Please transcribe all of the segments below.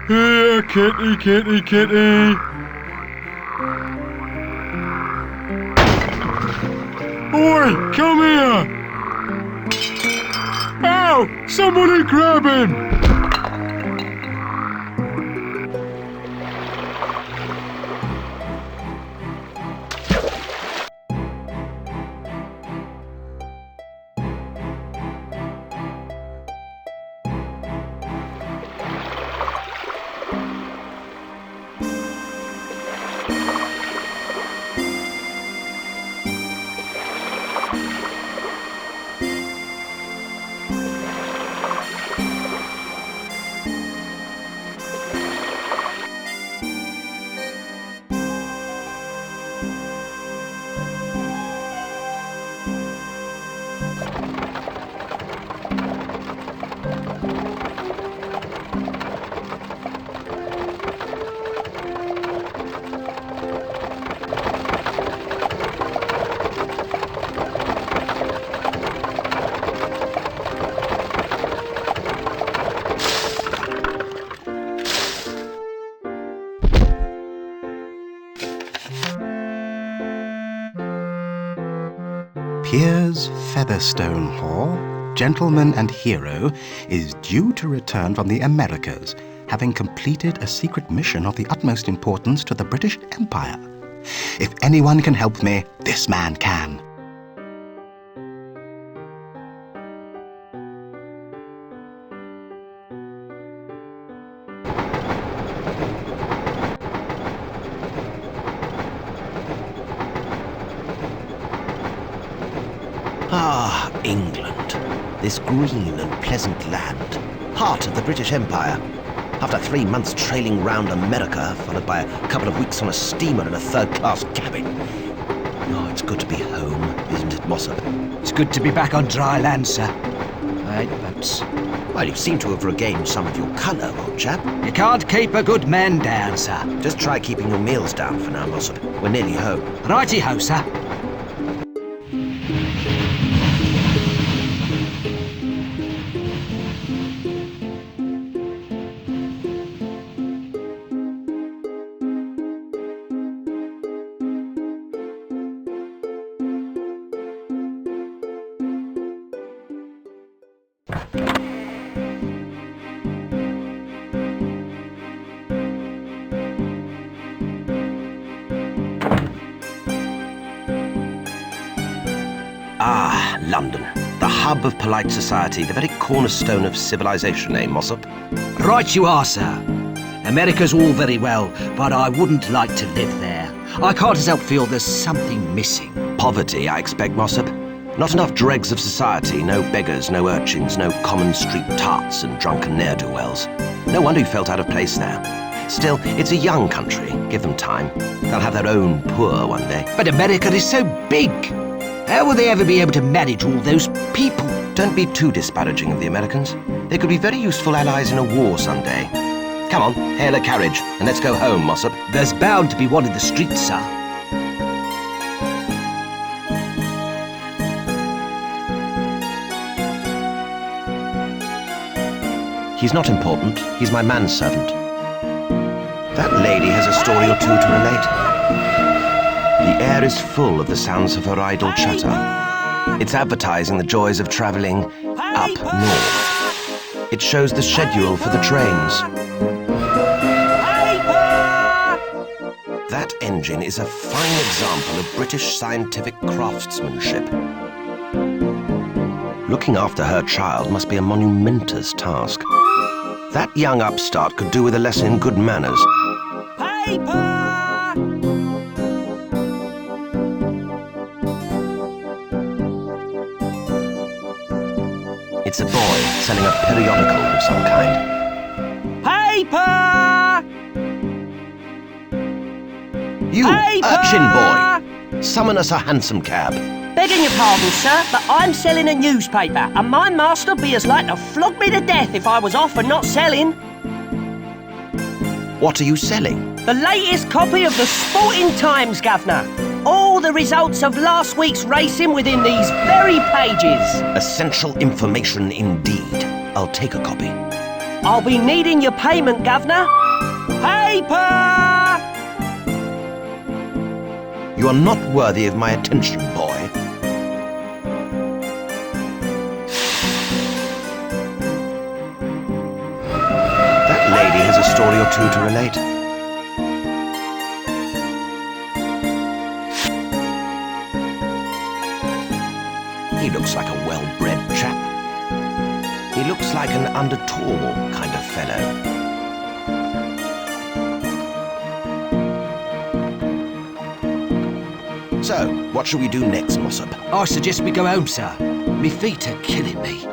Here, kitty, kitty, kitty. Oi, come here! Ow! Somebody grab him! Piers Featherstone Hall, gentleman and hero, is due to return from the Americas, having completed a secret mission of the utmost importance to the British Empire. If anyone can help me, this man can. Ah, England. This green and pleasant land. Heart of the British Empire. After 3 months trailing round America, followed by a couple of weeks on a steamer in a third-class cabin. Oh, it's good to be home, isn't it, Mossup? It's good to be back on dry land, sir. Right, but... Well, you seem to have regained some of your colour, old chap. You can't keep a good man down, sir. Just try keeping your meals down for now, Mossup. We're nearly home. Righty-ho, sir. Ah, London. The hub of polite society, the very cornerstone of civilization, eh, Mossup? Right you are, sir. America's all very well, but I wouldn't like to live there. I can't help feel there's something missing. Poverty, I expect, Mossup. Not enough dregs of society, no beggars, no urchins, no common street tarts and drunken ne'er-do-wells. No wonder you felt out of place there. Still, it's a young country. Give them time. They'll have their own poor one day. But America is so big. How will they ever be able to manage all those people? Don't be too disparaging of the Americans. They could be very useful allies in a war someday. Come on, hail a carriage, and let's go home, Mossup. There's bound to be one in the streets, sir. He's not important. He's my manservant. That lady has a story or two to relate. The air is full of the sounds of her idle chatter. It's advertising the joys of travelling up north. It shows the schedule for the trains. That engine is a fine example of British scientific craftsmanship. Looking after her child must be a monumentous task. That young upstart could do with a lesson in good manners. It's a boy selling a periodical of some kind. Paper! You, Paper! urchin boy! Summon us a hansom cab. Begging your pardon, sir, but I'm selling a newspaper, and my master'd be as like to flog me to death if I was off and not selling. What are you selling? The latest copy of the Sporting Times, Governor. All the results of last week's racing within these very pages. Essential information indeed. I'll take a copy. I'll be needing your payment, governor. Paper! You are not worthy of my attention, boy. That lady has a story or two to relate. He looks like a well-bred chap. He looks like an under-tall kind of fellow. So, what shall we do next, mossup? I suggest we go home, sir. Me feet are killing me.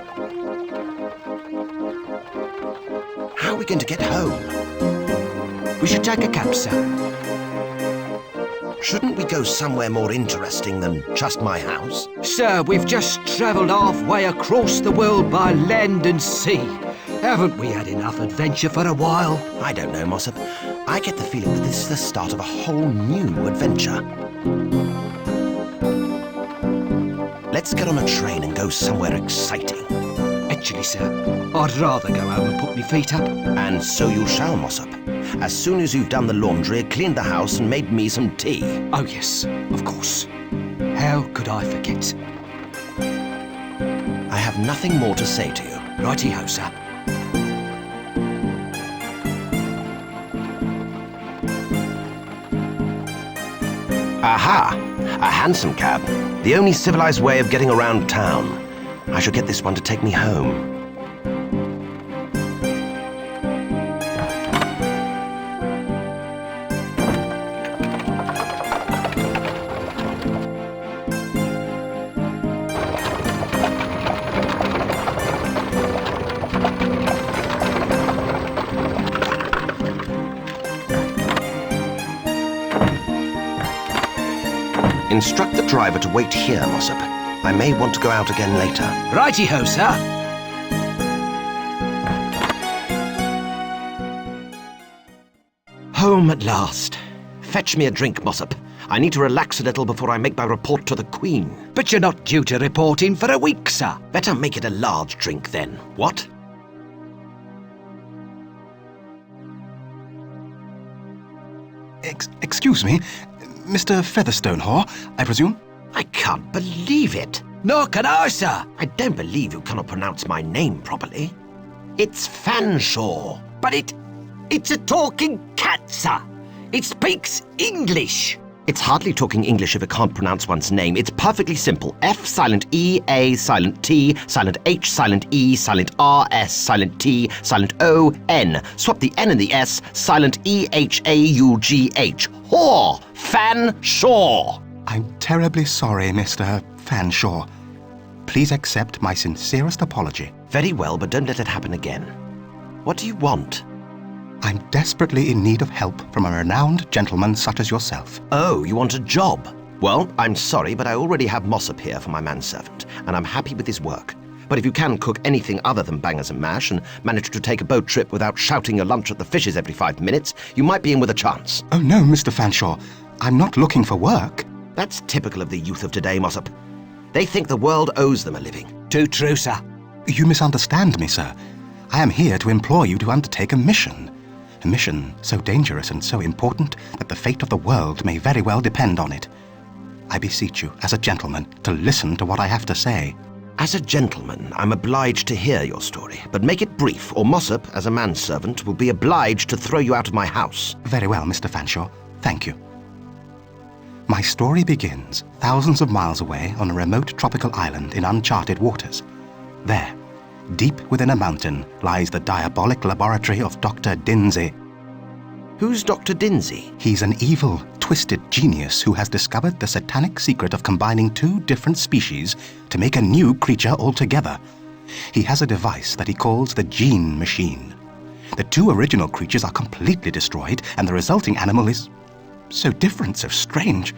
How are we going to get home? We should take a cab, sir. Shouldn't we go somewhere more interesting than just my house? Sir, we've just travelled halfway across the world by land and sea. Haven't we had enough adventure for a while? I don't know, mossup. I get the feeling that this is the start of a whole new adventure. Let's get on a train and go somewhere exciting. Actually, sir, I'd rather go home and put me feet up. And so you shall, mossup. As soon as you've done the laundry, cleaned the house and made me some tea. Oh, yes, of course. How could I forget? I have nothing more to say to you. Righty-ho, sir. Aha! A hansom cab. The only civilized way of getting around town. I shall get this one to take me home. Instruct the driver to wait here, mossup. I may want to go out again later. Righty-ho, sir. Home at last. Fetch me a drink, mossup. I need to relax a little before I make my report to the Queen. But you're not due to report in for a week, sir. Better make it a large drink then. What? Excuse me, Mr. Featherstonehaugh, I presume? I can't believe it. Nor can I, sir. I don't believe you cannot pronounce my name properly. It's Fanshawe. But it's a talking cat, sir. It speaks English. It's hardly talking English if it can't pronounce one's name. It's perfectly simple. F, silent E, A, silent T, silent H, silent E, silent R, S, silent T, silent O, N. Swap the N and the S, silent E, H, A, U, G, H. Haw! Fanshawe. I'm terribly sorry, Mr. Fanshawe. Please accept my sincerest apology. Very well, but don't let it happen again. What do you want? I'm desperately in need of help from a renowned gentleman such as yourself. Oh, you want a job? Well, I'm sorry, but I already have Mossup here for my manservant, and I'm happy with his work. But if you can cook anything other than bangers and mash and manage to take a boat trip without shouting your lunch at the fishes every 5 minutes, you might be in with a chance. Oh no, Mr. Fanshawe. I'm not looking for work. That's typical of the youth of today, Mossup. They think the world owes them a living. Too true, sir. You misunderstand me, sir. I am here to implore you to undertake a mission. A mission so dangerous and so important that the fate of the world may very well depend on it. I beseech you, as a gentleman, to listen to what I have to say. As a gentleman, I'm obliged to hear your story, but make it brief, or Mossup, as a manservant, will be obliged to throw you out of my house. Very well, Mr. Fanshawe. Thank you. My story begins thousands of miles away on a remote tropical island in uncharted waters. There, deep within a mountain, lies the diabolic laboratory of Dr. Densey. Who's Dr. Densey? He's an evil, twisted genius who has discovered the satanic secret of combining two different species to make a new creature altogether. He has a device that he calls the gene machine. The two original creatures are completely destroyed, and the resulting animal is so different, so strange.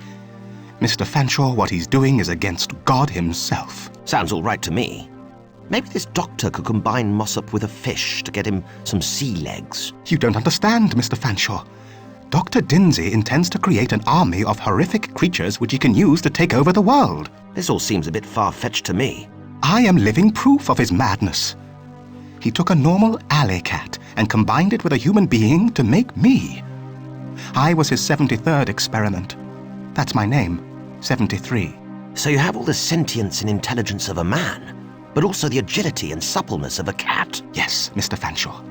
Mr. Fanshawe, what he's doing is against God himself. Sounds all right to me. Maybe this doctor could combine Mossup with a fish to get him some sea legs. You don't understand, Mr. Fanshawe. Dr. Densey intends to create an army of horrific creatures which he can use to take over the world. This all seems a bit far-fetched to me. I am living proof of his madness. He took a normal alley cat and combined it with a human being to make me. I was his 73rd experiment. That's my name, 73. So you have all the sentience and intelligence of a man, but also the agility and suppleness of a cat. Yes, Mr. Fanshawe.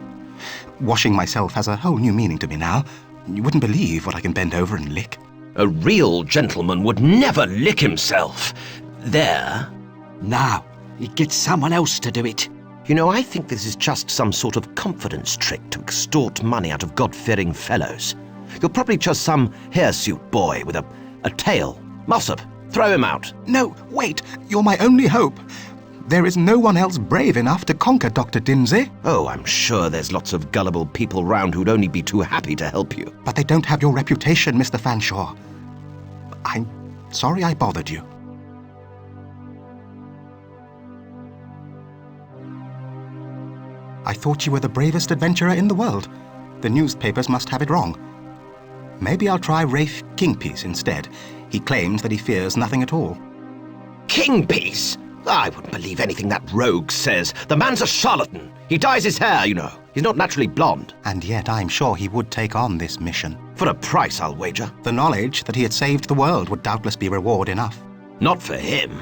Washing myself has a whole new meaning to me now. You wouldn't believe what I can bend over and lick. A real gentleman would never lick himself. There. Now, it gets someone else to do it. You know, I think this is just some sort of confidence trick to extort money out of God-fearing fellows. You're probably just some hirsute boy with a tail. Mossup, throw him out. No, wait. You're my only hope. There is no one else brave enough to conquer Dr. Densey. Oh, I'm sure there's lots of gullible people round who'd only be too happy to help you. But they don't have your reputation, Mr. Fanshawe. I'm sorry I bothered you. I thought you were the bravest adventurer in the world. The newspapers must have it wrong. Maybe I'll try Rafe Kingpiece instead. He claims that he fears nothing at all. Kingpiece? I wouldn't believe anything that rogue says. The man's a charlatan. He dyes his hair, you know. He's not naturally blonde. And yet I'm sure he would take on this mission. For a price, I'll wager. The knowledge that he had saved the world would doubtless be reward enough. Not for him.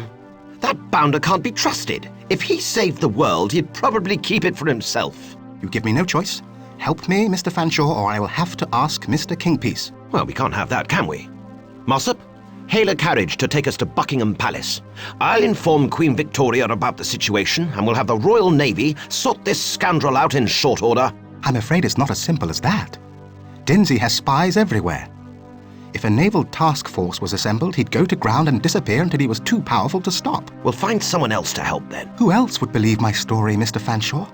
That bounder can't be trusted. If he saved the world, he'd probably keep it for himself. You give me no choice. Help me, Mr. Fanshawe, or I will have to ask Mr. Kingpiece. Well, we can't have that, can we? Mossup, hail a carriage to take us to Buckingham Palace. I'll inform Queen Victoria about the situation, and we'll have the Royal Navy sort this scoundrel out in short order. I'm afraid it's not as simple as that. Densey has spies everywhere. If a naval task force was assembled, he'd go to ground and disappear until he was too powerful to stop. We'll find someone else to help then. Who else would believe my story, Mr. Fanshawe?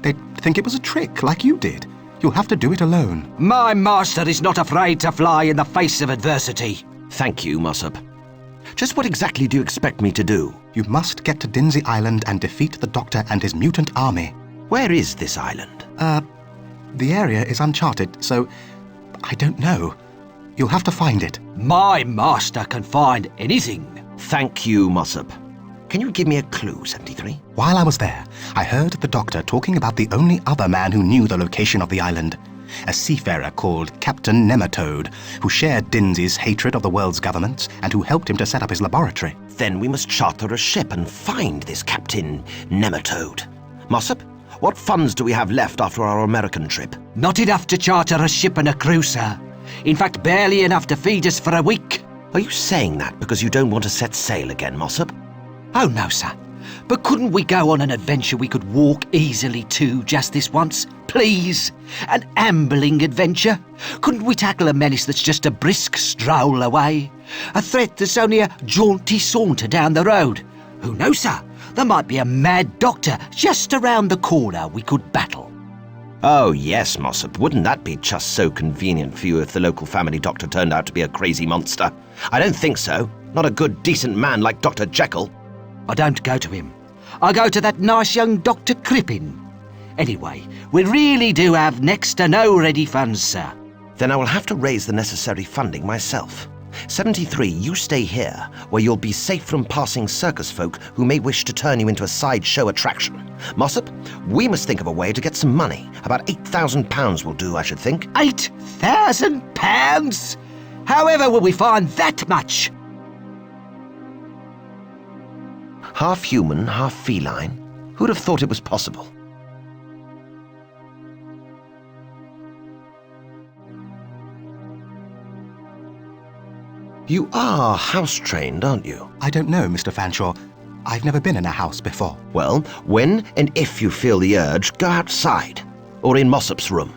They'd think it was a trick, like you did. You'll have to do it alone. My master is not afraid to fly in the face of adversity. Thank you, Mossup. Just what exactly do you expect me to do? You must get to Densey Island and defeat the Doctor and his mutant army. Where is this island? The area is uncharted, so I don't know. You'll have to find it. My master can find anything. Thank you, Mossup. Can you give me a clue, 73? While I was there, I heard the Doctor talking about the only other man who knew the location of the island. A seafarer called Captain Nematode, who shared Densey's hatred of the world's governments and who helped him to set up his laboratory. Then we must charter a ship and find this Captain Nematode. Mossup, what funds do we have left after our American trip? Not enough to charter a ship and a crew, sir. In fact, barely enough to feed us for a week. Are you saying that because you don't want to set sail again, Mossup? Oh, no, sir. But couldn't we go on an adventure we could walk easily to just this once? Please? An ambling adventure? Couldn't we tackle a menace that's just a brisk stroll away? A threat that's only a jaunty saunter down the road? Who knows, sir? There might be a mad doctor just around the corner we could battle. Oh, yes, Mossup. Wouldn't that be just so convenient for you if the local family doctor turned out to be a crazy monster? I don't think so. Not a good, decent man like Dr. Jekyll. I don't go to him. I go to that nice young Dr. Crippen. Anyway, we really do have next to no ready funds, sir. Then I will have to raise the necessary funding myself. 73, you stay here, where you'll be safe from passing circus folk who may wish to turn you into a sideshow attraction. Mossup, we must think of a way to get some money. About £8,000 will do, I should think. £8,000? However will we find that much? Half human, half feline. Who'd have thought it was possible? You are house-trained, aren't you? I don't know, Mr. Fanshawe. I've never been in a house before. Well, when and if you feel the urge, go outside, or in Mossup's room.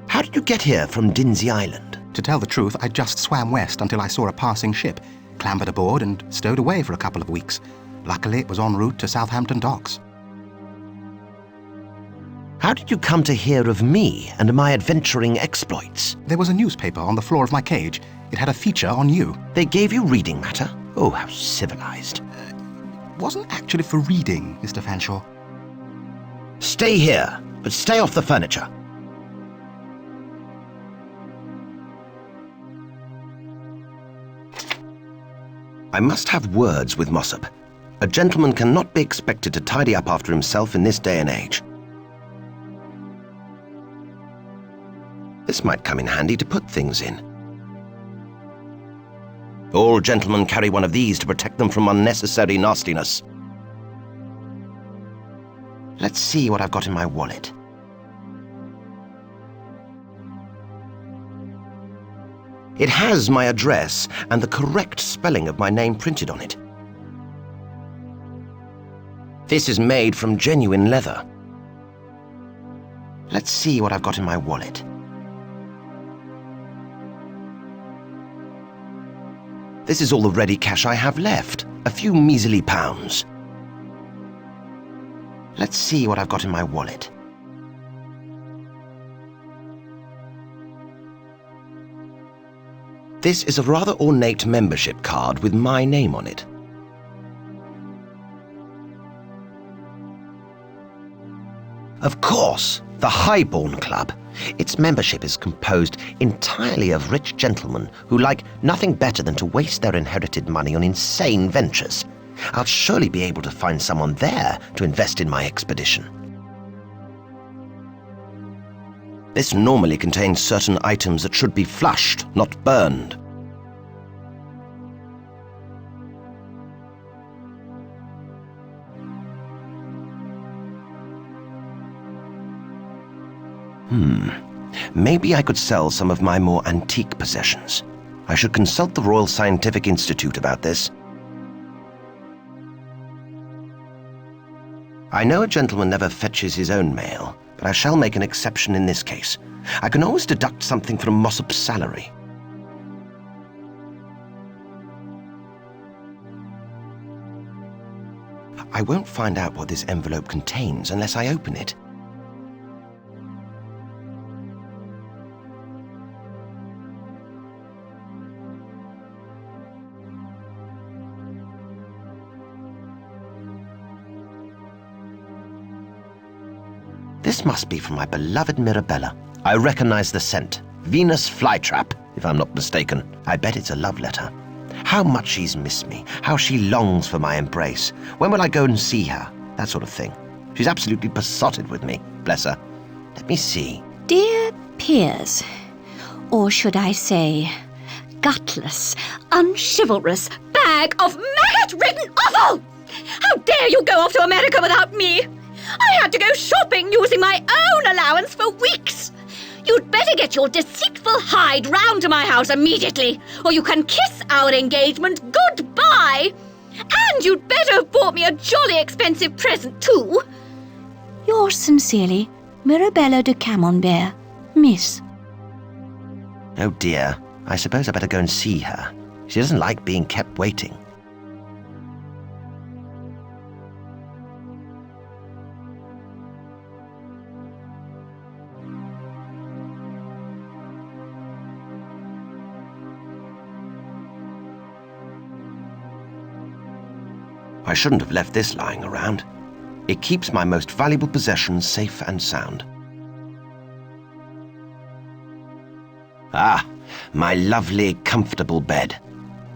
How did you get here from Densey Island? To tell the truth, I just swam west until I saw a passing ship, clambered aboard and stowed away for a couple of weeks. Luckily, it was en route to Southampton docks. How did you come to hear of me and my adventuring exploits? There was a newspaper on the floor of my cage. It had a feature on you. They gave you reading matter? Oh, how civilized. Wasn't actually for reading, Mr. Fanshawe. Stay here, but stay off the furniture. I must have words with Mossup. A gentleman cannot be expected to tidy up after himself in this day and age. This might come in handy to put things in. All gentlemen carry one of these to protect them from unnecessary nastiness. Let's see what I've got in my wallet. It has my address and the correct spelling of my name printed on it. This is made from genuine leather. Let's see what I've got in my wallet. This is all the ready cash I have left, a few measly pounds. Let's see what I've got in my wallet. This is a rather ornate membership card with my name on it. Of course, the Highborn Club. Its membership is composed entirely of rich gentlemen who like nothing better than to waste their inherited money on insane ventures. I'll surely be able to find someone there to invest in my expedition. This normally contains certain items that should be flushed, not burned. Maybe I could sell some of my more antique possessions. I should consult the Royal Scientific Institute about this. I know a gentleman never fetches his own mail, but I shall make an exception in this case. I can always deduct something from Mossup's salary. I won't find out what this envelope contains unless I open it. This must be from my beloved Mirabella. I recognize the scent. Venus flytrap, if I'm not mistaken. I bet it's a love letter. How much she's missed me. How she longs for my embrace. When will I go and see her? That sort of thing. She's absolutely besotted with me. Bless her. Let me see. Dear Piers, or should I say, gutless, unchivalrous bag of maggot-ridden offal! How dare you go off to America without me? I had to go shopping using my own allowance for weeks. You'd better get your deceitful Hyde round to my house immediately, or you can kiss our engagement goodbye. And you'd better have bought me a jolly expensive present too. Yours sincerely, Mirabella de Camembert, Miss. Oh dear, I suppose I better go and see her. She doesn't like being kept waiting. I shouldn't have left this lying around. It keeps my most valuable possessions safe and sound. Ah, my lovely, comfortable bed.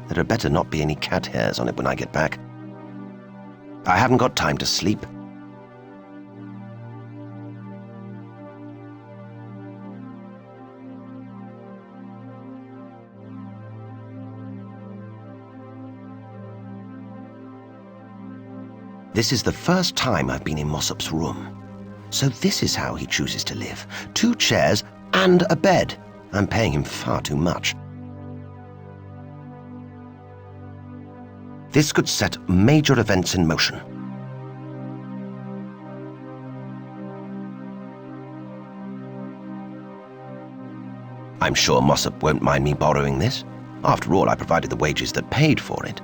There had better not be any cat hairs on it when I get back. I haven't got time to sleep. This is the first time I've been in Mossup's room. So this is how he chooses to live. 2 chairs and a bed. I'm paying him far too much. This could set major events in motion. I'm sure Mossup won't mind me borrowing this. After all, I provided the wages that paid for it.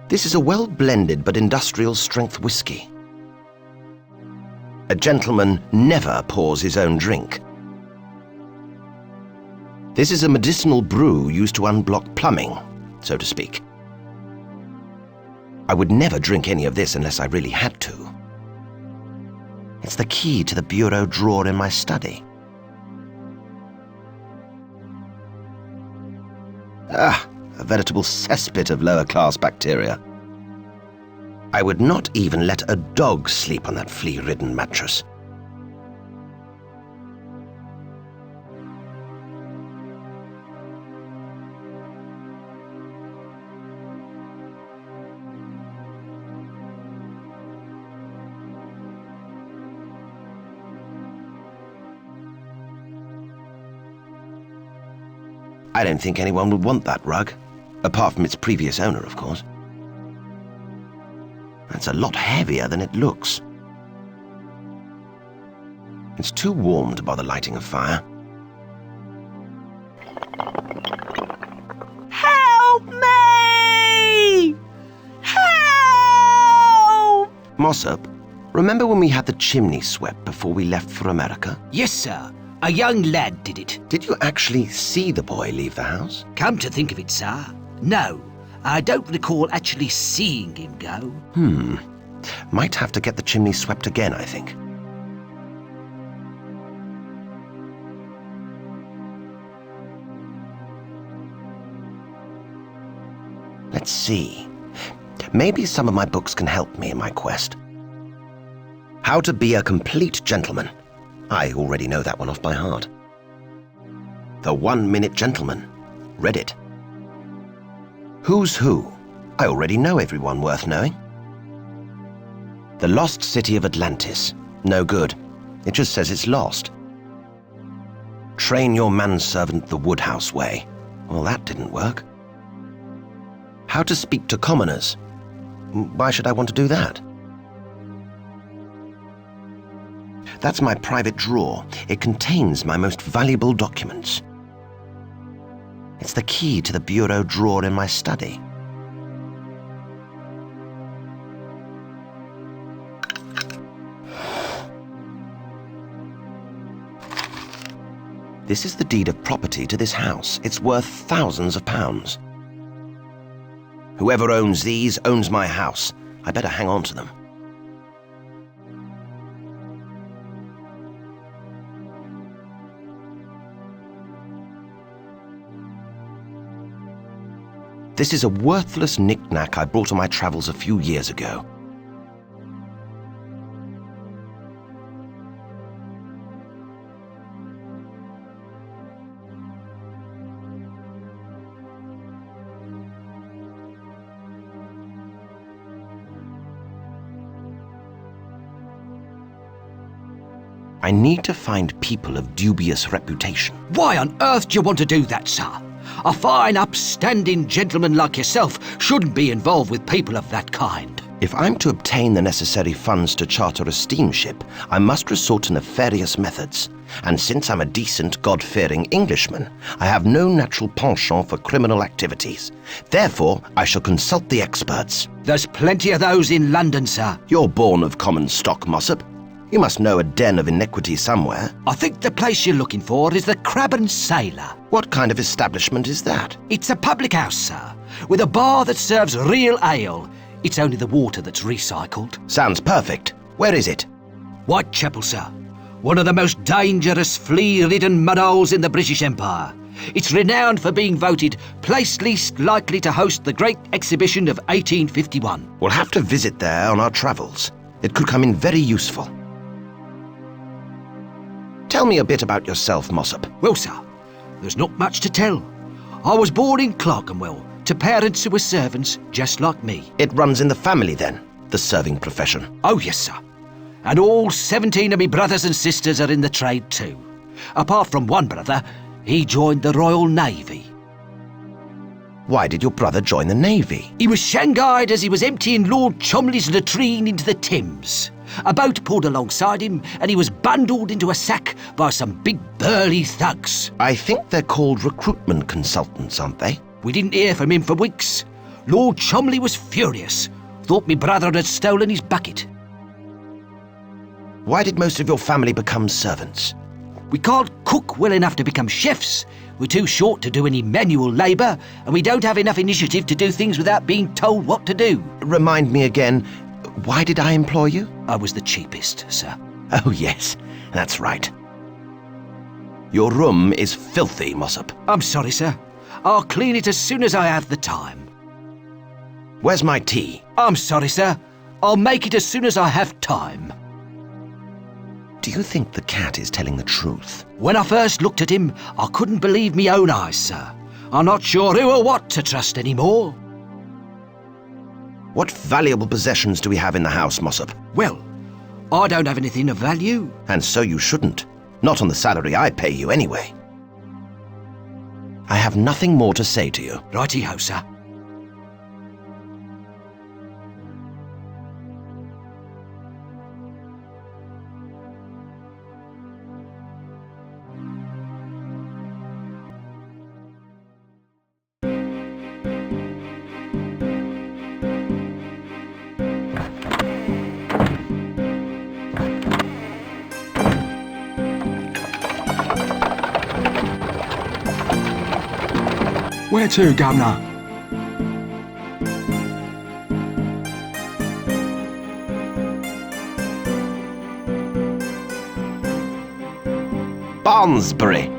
This is a well-blended but industrial-strength whiskey. A gentleman never pours his own drink. This is a medicinal brew used to unblock plumbing, so to speak. I would never drink any of this unless I really had to. It's the key to the bureau drawer in my study. a veritable cesspit of lower-class bacteria. I would not even let a dog sleep on that flea-ridden mattress. I don't think anyone would want that rug, apart from its previous owner, of course. That's a lot heavier than it looks. It's too warm to bother lighting a fire. Help me! Help! Mossup, remember when we had the chimney swept before we left for America? Yes, sir. A young lad did it. Did you actually see the boy leave the house? Come to think of it, sir. No, I don't recall actually seeing him go. Might have to get the chimney swept again, I think. Let's see. Maybe some of my books can help me in my quest. How to Be a Complete Gentleman. I already know that one off by heart. The 1 Minute Gentleman. Read it. Who's Who? I already know everyone worth knowing. The Lost City of Atlantis. No good. It just says it's lost. Train Your Manservant the Woodhouse Way. Well, that didn't work. How to Speak to Commoners. Why should I want to do that? That's my private drawer. It contains my most valuable documents. It's the key to the bureau drawer in my study. This is the deed of property to this house. It's worth thousands of pounds. Whoever owns these owns my house. I better hang on to them. This is a worthless knick-knack I brought on my travels a few years ago. I need to find people of dubious reputation. Why on earth do you want to do that, sir? A fine, upstanding gentleman like yourself shouldn't be involved with people of that kind. If I'm to obtain the necessary funds to charter a steamship, I must resort to nefarious methods. And since I'm a decent, God-fearing Englishman, I have no natural penchant for criminal activities. Therefore, I shall consult the experts. There's plenty of those in London, sir. You're born of common stock, Mossup. You must know a den of iniquity somewhere. I think the place you're looking for is the Crab and Sailor. What kind of establishment is that? It's a public house, sir, with a bar that serves real ale. It's only the water that's recycled. Sounds perfect. Where is it? Whitechapel, sir. One of the most dangerous flea-ridden mudholes in the British Empire. It's renowned for being voted place least likely to host the Great Exhibition of 1851. We'll have to visit there on our travels. It could come in very useful. Tell me a bit about yourself, Mossup. Well, sir, there's not much to tell. I was born in Clerkenwell to parents who were servants just like me. It runs in the family then, the serving profession. Oh, yes, sir. And all 17 of me brothers and sisters are in the trade too. Apart from one brother, he joined the Royal Navy. Why did your brother join the Navy? He was shanghaied as he was emptying Lord Cholmondeley's latrine into the Thames. A boat pulled alongside him and he was bundled into a sack by some big burly thugs. I think they're called recruitment consultants, aren't they? We didn't hear from him for weeks. Lord Cholmondeley was furious. Thought me brother had stolen his bucket. Why did most of your family become servants? We can't cook well enough to become chefs. We're too short to do any manual labour, and we don't have enough initiative to do things without being told what to do. Remind me again, why did I employ you? I was the cheapest, sir. Oh, yes, that's right. Your room is filthy, Mossup. I'm sorry, sir. I'll clean it as soon as I have the time. Where's my tea? I'm sorry, sir. I'll make it as soon as I have time. Do you think the cat is telling the truth? When I first looked at him, I couldn't believe me own eyes, sir. I'm not sure who or what to trust anymore. What valuable possessions do we have in the house, Mossup? Well, I don't have anything of value. And so you shouldn't. Not on the salary I pay you anyway. I have nothing more to say to you. Righty-ho, sir. Where to, Governor? Barnesbury.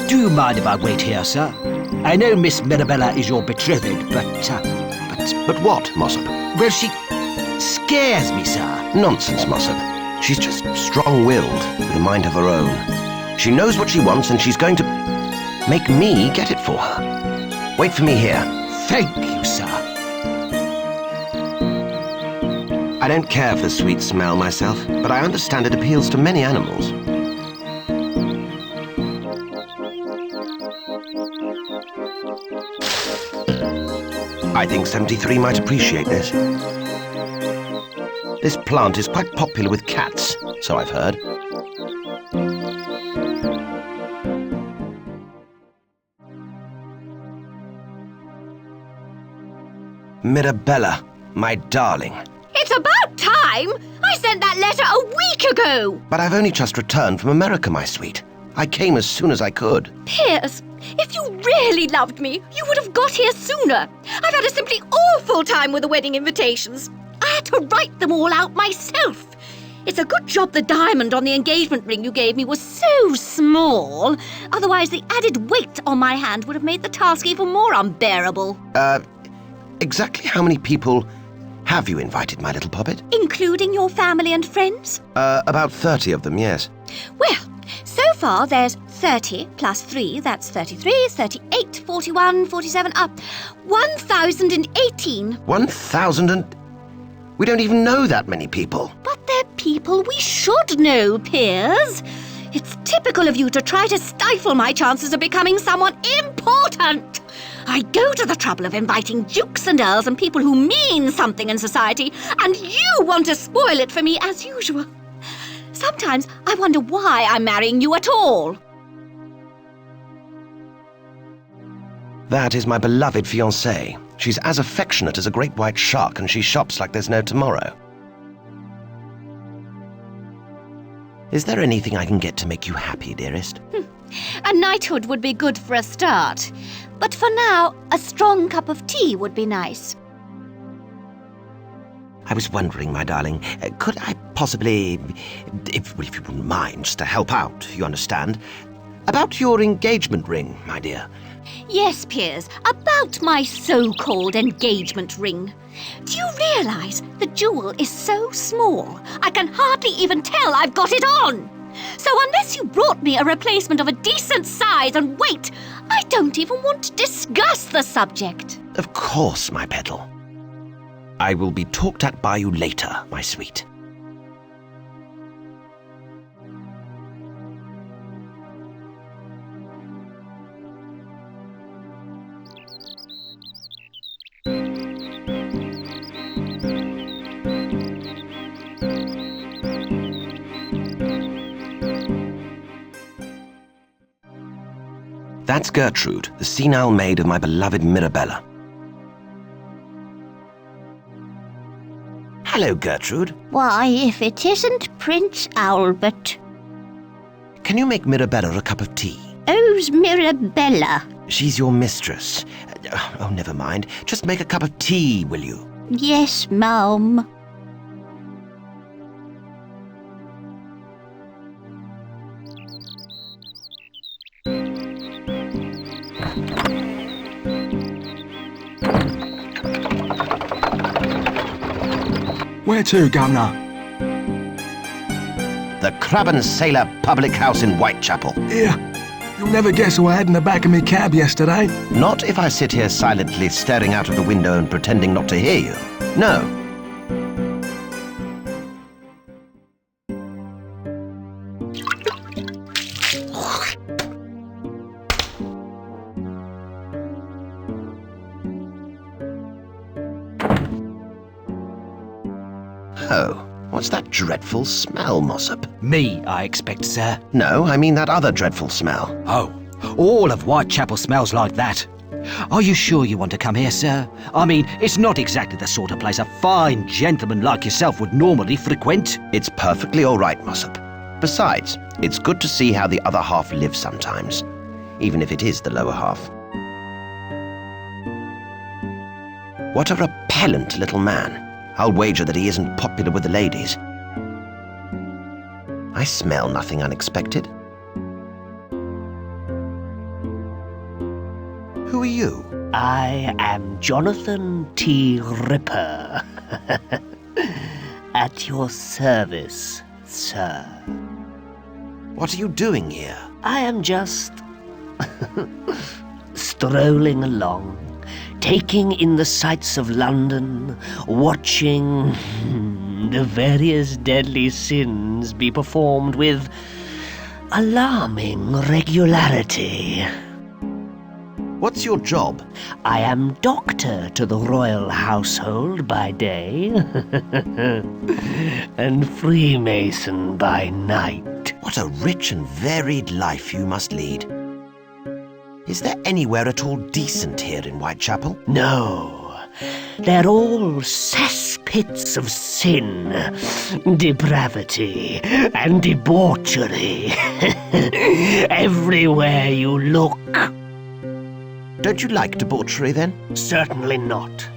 Do you mind if I wait here, sir? I know Miss Mirabella is your betrothed, but But what, Mossup? well, she scares me, sir. Nonsense, Mossup. She's just strong-willed, with a mind of her own. She knows what she wants, and she's going to make me get it for her. Wait for me here. Thank you, sir. I don't care for the sweet smell myself, but I understand it appeals to many animals. I think 73 might appreciate this. This plant is quite popular with cats, so I've heard. Mirabella, my darling. It's about time! I sent that letter a week ago! But I've only just returned from America, my sweet. I came as soon as I could. Piers, if you really loved me, you would have got here sooner. I've had a simply awful time with the wedding invitations. I had to write them all out myself. It's a good job the diamond on the engagement ring you gave me was so small. Otherwise, the added weight on my hand would have made the task even more unbearable. Exactly how many people have you invited, my little poppet? Including your family and friends? About 30 of them, yes. Well, so far there's 30 plus 3, that's 33, 38, 41, 47, 1,018. 1,000 and... We don't even know that many people. But they're people we should know, Piers. It's typical of you to try to stifle my chances of becoming someone important. I go to the trouble of inviting dukes and earls and people who mean something in society, and you want to spoil it for me as usual. Sometimes I wonder why I'm marrying you at all. That is my beloved fiancée. She's as affectionate as a great white shark, and she shops like there's no tomorrow. Is there anything I can get to make you happy, dearest? A knighthood would be good for a start. But for now, a strong cup of tea would be nice. I was wondering, my darling, could I possibly, if you wouldn't mind, just to help out, you understand, about your engagement ring, my dear? Yes, Piers, about my so-called engagement ring. Do you realise the jewel is so small, I can hardly even tell I've got it on? So unless you brought me a replacement of a decent size and weight, I don't even want to discuss the subject. Of course, my petal. I will be talked at by you later, my sweet. That's Gertrude, the senile maid of my beloved Mirabella. Hello, Gertrude. Why, if it isn't Prince Albert. Can you make Mirabella a cup of tea? Who's Mirabella? She's your mistress. Oh, never mind. Just make a cup of tea, will you? Yes, ma'am. Where to, Governor? The Crab and Sailor Public House in Whitechapel. Here. You'll never guess who I had in the back of me cab yesterday. Not if I sit here silently staring out of the window and pretending not to hear you. No. Oh, what's that dreadful smell, Mossup? Me, I expect, sir. No, I mean that other dreadful smell. Oh, all of Whitechapel smells like that. Are you sure you want to come here, sir? I mean, it's not exactly the sort of place a fine gentleman like yourself would normally frequent. It's perfectly all right, Mossup. Besides, it's good to see how the other half lives sometimes, even if it is the lower half. What a repellent little man. I'll wager that he isn't popular with the ladies. I smell nothing unexpected. Who are you? I am Jonathan T. Ripper. At your service, sir. What are you doing here? I am just strolling along, taking in the sights of London, watching the various deadly sins be performed with alarming regularity. What's your job? I am doctor to the royal household by day, and Freemason by night. What a rich and varied life you must lead. Is there anywhere at all decent here in Whitechapel? No, they're all cesspits of sin, depravity, and debauchery. Everywhere you look. Don't you like debauchery, then? Certainly not.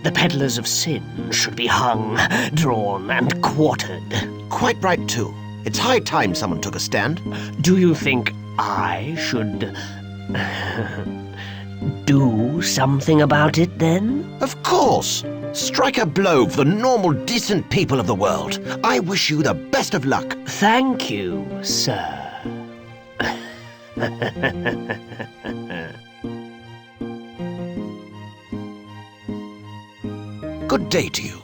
The peddlers of sin should be hung, drawn, and quartered. Quite right, too. It's high time someone took a stand. Do you think I should do something about it, then? Of course! Strike a blow for the normal, decent people of the world. I wish you the best of luck. Thank you, sir. Good day to you.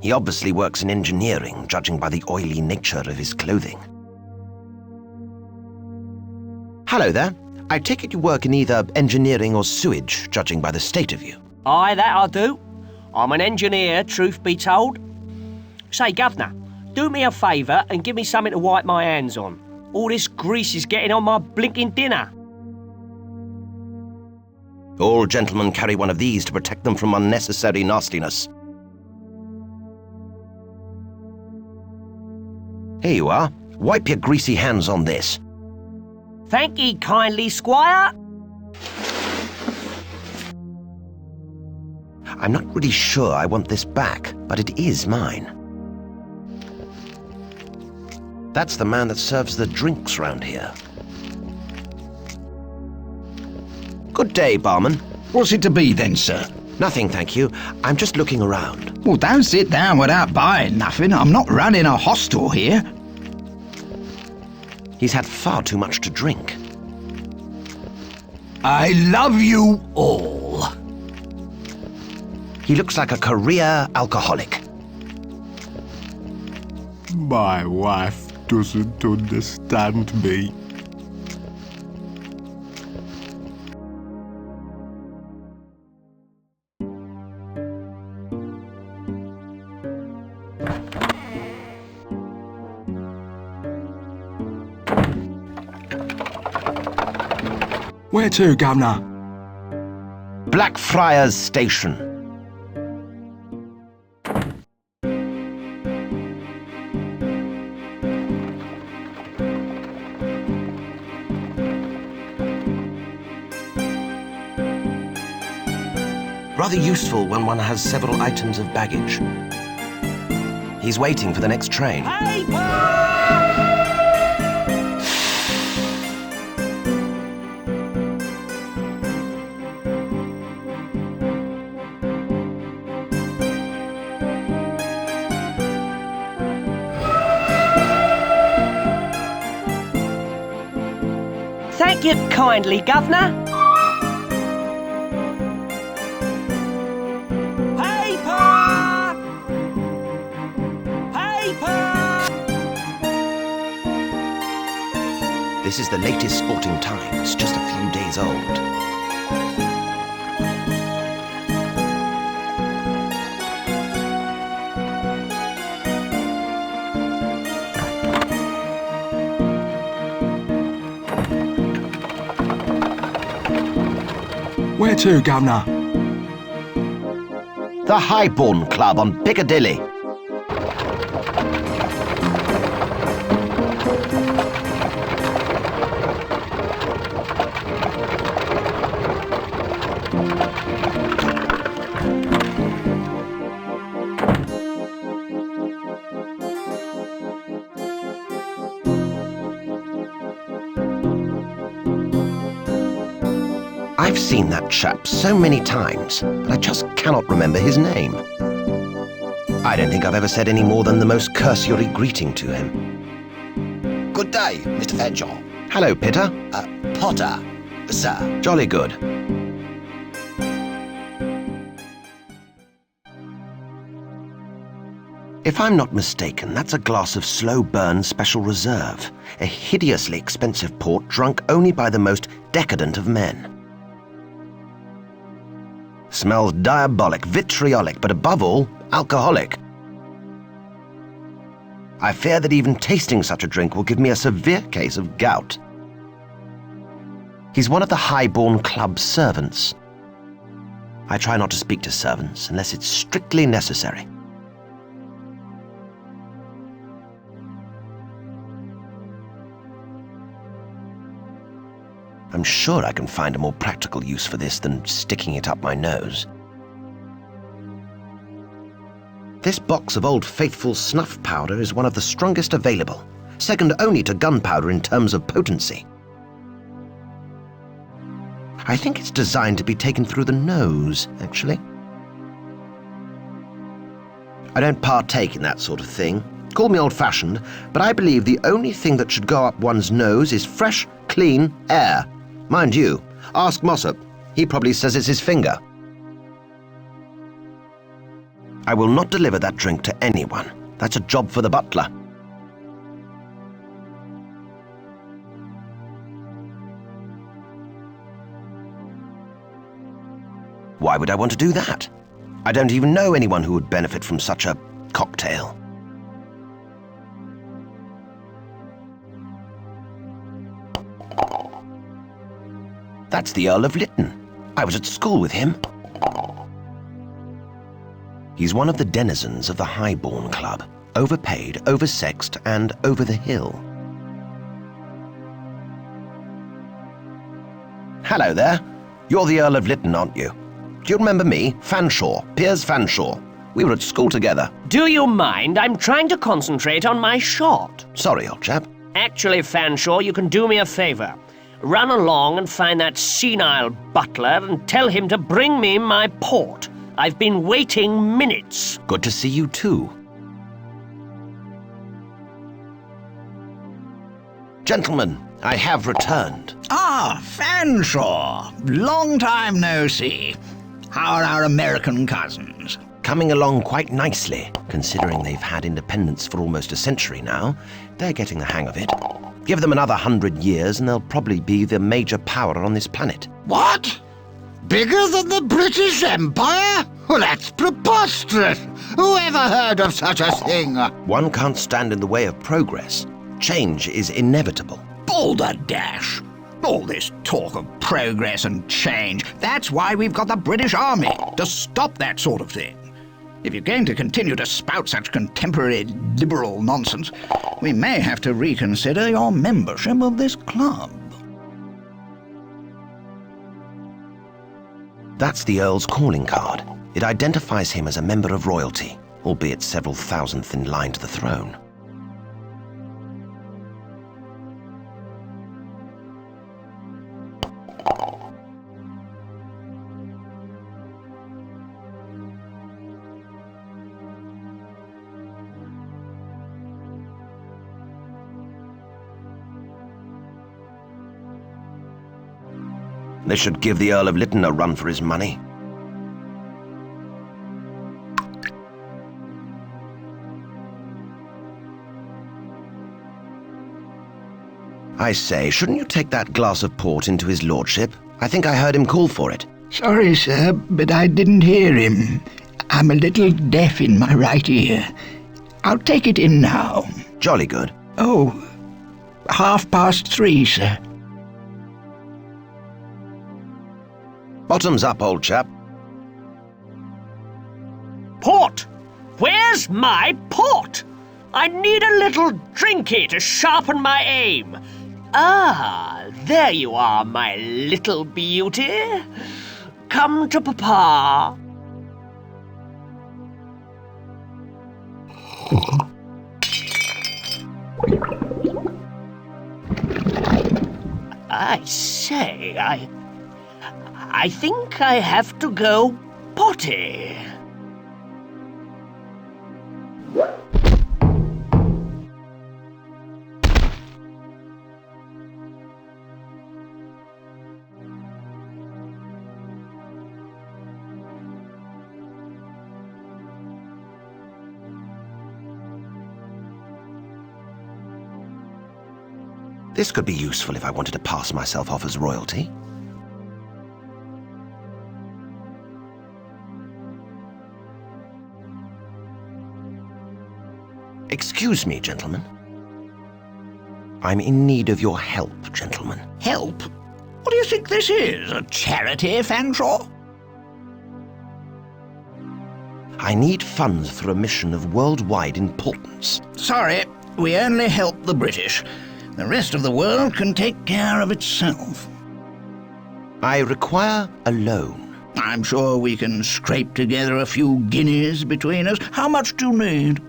He obviously works in engineering, judging by the oily nature of his clothing. Hello there. I take it you work in either engineering or sewage, judging by the state of you. Aye, that I do. I'm an engineer, truth be told. Say, Governor, do me a favour and give me something to wipe my hands on. All this grease is getting on my blinking dinner. All gentlemen carry one of these to protect them from unnecessary nastiness. Here you are. Wipe your greasy hands on this. Thank ye kindly, Squire. I'm not really sure I want this back, but it is mine. That's the man that serves the drinks round here. Good day, barman. What's it to be then, sir? Nothing, thank you. I'm just looking around. Well, don't sit down without buying nothing. I'm not running a hostel here. He's had far too much to drink. I love you all. He looks like a career alcoholic. My wife doesn't understand me. Where to, Governor? Blackfriars Station. Rather useful when one has several items of baggage. He's waiting for the next train. Thank you kindly, Governor. Paper! Paper! This is the latest Sporting Times, just a few days old. Where to, Governor? The Highborn Club on Piccadilly. I've seen that chap so many times, but I just cannot remember his name. I don't think I've ever said any more than the most cursory greeting to him. Good day, Mr. Fanshawe. Hello, Pitter. Potter, sir. Jolly good. If I'm not mistaken, that's a glass of slow burn special reserve, a hideously expensive port drunk only by the most decadent of men. Smells diabolic, vitriolic, but above all, alcoholic. I fear that even tasting such a drink will give me a severe case of gout. He's one of the Highborn Club's servants. I try not to speak to servants unless it's strictly necessary. I'm sure I can find a more practical use for this than sticking it up my nose. This box of Old Faithful snuff powder is one of the strongest available, second only to gunpowder in terms of potency. I think it's designed to be taken through the nose, actually. I don't partake in that sort of thing. Call me old-fashioned, but I believe the only thing that should go up one's nose is fresh, clean air. Mind you, ask Mossup. He probably says it's his finger. I will not deliver that drink to anyone. That's a job for the butler. Why would I want to do that? I don't even know anyone who would benefit from such a cocktail. That's the Earl of Lytton. I was at school with him. He's one of the denizens of the Highborn Club, overpaid, oversexed, and over the hill. Hello there. You're the Earl of Lytton, aren't you? Do you remember me? Fanshawe, Piers Fanshawe. We were at school together. Do you mind? I'm trying to concentrate on my shot. Sorry, old chap. Actually, Fanshawe, you can do me a favour. Run along and find that senile butler and tell him to bring me my port. I've been waiting minutes. Good to see you too. Gentlemen, I have returned. Ah, Fanshawe. Long time no see. How are our American cousins? Coming along quite nicely, considering they've had independence for almost a century now. They're getting the hang of it. Give them another 100 years and they'll probably be the major power on this planet. What? Bigger than the British Empire? Well, that's preposterous. Who ever heard of such a thing? One can't stand in the way of progress. Change is inevitable. Balderdash. All this talk of progress and change, that's why we've got the British Army, to stop that sort of thing. If you're going to continue to spout such contemporary liberal nonsense, we may have to reconsider your membership of this club. That's the Earl's calling card. It identifies him as a member of royalty, albeit several thousandth in line to the throne. They should give the Earl of Lytton a run for his money. I say, shouldn't you take that glass of port into his lordship? I think I heard him call for it. Sorry, sir, but I didn't hear him. I'm a little deaf in my right ear. I'll take it in now. Jolly good. Oh, 3:30, sir. Bottoms up, old chap. Port! Where's my port? I need a little drinky to sharpen my aim. Ah, there you are, my little beauty. Come to Papa. I say, I think I have to go potty. This could be useful if I wanted to pass myself off as royalty. Excuse me, gentlemen. I'm in need of your help, gentlemen. Help? What do you think this is, a charity, Fanshawe? I need funds for a mission of worldwide importance. Sorry, we only help the British. The rest of the world can take care of itself. I require a loan. I'm sure we can scrape together a few guineas between us. How much do you need?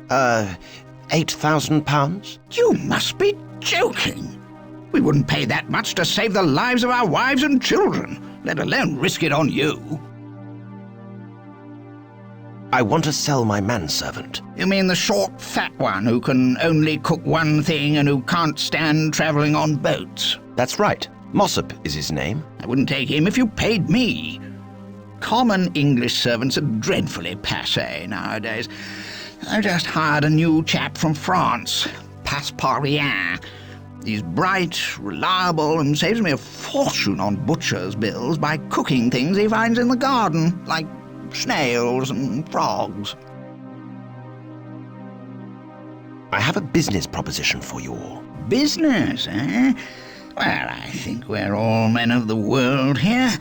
£8,000? You must be joking. We wouldn't pay that much to save the lives of our wives and children, let alone risk it on you. I want to sell my manservant. You mean the short, fat one who can only cook one thing and who can't stand travelling on boats? That's right. Mossup is his name. I wouldn't take him if you paid me. Common English servants are dreadfully passé nowadays. I just hired a new chap from France, Passepartout. He's bright, reliable, and saves me a fortune on butcher's bills by cooking things he finds in the garden, like snails and frogs. I have a business proposition for you all. Business, eh? Well, I think we're all men of the world here.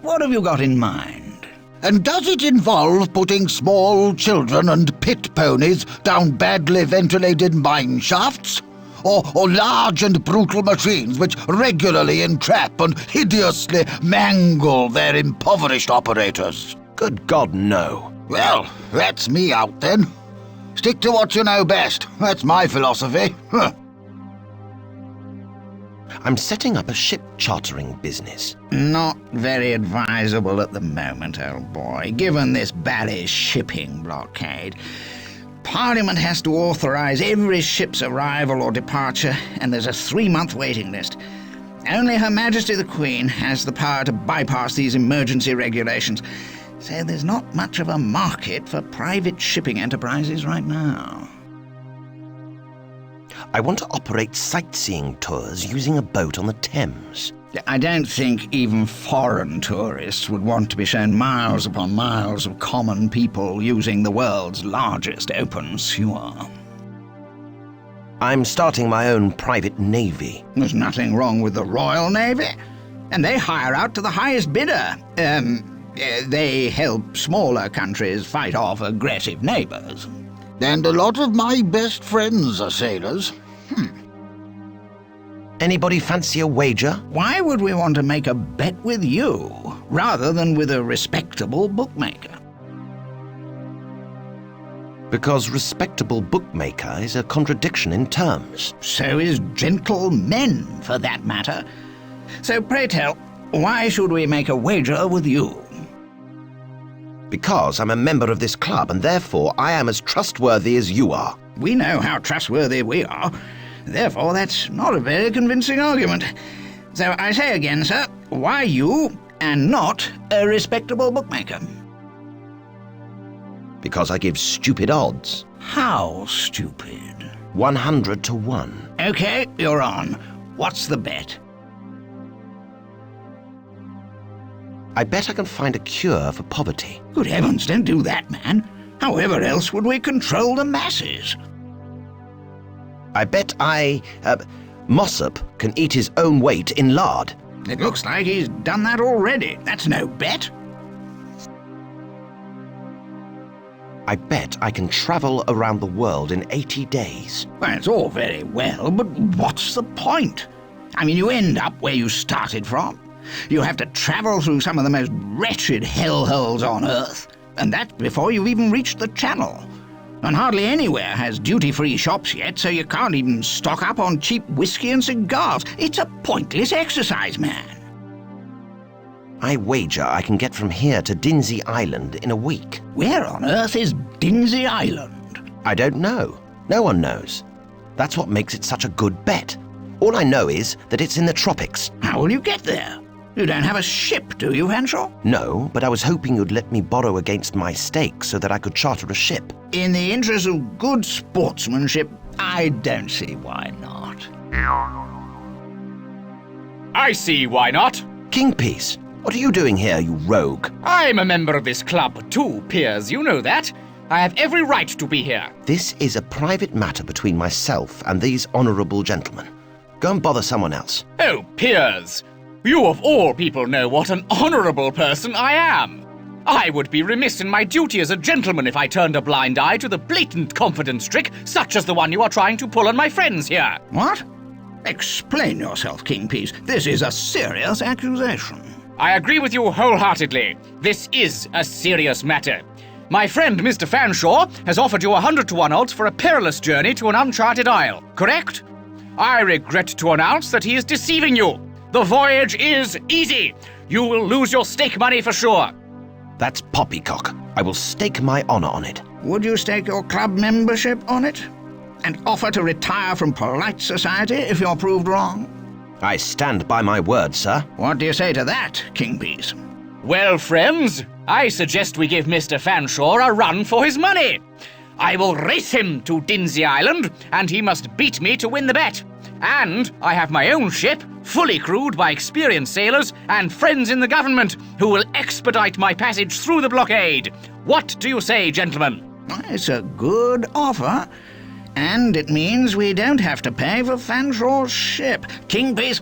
What have you got in mind? And does it involve putting small children and pit ponies down badly ventilated mine shafts? Or large and brutal machines which regularly entrap and hideously mangle their impoverished operators? Good God, no. Well, that's me out then. Stick to what you know best. That's my philosophy. Huh. I'm setting up a ship chartering business. Not very advisable at the moment, old boy, given this bally shipping blockade. Parliament has to authorise every ship's arrival or departure, and there's a 3-month waiting list. Only Her Majesty the Queen has the power to bypass these emergency regulations, so there's not much of a market for private shipping enterprises right now. I want to operate sightseeing tours using a boat on the Thames. I don't think even foreign tourists would want to be shown miles upon miles of common people using the world's largest open sewer. I'm starting my own private navy. There's nothing wrong with the Royal Navy, and they hire out to the highest bidder. They help smaller countries fight off aggressive neighbours. And a lot of my best friends are sailors. Anybody fancy a wager? Why would we want to make a bet with you? rather than with a respectable bookmaker? Because respectable bookmaker is a contradiction in terms. So is gentlemen, for that matter. So pray tell, why should we make a wager with you? Because I'm a member of this club, and therefore I am as trustworthy as you are. We know how trustworthy we are. Therefore, that's not a very convincing argument. So I say again, sir, why you, and not a respectable bookmaker? Because I give stupid odds. How stupid? 100 to 1. OK, you're on. What's the bet? I bet I can find a cure for poverty. Good heavens, don't do that, man. However else would we control the masses? I bet mossup can eat his own weight in lard. It looks like he's done that already. That's no bet. I bet I can travel around the world in 80 days. Well, it's all very well, but what's the point? I mean, you end up where you started from. You have to travel through some of the most wretched hellholes on Earth, and that's before you've even reached the Channel. And hardly anywhere has duty-free shops yet, so you can't even stock up on cheap whiskey and cigars. It's a pointless exercise, man. I wager I can get from here to Densey Island in a week. Where on earth is Densey Island? I don't know. No one knows. That's what makes it such a good bet. All I know is that it's in the tropics. How will you get there? You don't have a ship, do you, Henshaw? No, but I was hoping you'd let me borrow against my stake so that I could charter a ship. In the interest of good sportsmanship, I don't see why not. I see why not. Kingpiece, what are you doing here, you rogue? I'm a member of this club too, Piers, you know that. I have every right to be here. This is a private matter between myself and these honourable gentlemen. Go and bother someone else. Oh, Piers, you of all people know what an honourable person I am. I would be remiss in my duty as a gentleman if I turned a blind eye to the blatant confidence trick such as the one you are trying to pull on my friends here. What? Explain yourself, Kingpiece. This is a serious accusation. I agree with you wholeheartedly. This is a serious matter. My friend Mr. Fanshawe has offered you 100 to 1 odds for a perilous journey to an uncharted isle, correct? I regret to announce that he is deceiving you. The voyage is easy. You will lose your stake money for sure. That's poppycock. I will stake my honour on it. Would you stake your club membership on it? And offer to retire from polite society if you're proved wrong? I stand by my word, sir. What do you say to that, Kingpiece? Well, friends, I suggest we give Mr. Fanshawe a run for his money. I will race him to Densey Island, and he must beat me to win the bet. And I have my own ship, fully crewed by experienced sailors and friends in the government, who will expedite my passage through the blockade. What do you say, gentlemen? It's a good offer, and it means we don't have to pay for Fanshawe's ship. Kingpiece,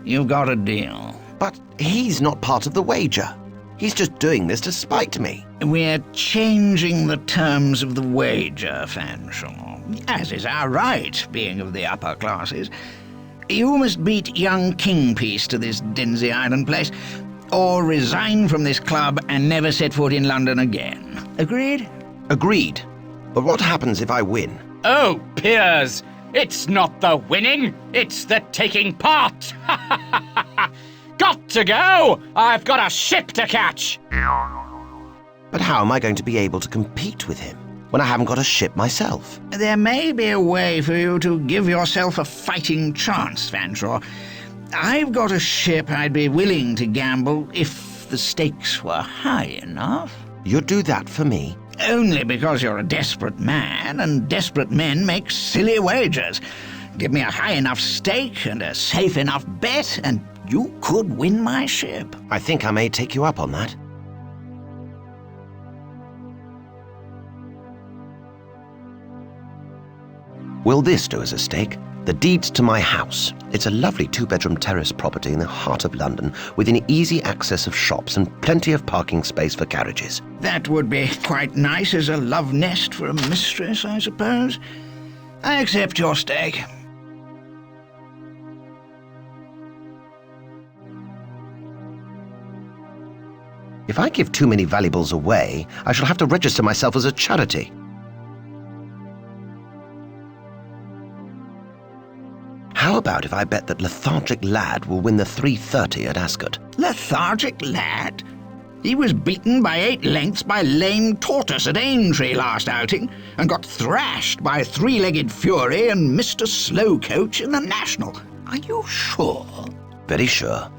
you've got a deal. But he's not part of the wager. He's just doing this to spite me. We're changing the terms of the wager, Fanshawe, as is our right, being of the upper classes. You must beat young Kingpiece to this Densey Island place, or resign from this club and never set foot in London again. Agreed? Agreed. But what happens if I win? Oh, Piers, it's not the winning, it's the taking part. Got to go! I've got a ship to catch! But how am I going to be able to compete with him when I haven't got a ship myself? There may be a way for you to give yourself a fighting chance, Fanshawe. I've got a ship I'd be willing to gamble if the stakes were high enough. You'd do that for me? Only because you're a desperate man, and desperate men make silly wagers. Give me a high enough stake and a safe enough bet, and you could win my ship. I think I may take you up on that. Will this do as a stake? The deeds to my house. It's a lovely 2-bedroom terrace property in the heart of London, within easy access of shops and plenty of parking space for carriages. That would be quite nice as a love nest for a mistress, I suppose. I accept your stake. If I give too many valuables away, I shall have to register myself as a charity. How about if I bet that lethargic lad will win the 3:30 at Ascot? Lethargic lad? He was beaten by 8 lengths by lame tortoise at Aintree last outing, and got thrashed by three-legged fury and Mr. Slowcoach in the National. Are you sure? Very sure.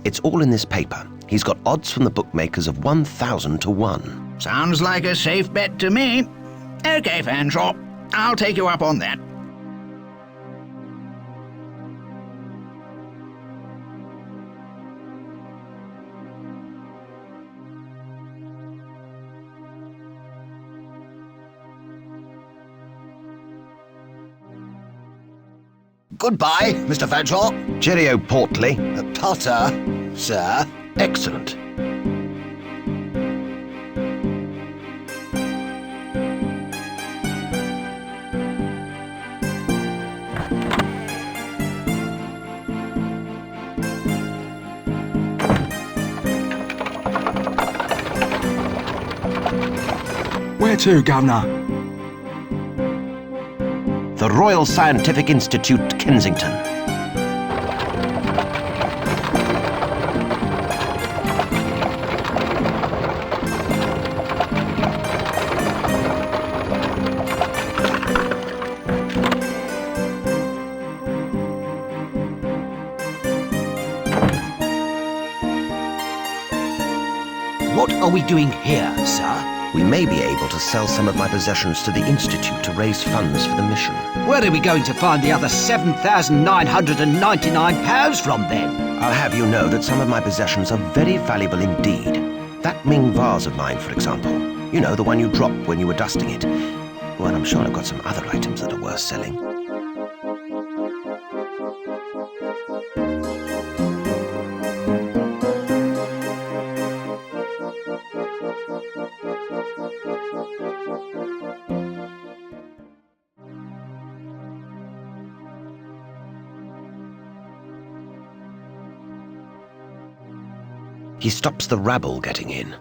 It's all in this paper. He's got odds from the bookmakers of 1,000 to 1. Sounds like a safe bet to me. OK, Fanshawe, I'll take you up on that. Goodbye, Mr. Fanshawe. Cheerio, Portly. Potter, sir. Excellent. Where to, Governor? The Royal Scientific Institute, Kensington. What are we doing here, sir? We may be able to sell some of my possessions to the Institute to raise funds for the mission. Where are we going to find the other £7,999 from, then? I'll have you know that some of my possessions are very valuable indeed. That Ming vase of mine, for example. You know, the one you dropped when you were dusting it. Well, I'm sure I've got some other items that are worth selling. He stops the rabble getting in.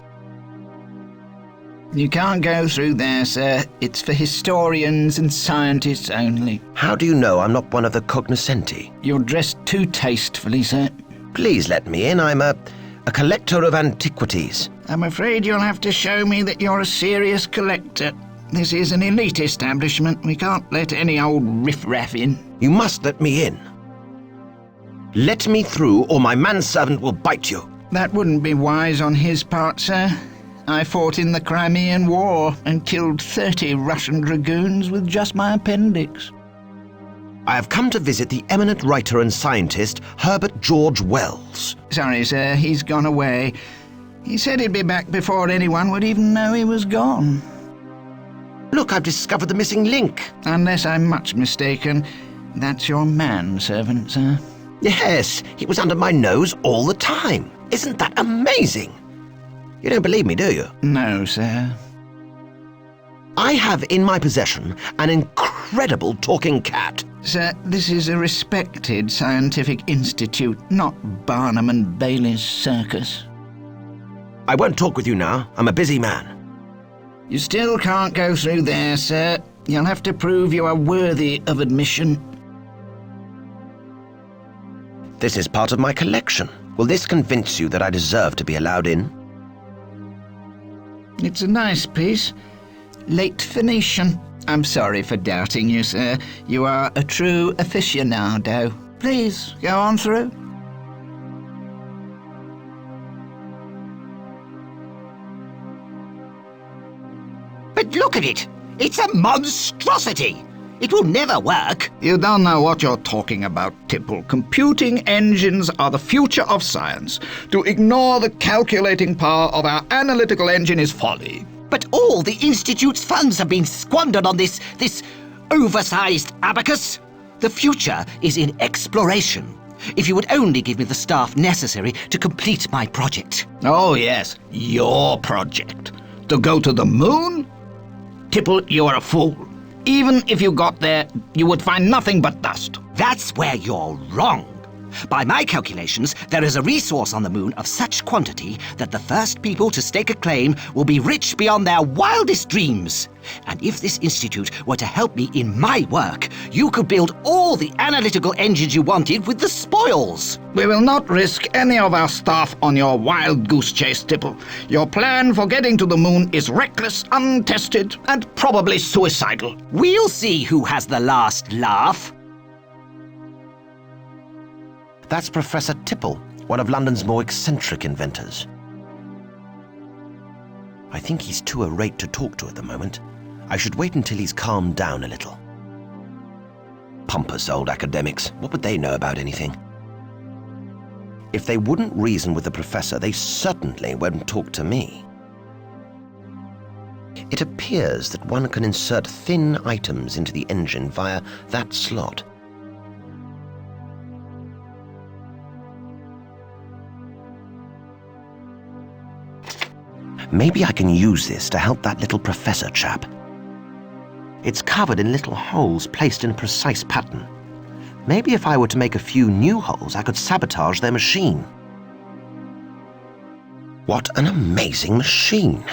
You can't go through there, sir. It's for historians and scientists only. How do you know I'm not one of the cognoscenti? You're dressed too tastefully, sir. Please let me in. I'm a collector of antiquities. I'm afraid you'll have to show me that you're a serious collector. This is an elite establishment. We can't let any old riffraff in. You must let me in. Let me through, or my manservant will bite you. That wouldn't be wise on his part, sir. I fought in the Crimean War and killed 30 Russian dragoons with just my appendix. I have come to visit the eminent writer and scientist, Herbert George Wells. Sorry, sir, he's gone away. He said he'd be back before anyone would even know he was gone. Look, I've discovered the missing link. Unless I'm much mistaken, that's your manservant, sir. Yes, he was under my nose all the time. Isn't that amazing? You don't believe me, do you? No, sir. I have in my possession an incredible talking cat. Sir, this is a respected scientific institute, not Barnum and Bailey's circus. I won't talk with you now. I'm a busy man. You still can't go through there, sir. You'll have to prove you are worthy of admission. This is part of my collection. Will this convince you that I deserve to be allowed in? It's a nice piece. Late Phoenician. I'm sorry for doubting you, sir. You are a true aficionado. Please, go on through. But look at it! It's a monstrosity! It will never work. You don't know what you're talking about, Tipple. Computing engines are the future of science. To ignore the calculating power of our analytical engine is folly. But all the Institute's funds have been squandered on this oversized abacus. The future is in exploration. If you would only give me the staff necessary to complete my project. Oh, yes, your project. To go to the moon? Tipple, you're a fool. Even if you got there, you would find nothing but dust. That's where you're wrong. By my calculations, there is a resource on the moon of such quantity that the first people to stake a claim will be rich beyond their wildest dreams. And if this institute were to help me in my work, you could build all the analytical engines you wanted with the spoils. We will not risk any of our staff on your wild goose chase, Tipple. Your plan for getting to the moon is reckless, untested, and probably suicidal. We'll see who has the last laugh. That's Professor Tipple, one of London's more eccentric inventors. I think he's too irate to talk to at the moment. I should wait until he's calmed down a little. Pompous old academics, what would they know about anything? If they wouldn't reason with the professor, they certainly won't talk to me. It appears that one can insert thin items into the engine via that slot. Maybe I can use this to help that little professor chap. It's covered in little holes placed in a precise pattern. Maybe if I were to make a few new holes, I could sabotage their machine. What an amazing machine!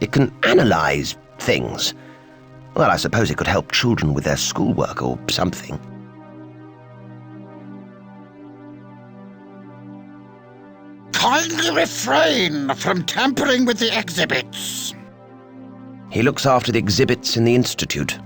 It can analyze things. Well, I suppose it could help children with their schoolwork or something. Kindly refrain from tampering with the exhibits. He looks after the exhibits in the Institute.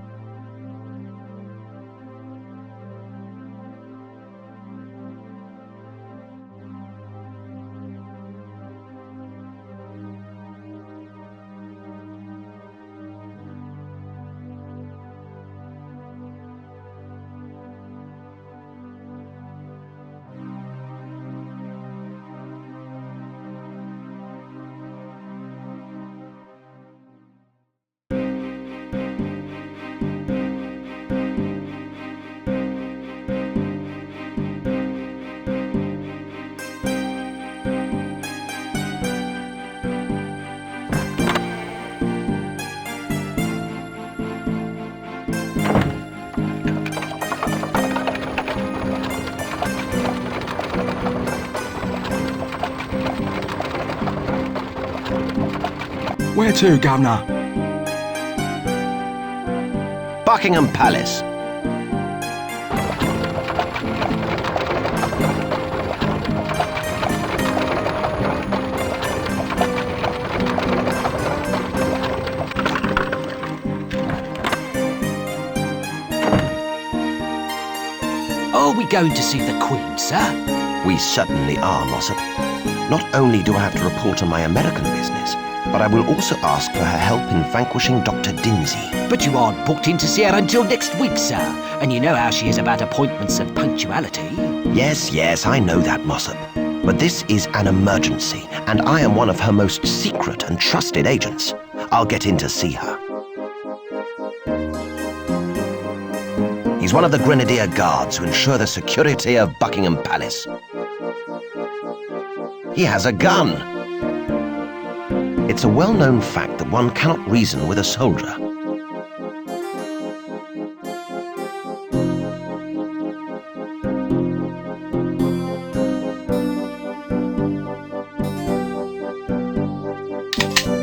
Where to, Governor? Buckingham Palace. Are we going to see the Queen, sir? We certainly are, Mossup. Not only do I have to report on my American business, but I will also ask for her help in vanquishing Dr. Densey. But you aren't booked in to see her until next week, sir. And you know how she is about appointments and punctuality. Yes, I know that, Mossup. But this is an emergency, and I am one of her most secret and trusted agents. I'll get in to see her. He's one of the Grenadier Guards who ensure the security of Buckingham Palace. He has a gun. It's a well-known fact that one cannot reason with a soldier.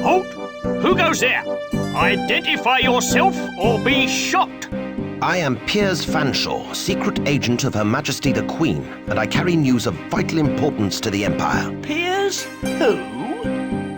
Halt! Who goes there? Identify yourself or be shot! I am Piers Fanshawe, secret agent of Her Majesty the Queen, and I carry news of vital importance to the Empire. Piers? Who?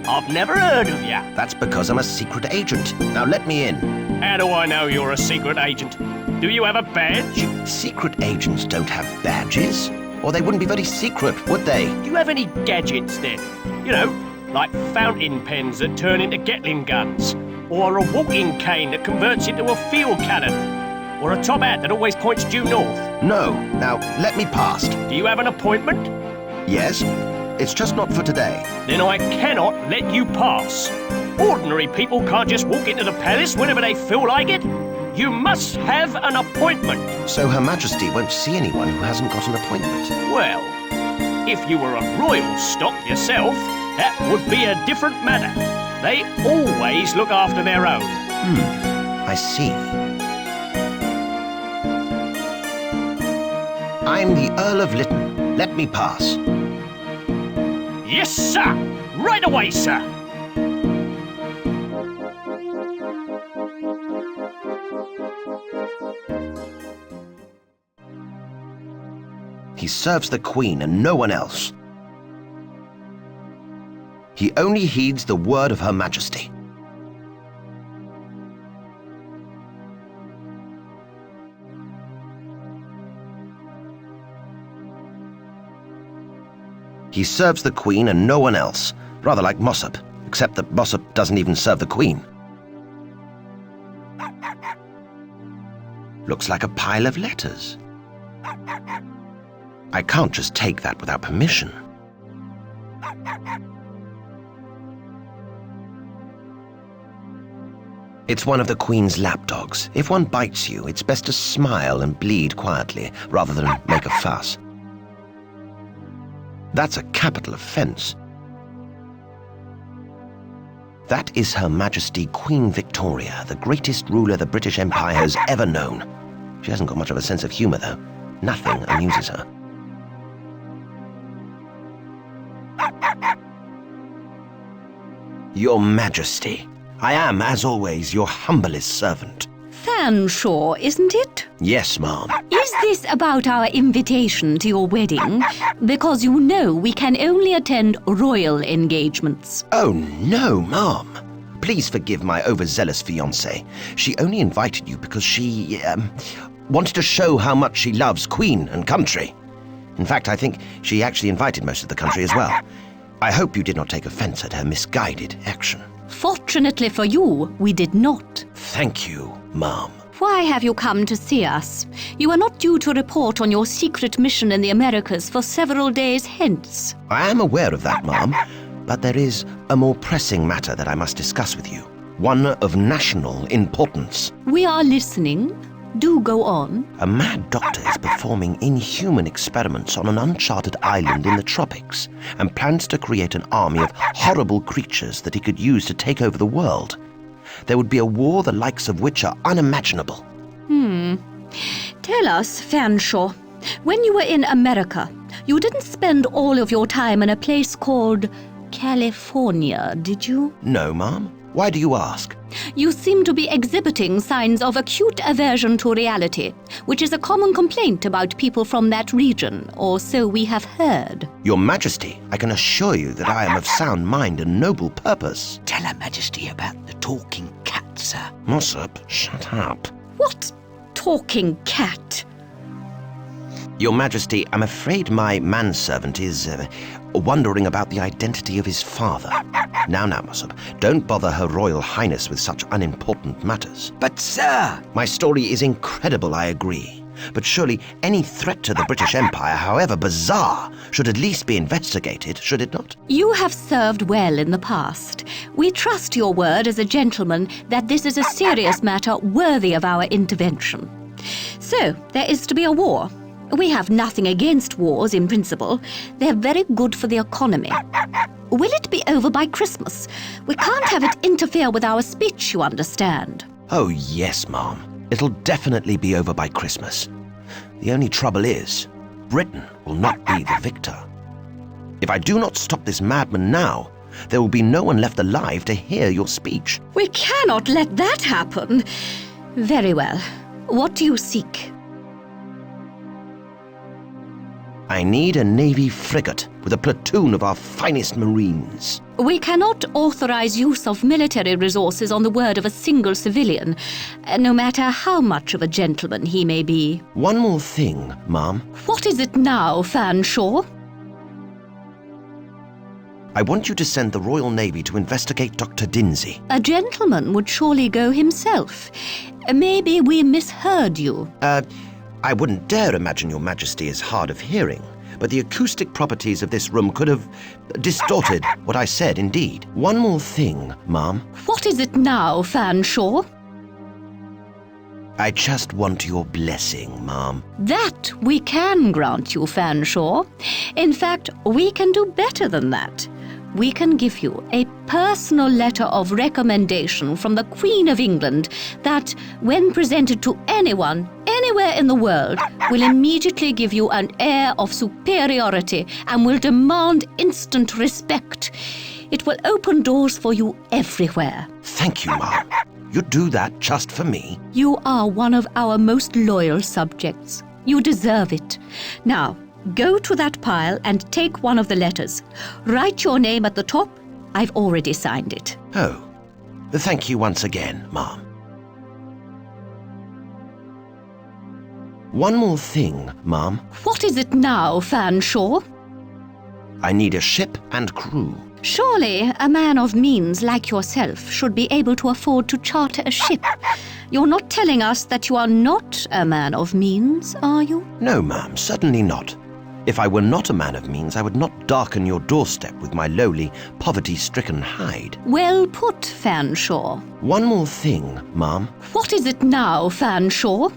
I've never heard of ya. That's because I'm a secret agent. Now let me in. How do I know you're a secret agent? Do you have a badge? Secret agents don't have badges, or they wouldn't be very secret, would they? Do you have any gadgets then? You know, like fountain pens that turn into Gatling guns, or a walking cane that converts into a field cannon, or a top hat that always points due north. No. Now, let me past. Do you have an appointment? Yes. It's just not for today. Then I cannot let you pass. Ordinary people can't just walk into the palace whenever they feel like it. You must have an appointment. So Her Majesty won't see anyone who hasn't got an appointment? Well, if you were a royal stock yourself, that would be a different matter. They always look after their own. I see. I'm the Earl of Lytton, Let me pass. Yes, sir. Right away, sir. He serves the Queen and no one else. He only heeds the word of Her Majesty. He serves the Queen and no one else, rather like Mossup, except that Mossup doesn't even serve the Queen. Looks like a pile of letters. I can't just take that without permission. It's one of the Queen's lapdogs. If one bites you, it's best to smile and bleed quietly, rather than make a fuss. That's a capital offence. That is Her Majesty Queen Victoria, the greatest ruler the British Empire has ever known. She hasn't got much of a sense of humour, though. Nothing amuses her. Your Majesty, I am, as always, your humblest servant. Fanshawe, isn't it? Yes, ma'am. Is this about our invitation to your wedding? Because you know we can only attend royal engagements. Oh, no, ma'am. Please forgive my overzealous fiancée. She only invited you because she, wanted to show how much she loves Queen and country. In fact, I think she actually invited most of the country as well. I hope you did not take offence at her misguided action. Fortunately for you, we did not. Thank you, ma'am. Why have you come to see us? You are not due to report on your secret mission in the Americas for several days hence. I am aware of that, ma'am, but there is a more pressing matter that I must discuss with you. One of national importance. We are listening. Do go on. A mad doctor is performing inhuman experiments on an uncharted island in the tropics and plans to create an army of horrible creatures that he could use to take over the world. There would be a war the likes of which are unimaginable. Tell us, Fanshawe, when you were in America, you didn't spend all of your time in a place called California, did you? No, ma'am. Why do you ask? You seem to be exhibiting signs of acute aversion to reality, which is a common complaint about people from that region, or so we have heard. Your Majesty, I can assure you that I am of sound mind and noble purpose. Tell Her Majesty about the talking cat, sir. Mossup, shut up. What talking cat? Your Majesty, I'm afraid my manservant is wondering about the identity of his father. Now, Mossup, don't bother Her Royal Highness with such unimportant matters. But, sir... My story is incredible, I agree. But surely any threat to the British Empire, however bizarre, should at least be investigated, should it not? You have served well in the past. We trust your word as a gentleman that this is a serious matter worthy of our intervention. So, there is to be a war. We have nothing against wars in principle. They're very good for the economy. Will it be over by Christmas? We can't have it interfere with our speech, you understand. Oh, yes, ma'am. It'll definitely be over by Christmas. The only trouble is, Britain will not be the victor. If I do not stop this madman now, there will be no one left alive to hear your speech. We cannot let that happen. Very well. What do you seek? I need a Navy frigate with a platoon of our finest Marines. We cannot authorize use of military resources on the word of a single civilian, no matter how much of a gentleman he may be. One more thing, ma'am. What is it now, Fanshawe? I want you to send the Royal Navy to investigate Dr. Densey. A gentleman would surely go himself. Maybe we misheard you. I wouldn't dare imagine your Majesty is hard of hearing, but the acoustic properties of this room could have distorted what I said, indeed. One more thing, ma'am. What is it now, Fanshawe? I just want your blessing, ma'am. That we can grant you, Fanshawe. In fact, we can do better than that. We can give you a personal letter of recommendation from the Queen of England that, when presented to anyone anywhere in the world will immediately give you an air of superiority and will demand instant respect. It will open doors for you everywhere. Thank you, Mom. You'd do that just for me? You are one of our most loyal subjects. You deserve it. Now, go to that pile and take one of the letters. Write your name at the top. I've already signed it. Oh, thank you once again, Mom. One more thing, Mom. What is it now, Fanshawe? I need a ship and crew. Surely a man of means like yourself should be able to afford to charter a ship. You're not telling us that you are not a man of means, are you? No, ma'am, certainly not. If I were not a man of means, I would not darken your doorstep with my lowly, poverty-stricken hide. Well put, Fanshawe. One more thing, ma'am. What is it now, Fanshawe?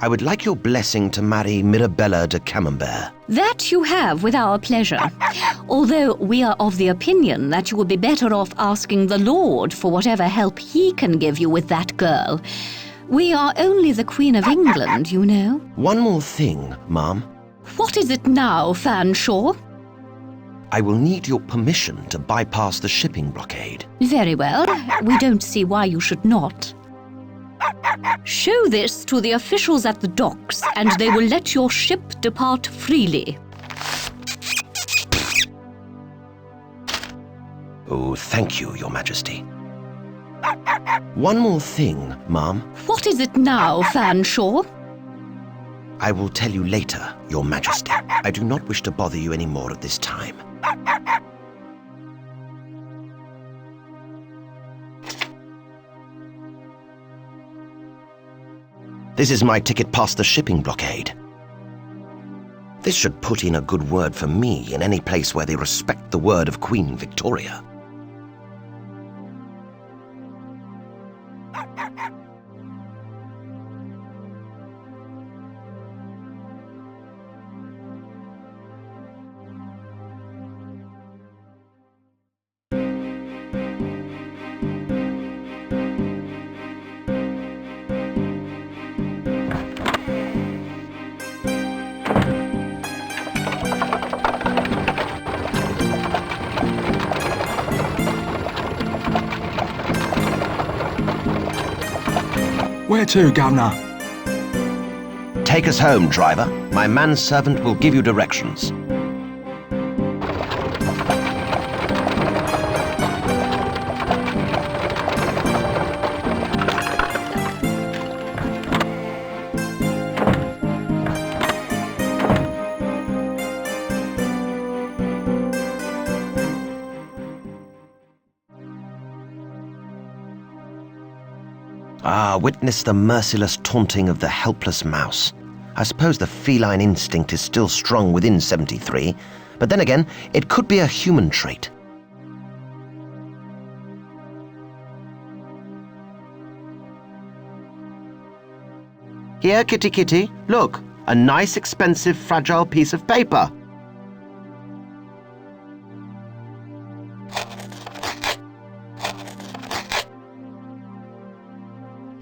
I would like your blessing to marry Mirabella de Camembert. That you have with our pleasure. Although we are of the opinion that you would be better off asking the Lord for whatever help he can give you with that girl. We are only the Queen of England, you know. One more thing, ma'am. What is it now, Fanshawe? I will need your permission to bypass the shipping blockade. Very well. We don't see why you should not. Show this to the officials at the docks, and they will let your ship depart freely. Oh, thank you, Your Majesty. One more thing, ma'am. What is it now, Fanshawe? I will tell you later, Your Majesty. I do not wish to bother you any more at this time. This is my ticket past the shipping blockade. This should put in a good word for me in any place where they respect the word of Queen Victoria. Where to, Governor? Take us home, driver. My manservant will give you directions. Witness the merciless taunting of the helpless mouse. I suppose the feline instinct is still strong within 73, but then again, it could be a human trait. Here, kitty kitty, look, a nice, expensive, fragile piece of paper.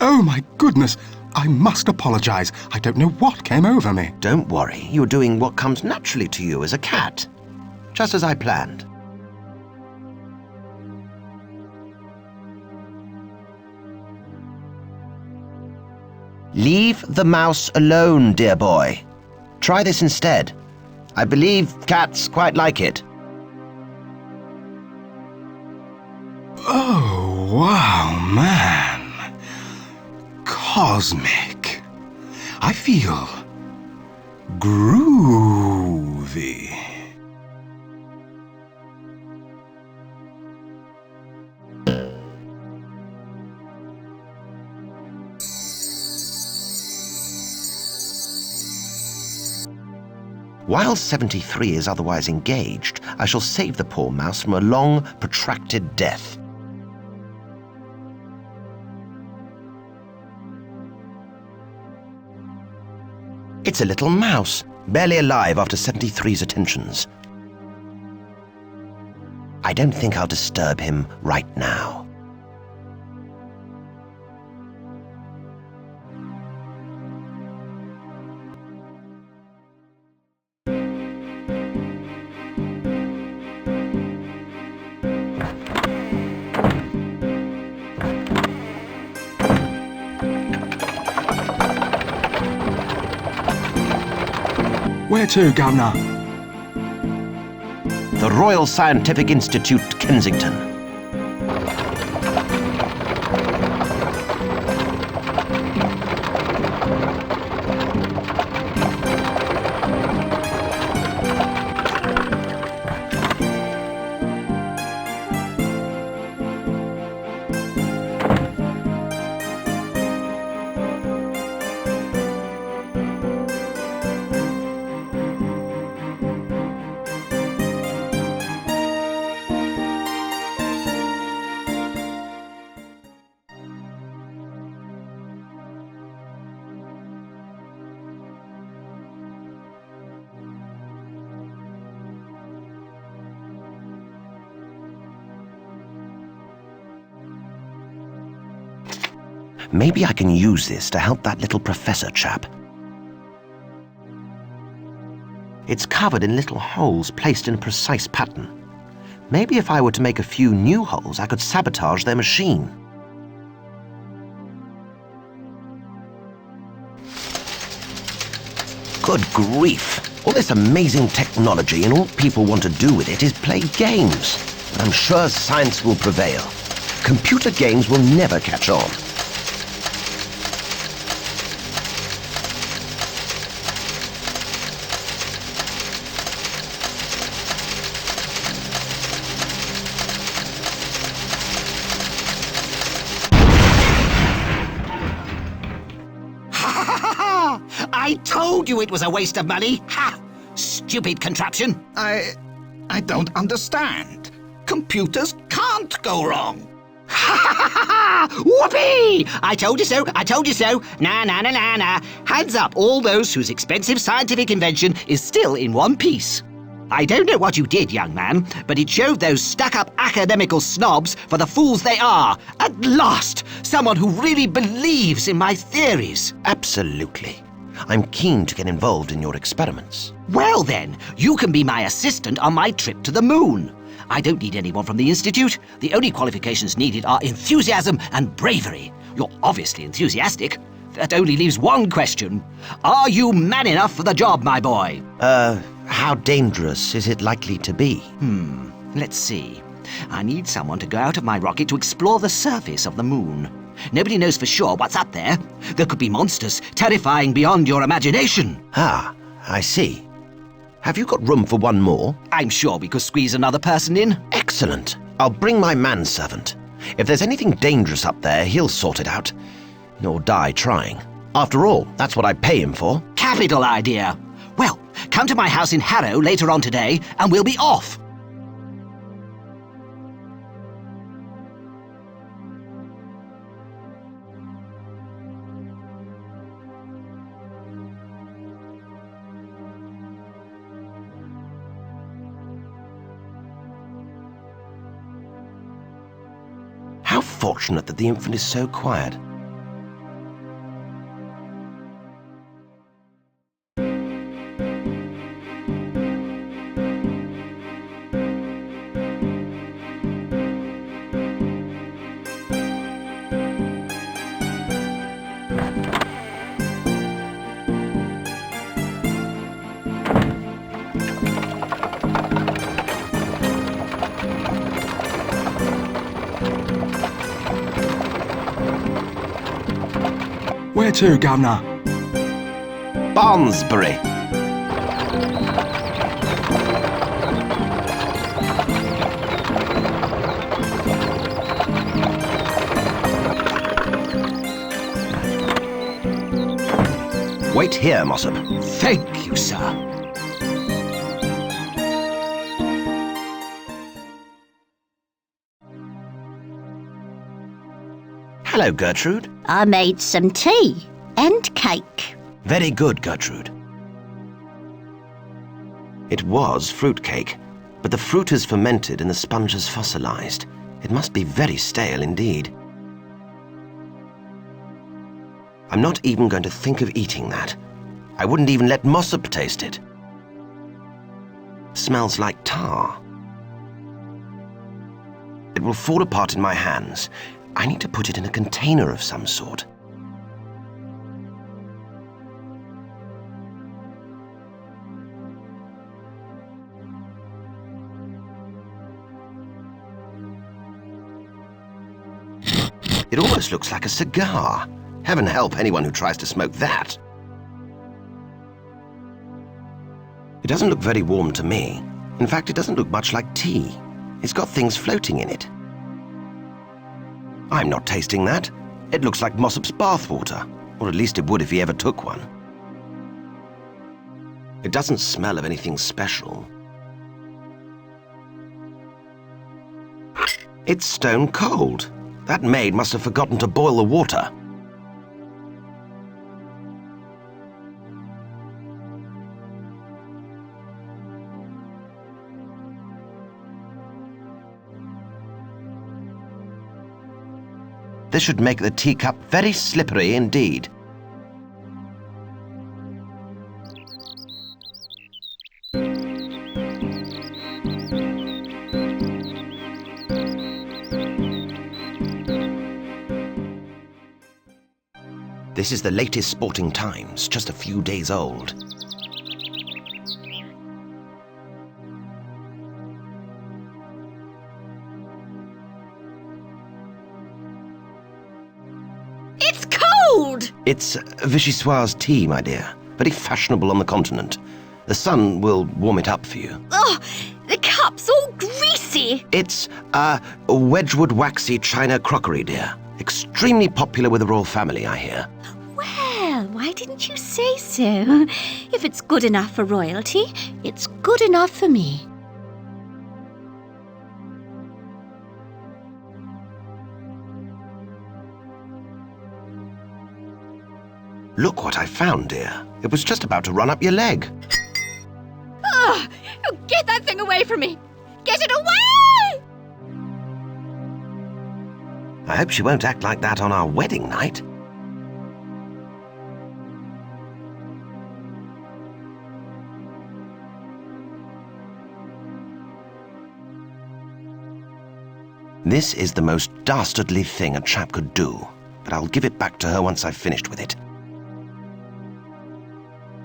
Oh, my goodness. I must apologize. I don't know what came over me. Don't worry. You're doing what comes naturally to you as a cat. Just as I planned. Leave the mouse alone, dear boy. Try this instead. I believe cats quite like it. Oh, wow, man. Cosmic. I feel groovy. While 73 is otherwise engaged, I shall save the poor mouse from a long, protracted death. It's a little mouse, barely alive after 73's attentions. I don't think I'll disturb him right now. Where to, Governor? The Royal Scientific Institute, Kensington. Maybe I can use this to help that little professor chap. It's covered in little holes placed in a precise pattern. Maybe if I were to make a few new holes, I could sabotage their machine. Good grief! All this amazing technology, and all people want to do with it is play games. And I'm sure science will prevail. Computer games will never catch on. I told you it was a waste of money! Ha! Stupid contraption! I don't understand. Computers can't go wrong. Whoopee! I told you so, I told you so. Nah. Hands up all those whose expensive scientific invention is still in one piece. I don't know what you did, young man, but it showed those stuck-up academical snobs for the fools they are. At last, someone who really believes in my theories. Absolutely. I'm keen to get involved in your experiments. Well then, you can be my assistant on my trip to the moon. I don't need anyone from the Institute. The only qualifications needed are enthusiasm and bravery. You're obviously enthusiastic. That only leaves one question. Are you man enough for the job, my boy? How dangerous is it likely to be? Let's see. I need someone to go out of my rocket to explore the surface of the moon. Nobody knows for sure what's up there. There could be monsters terrifying beyond your imagination. Ah, I see. Have you got room for one more? I'm sure we could squeeze another person in. Excellent. I'll bring my manservant. If there's anything dangerous up there, he'll sort it out. Or die trying. After all, that's what I pay him for. Capital idea. Well, come to my house in Harrow later on today, and we'll be off. How fortunate that the infant is so quiet. Where to, Governor? Barnesbury. Wait here, mossup. Thank you, sir. Hello, Gertrude. I made some tea and cake. Very good, Gertrude. It was fruitcake, but the fruit is fermented and the sponge is fossilized. It must be very stale indeed. I'm not even going to think of eating that. I wouldn't even let mossup taste it. Smells like tar. It will fall apart in my hands. I need to put it in a container of some sort. It almost looks like a cigar. Heaven help anyone who tries to smoke that. It doesn't look very warm to me. In fact, it doesn't look much like tea. It's got things floating in it. I'm not tasting that. It looks like Mossup's bathwater, or at least it would if he ever took one. It doesn't smell of anything special. It's stone cold. That maid must have forgotten to boil the water. This should make the teacup very slippery indeed. This is the latest Sporting Times, just a few days old. It's cold! It's Vichyssoise tea, my dear. Very fashionable on the continent. The sun will warm it up for you. Oh, the cup's all greasy. It's Wedgwood waxy china crockery, dear. Extremely popular with the royal family, I hear. Well, why didn't you say so? If it's good enough for royalty, it's good enough for me. Look what I found, dear. It was just about to run up your leg. Oh, get that thing away from me! Get it away! I hope she won't act like that on our wedding night. This is the most dastardly thing a chap could do, but I'll give it back to her once I've finished with it.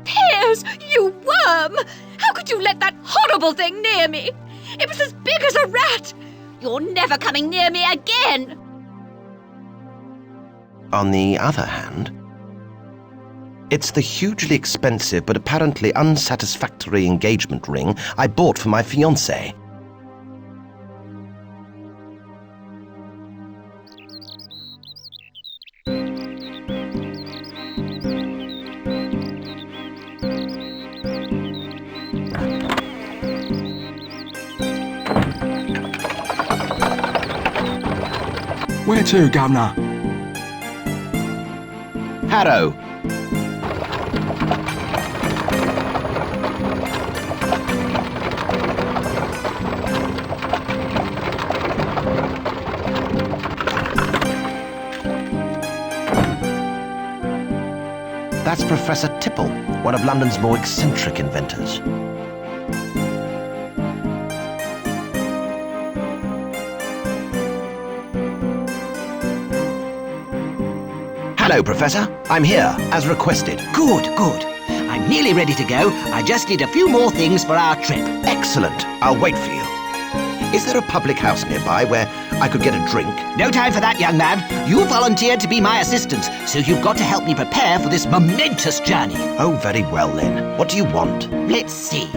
Piers, you worm! How could you let that horrible thing near me? It was as big as a rat! You're never coming near me again! On the other hand, it's the hugely expensive but apparently unsatisfactory engagement ring I bought for my fiancée. Where to, Governor? Harrow. That's Professor Tipple, one of London's more eccentric inventors. Hello, Professor. I'm here, as requested. Good, good. I'm nearly ready to go. I just need a few more things for our trip. Excellent. I'll wait for you. Is there a public house nearby where I could get a drink? No time for that, young man. You volunteered to be my assistant, so you've got to help me prepare for this momentous journey. Oh, very well then. What do you want? Let's see.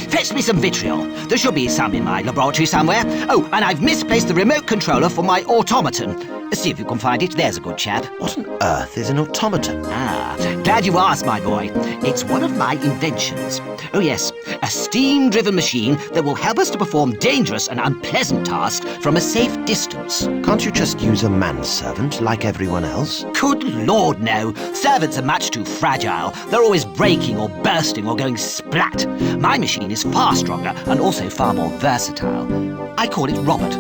Fetch me some vitriol. There should be some in my laboratory somewhere. Oh, and I've misplaced the remote controller for my automaton. See if you can find it. There's a good chap. What on earth is an automaton? Glad you asked, my boy. It's one of my inventions. Oh, yes, a steam-driven machine that will help us to perform dangerous and unpleasant tasks from a safe distance. Can't you just use a manservant like everyone else? Good Lord, no. Servants are much too fragile. They're always breaking or bursting or going splat. My machine is far stronger and also far more versatile. I call it Robert.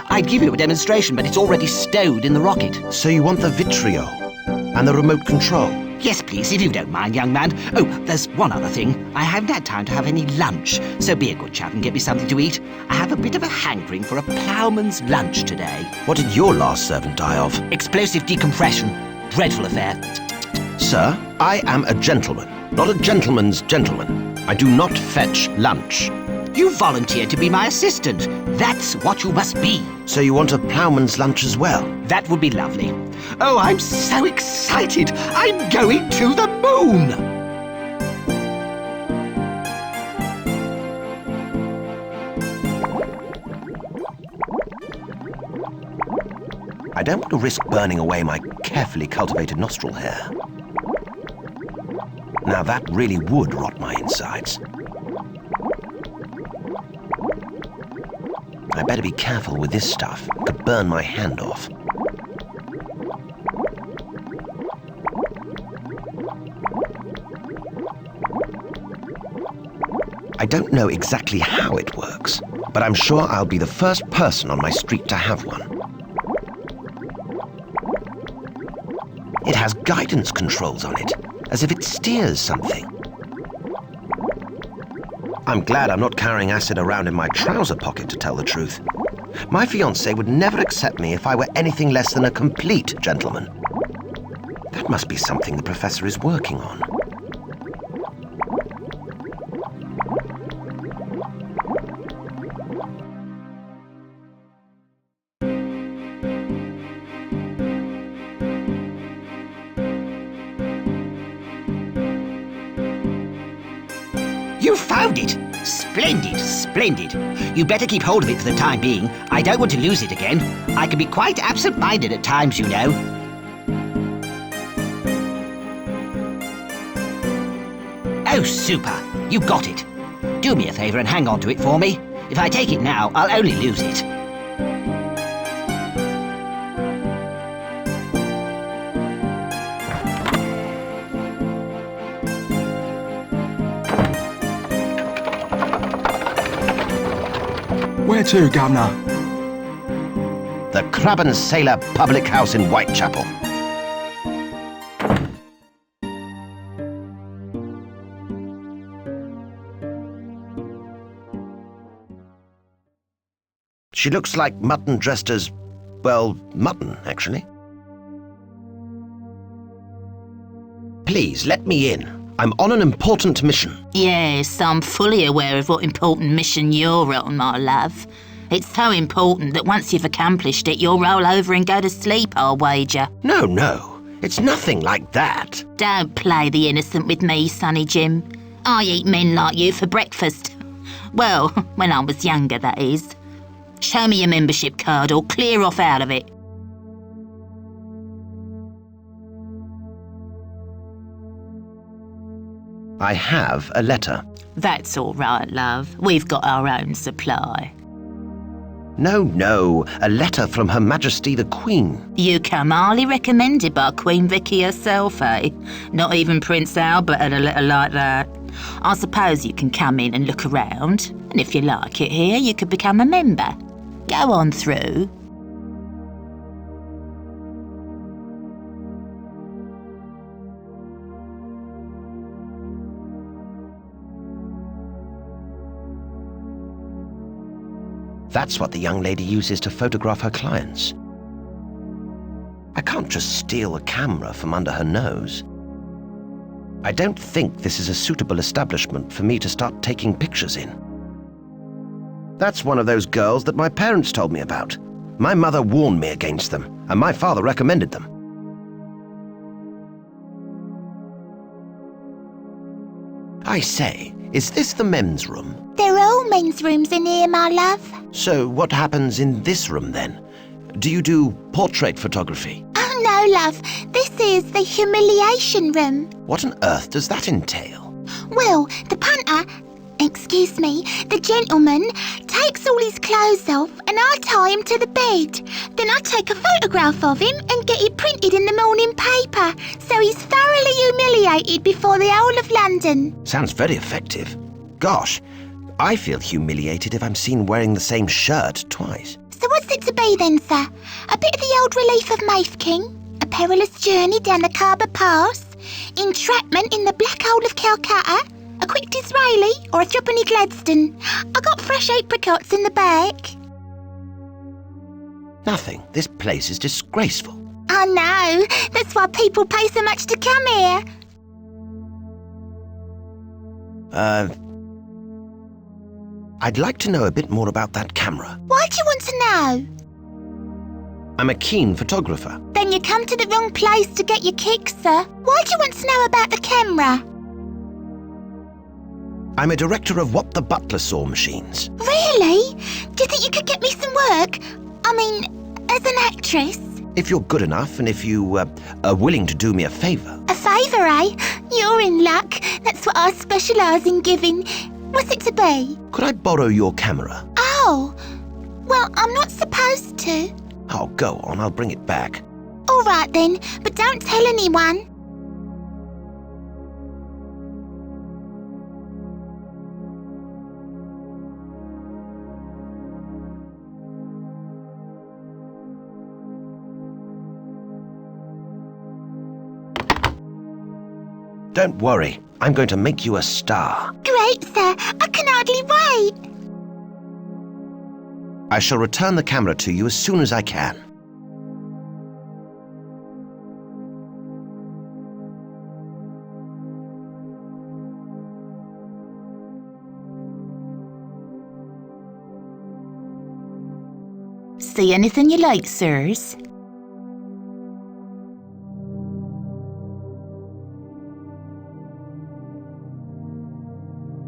I'd give you a demonstration, but it's already stowed in the rocket. So you want the vitriol and the remote control? Yes, please, if you don't mind, young man. Oh, there's one other thing. I haven't had time to have any lunch, so be a good chap and get me something to eat. I have a bit of a hankering for a ploughman's lunch today. What did your last servant die of? Explosive decompression. Dreadful affair. Sir, I am a gentleman, not a gentleman's gentleman. I do not fetch lunch. You volunteered to be my assistant. That's what you must be. So you want a ploughman's lunch as well? That would be lovely. Oh, I'm so excited. I'm going to the moon. I don't want to risk burning away my carefully cultivated nostril hair. Now that really would rot my insides. I better be careful with this stuff. It could burn my hand off. I don't know exactly how it works, but I'm sure I'll be the first person on my street to have one. It has guidance controls on it, as if it steers something. I'm glad I'm not carrying acid around in my trouser pocket, to tell the truth. My fiancé would never accept me if I were anything less than a complete gentleman. That must be something the professor is working on. You found it! Splendid, splendid. You better keep hold of it for the time being. I don't want to lose it again. I can be quite absent-minded at times, you know. Oh, super. You got it. Do me a favour and hang on to it for me. If I take it now, I'll only lose it. Where to, Governor? The Crab and Sailor Public House in Whitechapel. She looks like mutton dressed as, well, mutton, actually. Please, let me in. I'm on an important mission. Yes, I'm fully aware of what important mission you're on, my love. It's so important that once you've accomplished it, you'll roll over and go to sleep, I'll wager. No. It's nothing like that. Don't play the innocent with me, Sonny Jim. I eat men like you for breakfast. Well, when I was younger, that is. Show me your membership card or clear off out of it. I have a letter. That's all right, love. We've got our own supply. No, a letter from Her Majesty the Queen. You come highly recommended by Queen Vicky herself, eh? Not even Prince Albert had a letter like that. I suppose you can come in and look around, and if you like it here, you could become a member. Go on through. That's what the young lady uses to photograph her clients. I can't just steal a camera from under her nose. I don't think this is a suitable establishment for me to start taking pictures in. That's one of those girls that my parents told me about. My mother warned me against them, and my father recommended them. I say, is this the men's room? There are all men's rooms in here, my love. So what happens in this room then? Do you do portrait photography? Oh no, love. This is the humiliation room. What on earth does that entail? Well, the punter, the gentleman, takes all his clothes off and I tie him to the bed. Then I take a photograph of him and get it printed in the morning paper, so he's thoroughly humiliated before the whole of London. Sounds very effective. Gosh, I feel humiliated if I'm seen wearing the same shirt twice. So what's it to be then, sir? A bit of the old relief of Mafeking, a perilous journey down the Khyber Pass, entrapment in the black hole of Calcutta, a quick Disraeli or a threepenny Gladstone. I got fresh apricots in the back. Nothing. This place is disgraceful. I know. That's why people pay so much to come here. I'd like to know a bit more about that camera. Why do you want to know? I'm a keen photographer. Then you come to the wrong place to get your kicks, sir. Why do you want to know about the camera? I'm a director of What the Butler Saw machines. Really? Do you think you could get me some work? I mean, as an actress? If you're good enough and if you are willing to do me a favour. A favour, eh? You're in luck. That's what I specialise in giving. What's it to be? Could I borrow your camera? Oh, well, I'm not supposed to. Oh, go on, I'll bring it back. All right then, but don't tell anyone. Don't worry, I'm going to make you a star. Great, sir. I can hardly wait. I shall return the camera to you as soon as I can. See anything you like, sirs?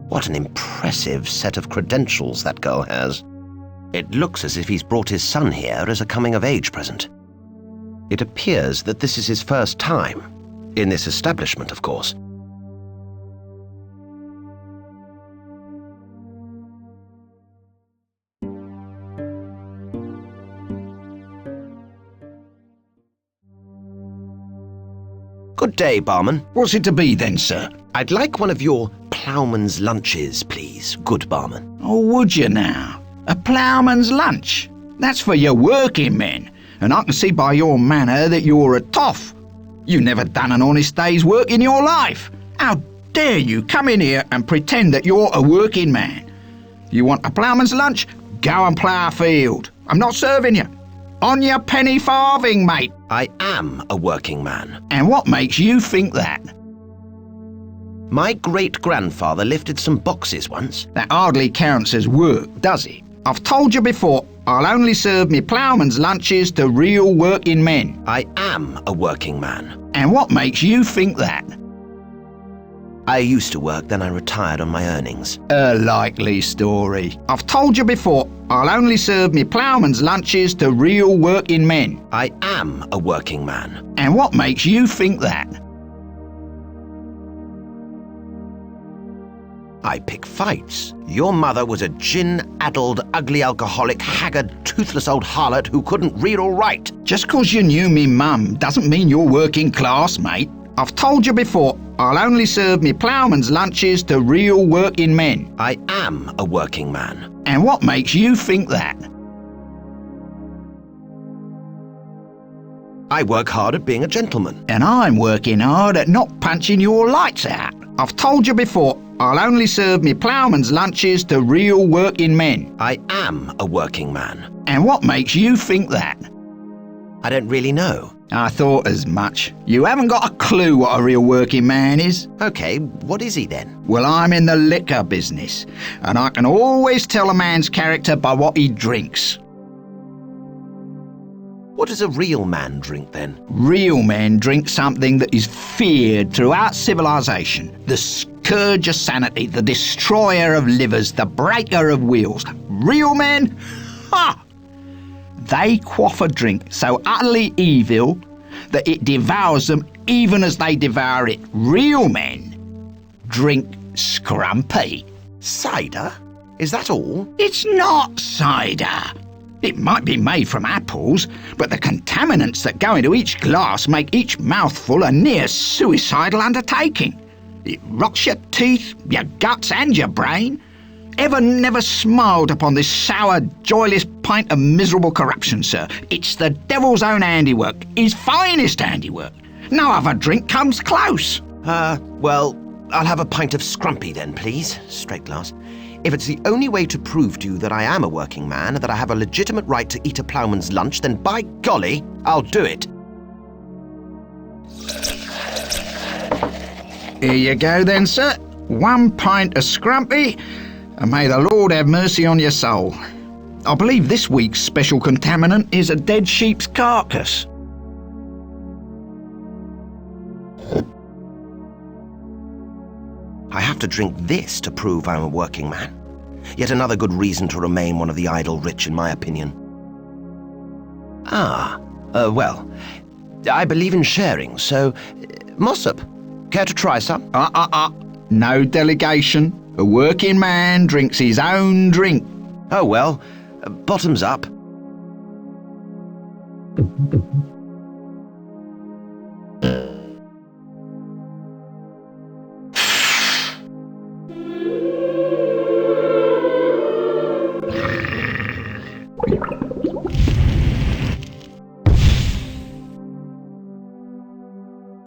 What an impressive set of credentials that girl has. It looks as if he's brought his son here as a coming-of-age present. It appears that this is his first time, in this establishment, of course. Good day, barman. What's it to be then, sir? I'd like one of your ploughman's lunches, please, good barman. Oh, would you now? A ploughman's lunch? That's for your working men, and I can see by your manner that you're a toff. You never done an honest day's work in your life. How dare you come in here and pretend that you're a working man? You want a ploughman's lunch? Go and plough a field. I'm not serving you. On your penny farthing, mate. I am a working man. And what makes you think that? My great-grandfather lifted some boxes once. That hardly counts as work, does it? I've told you before, I'll only serve me ploughman's lunches to real working men. I am a working man. And what makes you think that? I used to work, then I retired on my earnings. A likely story. I've told you before, I'll only serve me ploughman's lunches to real working men. I am a working man. And what makes you think that? I pick fights. Your mother was a gin-addled, ugly alcoholic, haggard, toothless old harlot who couldn't read or write. Just 'cause you knew me mum doesn't mean you're working class, mate. I've told you before, I'll only serve me ploughman's lunches to real working men. I am a working man. And what makes you think that? I work hard at being a gentleman. And I'm working hard at not punching your lights out. I've told you before, I'll only serve me ploughman's lunches to real working men. I am a working man. And what makes you think that? I don't really know. I thought as much. You haven't got a clue what a real working man is. Okay, what is he then? Well, I'm in the liquor business, and I can always tell a man's character by what he drinks. What does a real man drink then? Real men drink something that is feared throughout civilization. The scourge of sanity, the destroyer of livers, the breaker of wheels. Real men? Ha! They quaff a drink so utterly evil that it devours them even as they devour it. Real men drink scrumpy. Cider? Is that all? It's not cider. It might be made from apples, but the contaminants that go into each glass make each mouthful a near suicidal undertaking. It rots your teeth, your guts and your brain. Evan never smiled upon this sour, joyless pint of miserable corruption, sir. It's the devil's own handiwork, his finest handiwork. No other drink comes close. Well, I'll have a pint of scrumpy then, please. Straight glass. If it's the only way to prove to you that I am a working man and that I have a legitimate right to eat a ploughman's lunch, then by golly, I'll do it. Here you go then, sir. 1 pint of scrumpy. And may the Lord have mercy on your soul. I believe this week's special contaminant is a dead sheep's carcass. I have to drink this to prove I'm a working man. Yet another good reason to remain one of the idle rich, in my opinion. Well, I believe in sharing, so... mossup, care to try some? No delegation. A working man drinks his own drink. Oh well, bottoms up.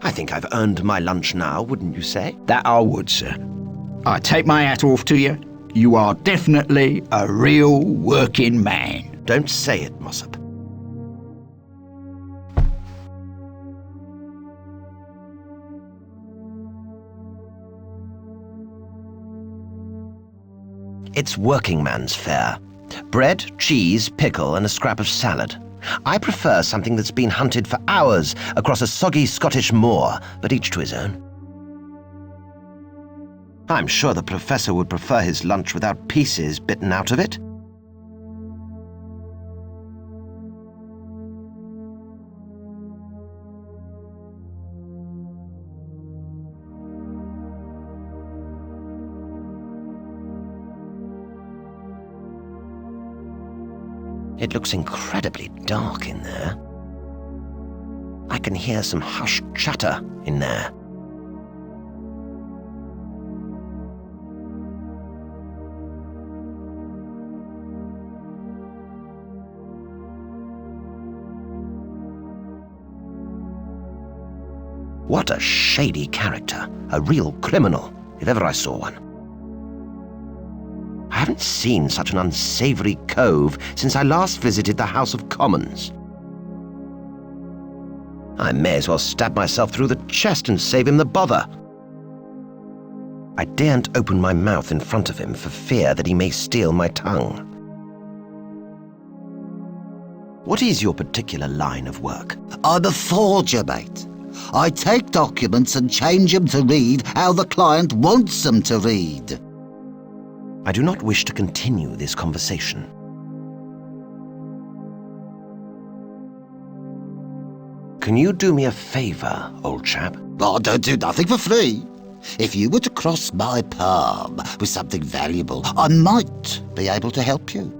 I think I've earned my lunch now, wouldn't you say? That I would, sir. I take my hat off to you. You are definitely a real working man. Don't say it, mossup. It's working man's fare. Bread, cheese, pickle, and a scrap of salad. I prefer something that's been hunted for hours across a soggy Scottish moor, but each to his own. I'm sure the professor would prefer his lunch without pieces bitten out of it. It looks incredibly dark in there. I can hear some hushed chatter in there. What a shady character. A real criminal, if ever I saw one. I haven't seen such an unsavoury cove since I last visited the House of Commons. I may as well stab myself through the chest and save him the bother. I daren't open my mouth in front of him for fear that he may steal my tongue. What is your particular line of work? I'm a forger, mate. I take documents and change them to read how the client wants them to read. I do not wish to continue this conversation. Can you do me a favour, old chap? I don't do nothing for free. If you were to cross my palm with something valuable, I might be able to help you.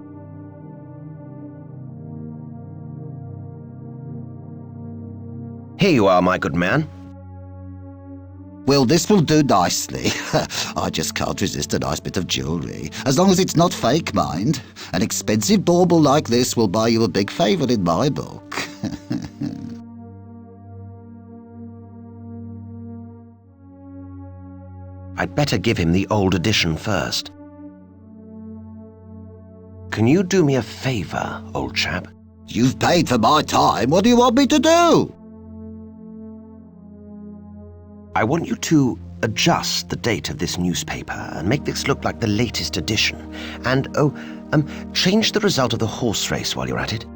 Here you are, my good man. Well, this will do nicely. I just can't resist a nice bit of jewellery. As long as it's not fake, mind. An expensive bauble like this will buy you a big favour in my book. I'd better give him the old edition first. Can you do me a favour, old chap? You've paid for my time. What do you want me to do? I want you to adjust the date of this newspaper and make this look like the latest edition. And, change the result of the horse race while you're at it.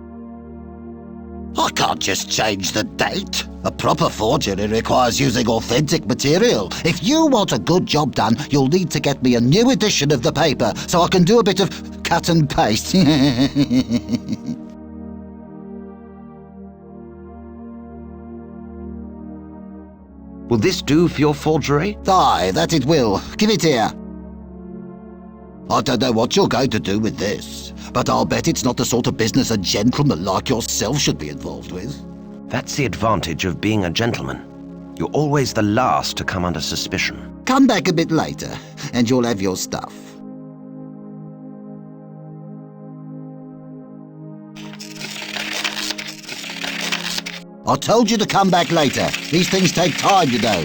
I can't just change the date. A proper forgery requires using authentic material. If you want a good job done, you'll need to get me a new edition of the paper so I can do a bit of cut and paste. Will this do for your forgery? Aye, that it will. Give it here. I don't know what you're going to do with this, but I'll bet it's not the sort of business a gentleman like yourself should be involved with. That's the advantage of being a gentleman. You're always the last to come under suspicion. Come back a bit later, and you'll have your stuff. I told you to come back later. These things take time, you know.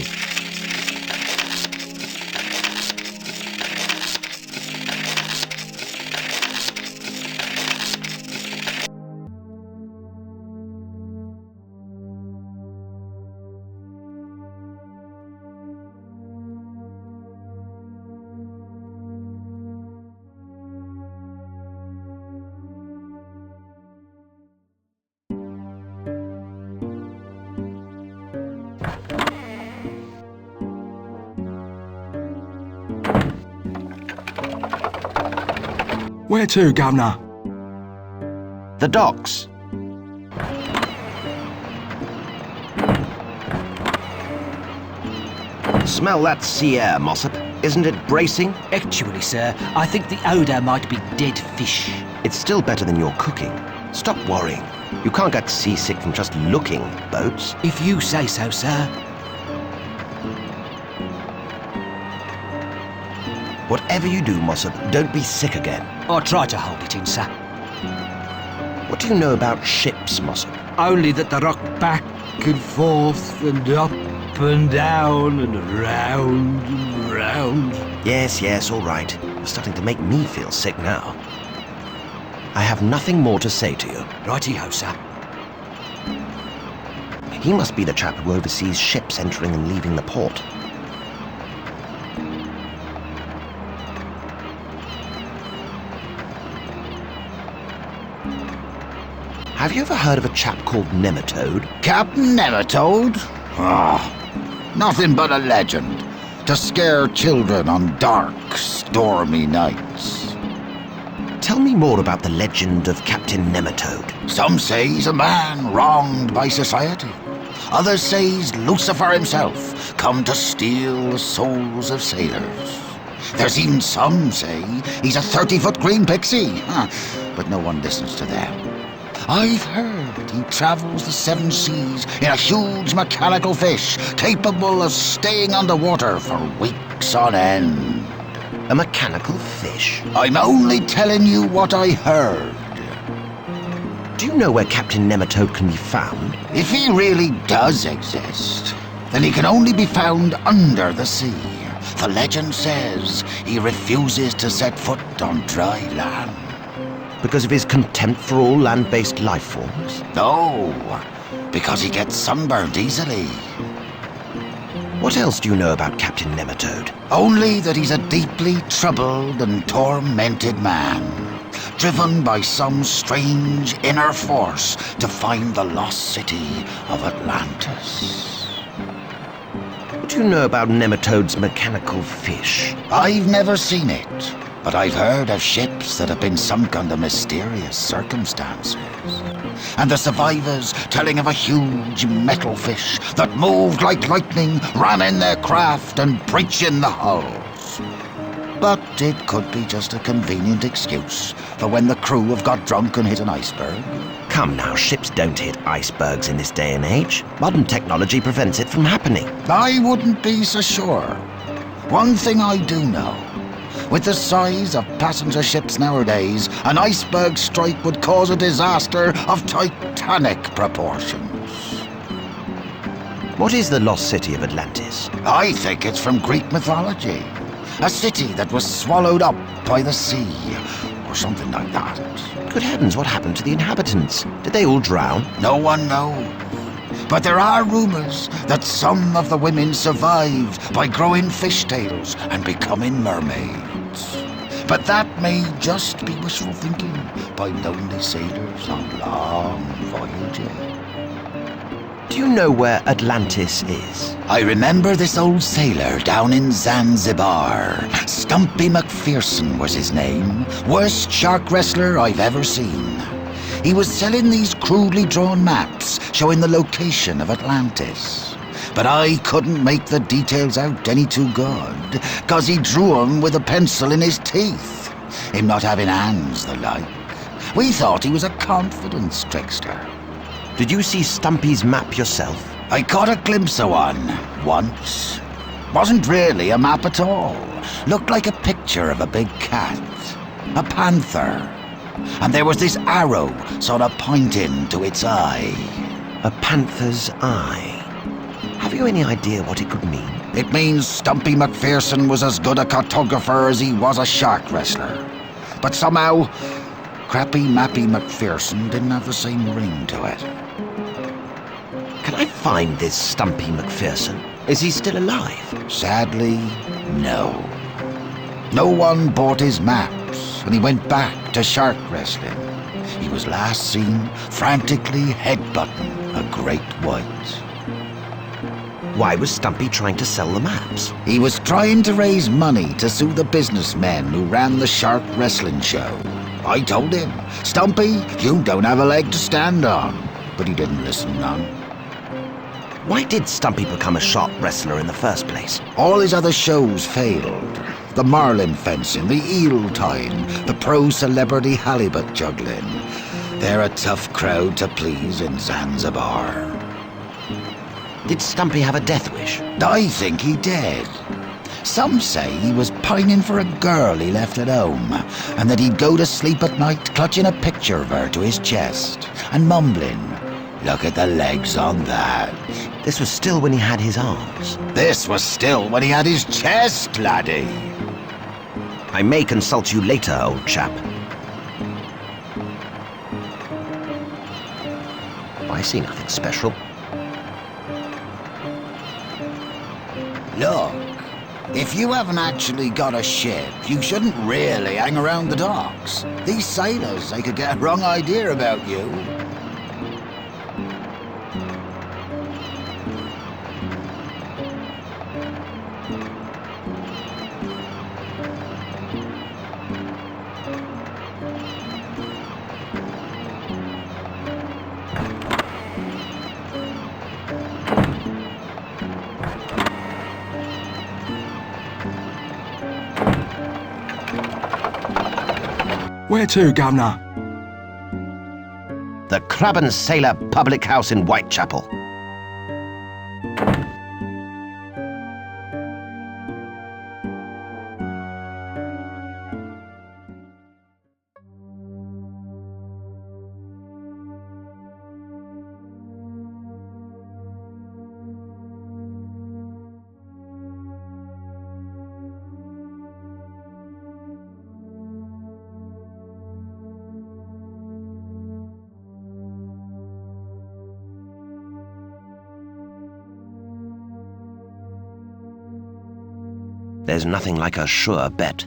Where to, Governor? The docks. Smell that sea air, mossup. Isn't it bracing? Actually, sir, I think the odour might be dead fish. It's still better than your cooking. Stop worrying. You can't get seasick from just looking at boats. If you say so, sir. Whatever you do, mossup, don't be sick again. I'll try to hold it in, sir. What do you know about ships, mossup? Only that they rock back and forth and up and down and round and round. Yes, all right. You're starting to make me feel sick now. I have nothing more to say to you. Righty-ho, sir. He must be the chap who oversees ships entering and leaving the port. Have you ever heard of a chap called Nematode? Captain Nematode? Nothing but a legend to scare children on dark, stormy nights. Tell me more about the legend of Captain Nematode. Some say he's a man wronged by society. Others say he's Lucifer himself, come to steal the souls of sailors. There's even some say he's a 30-foot green pixie, but no one listens to them. I've heard he travels the 7 seas in a huge mechanical fish, capable of staying underwater for weeks on end. A mechanical fish? I'm only telling you what I heard. Do you know where Captain Nematode can be found? If he really does exist, then he can only be found under the sea. The legend says he refuses to set foot on dry land. Because of his contempt for all land-based life forms? No, because he gets sunburned easily. What else do you know about Captain Nematode? Only that he's a deeply troubled and tormented man, driven by some strange inner force to find the lost city of Atlantis. What do you know about Nematode's mechanical fish? I've never seen it, but I've heard of ships that have been sunk under mysterious circumstances. And the survivors telling of a huge metal fish that moved like lightning, ramming their craft and breaching the hulls. But it could be just a convenient excuse for when the crew have got drunk and hit an iceberg. Come now, ships don't hit icebergs in this day and age. Modern technology prevents it from happening. I wouldn't be so sure. One thing I do know. With the size of passenger ships nowadays, an iceberg strike would cause a disaster of titanic proportions. What is the lost city of Atlantis? I think it's from Greek mythology. A city that was swallowed up by the sea, or something like that. Good heavens, what happened to the inhabitants? Did they all drown? No one knows. But there are rumors that some of the women survived by growing fishtails and becoming mermaids. But that may just be wishful thinking by lonely sailors on long voyages. Do you know where Atlantis is? I remember this old sailor down in Zanzibar. Stumpy McPherson was his name. Worst shark wrestler I've ever seen. He was selling these crudely drawn maps showing the location of Atlantis. But I couldn't make the details out any too good, 'cause he drew 'em with a pencil in his teeth. Him not having hands the like. We thought he was a confidence trickster. Did you see Stumpy's map yourself? I caught a glimpse of one, once. Wasn't really a map at all. Looked like a picture of a big cat. A panther. And there was this arrow sort of pointing to its eye. A panther's eye. Have you any idea what it could mean? It means Stumpy McPherson was as good a cartographer as he was a shark wrestler. But somehow, Crappy Mappy McPherson didn't have the same ring to it. Can I find this Stumpy McPherson? Is he still alive? Sadly, no. No one bought his maps, and he went back to shark wrestling. He was last seen frantically headbutting a great white. Why was Stumpy trying to sell the maps? He was trying to raise money to sue the businessmen who ran the shark wrestling show. I told him, Stumpy, you don't have a leg to stand on. But he didn't listen none. Why did Stumpy become a sharp wrestler in the first place? All his other shows failed. The marlin fencing, the eel tying, the pro-celebrity halibut juggling. They're a tough crowd to please in Zanzibar. Did Stumpy have a death wish? I think he did. Some say he was pining for a girl he left at home, and that he'd go to sleep at night clutching a picture of her to his chest, and mumbling, "Look at the legs on that." This was still when he had his arms. This was still when he had his chest, laddie. I may consult you later, old chap. I see nothing special. Look, if you haven't actually got a ship, you shouldn't really hang around the docks. These sailors, they could get a wrong idea about you. Where to, Governor? The Crab and Sailor Public House in Whitechapel. There's nothing like a sure bet.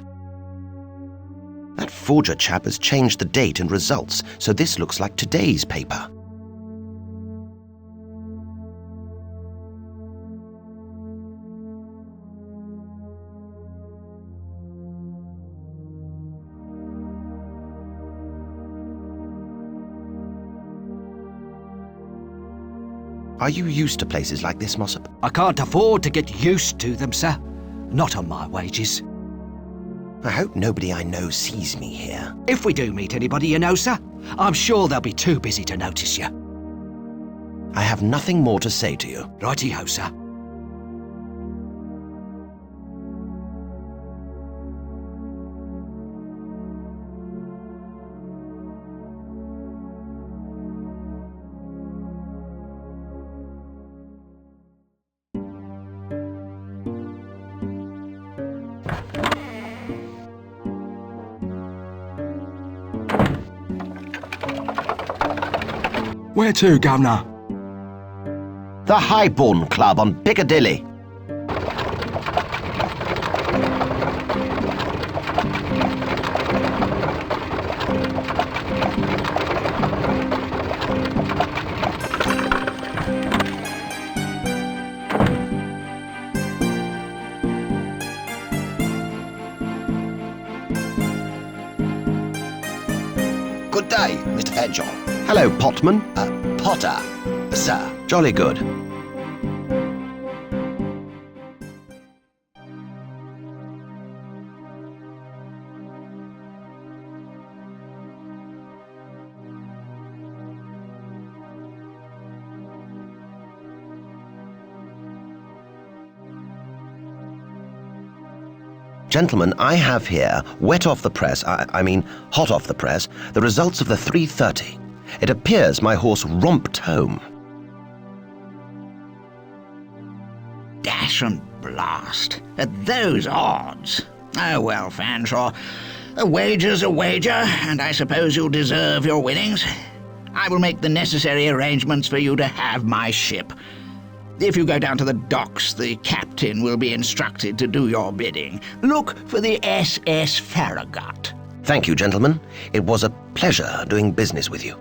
That forger chap has changed the date and results, so this looks like today's paper. Are you used to places like this, Mossup? I can't afford to get used to them, sir. Not on my wages. I hope nobody I know sees me here. If we do meet anybody you know, sir, I'm sure they'll be too busy to notice you. I have nothing more to say to you. Righty-ho, sir. Where to, Governor? The Highborn Club on Piccadilly. Good day, Mr. Hedgehog. Hello, Potman. Potter, sir. Jolly good. Gentlemen, I have here, wet off the press, I mean hot off the press, the results of the 3:30. It appears my horse romped home. Dash and blast. At those odds. Oh, well, Fanshawe, a wager's a wager, and I suppose you'll deserve your winnings. I will make the necessary arrangements for you to have my ship. If you go down to the docks, the captain will be instructed to do your bidding. Look for the SS Faragut. Thank you, gentlemen. It was a pleasure doing business with you.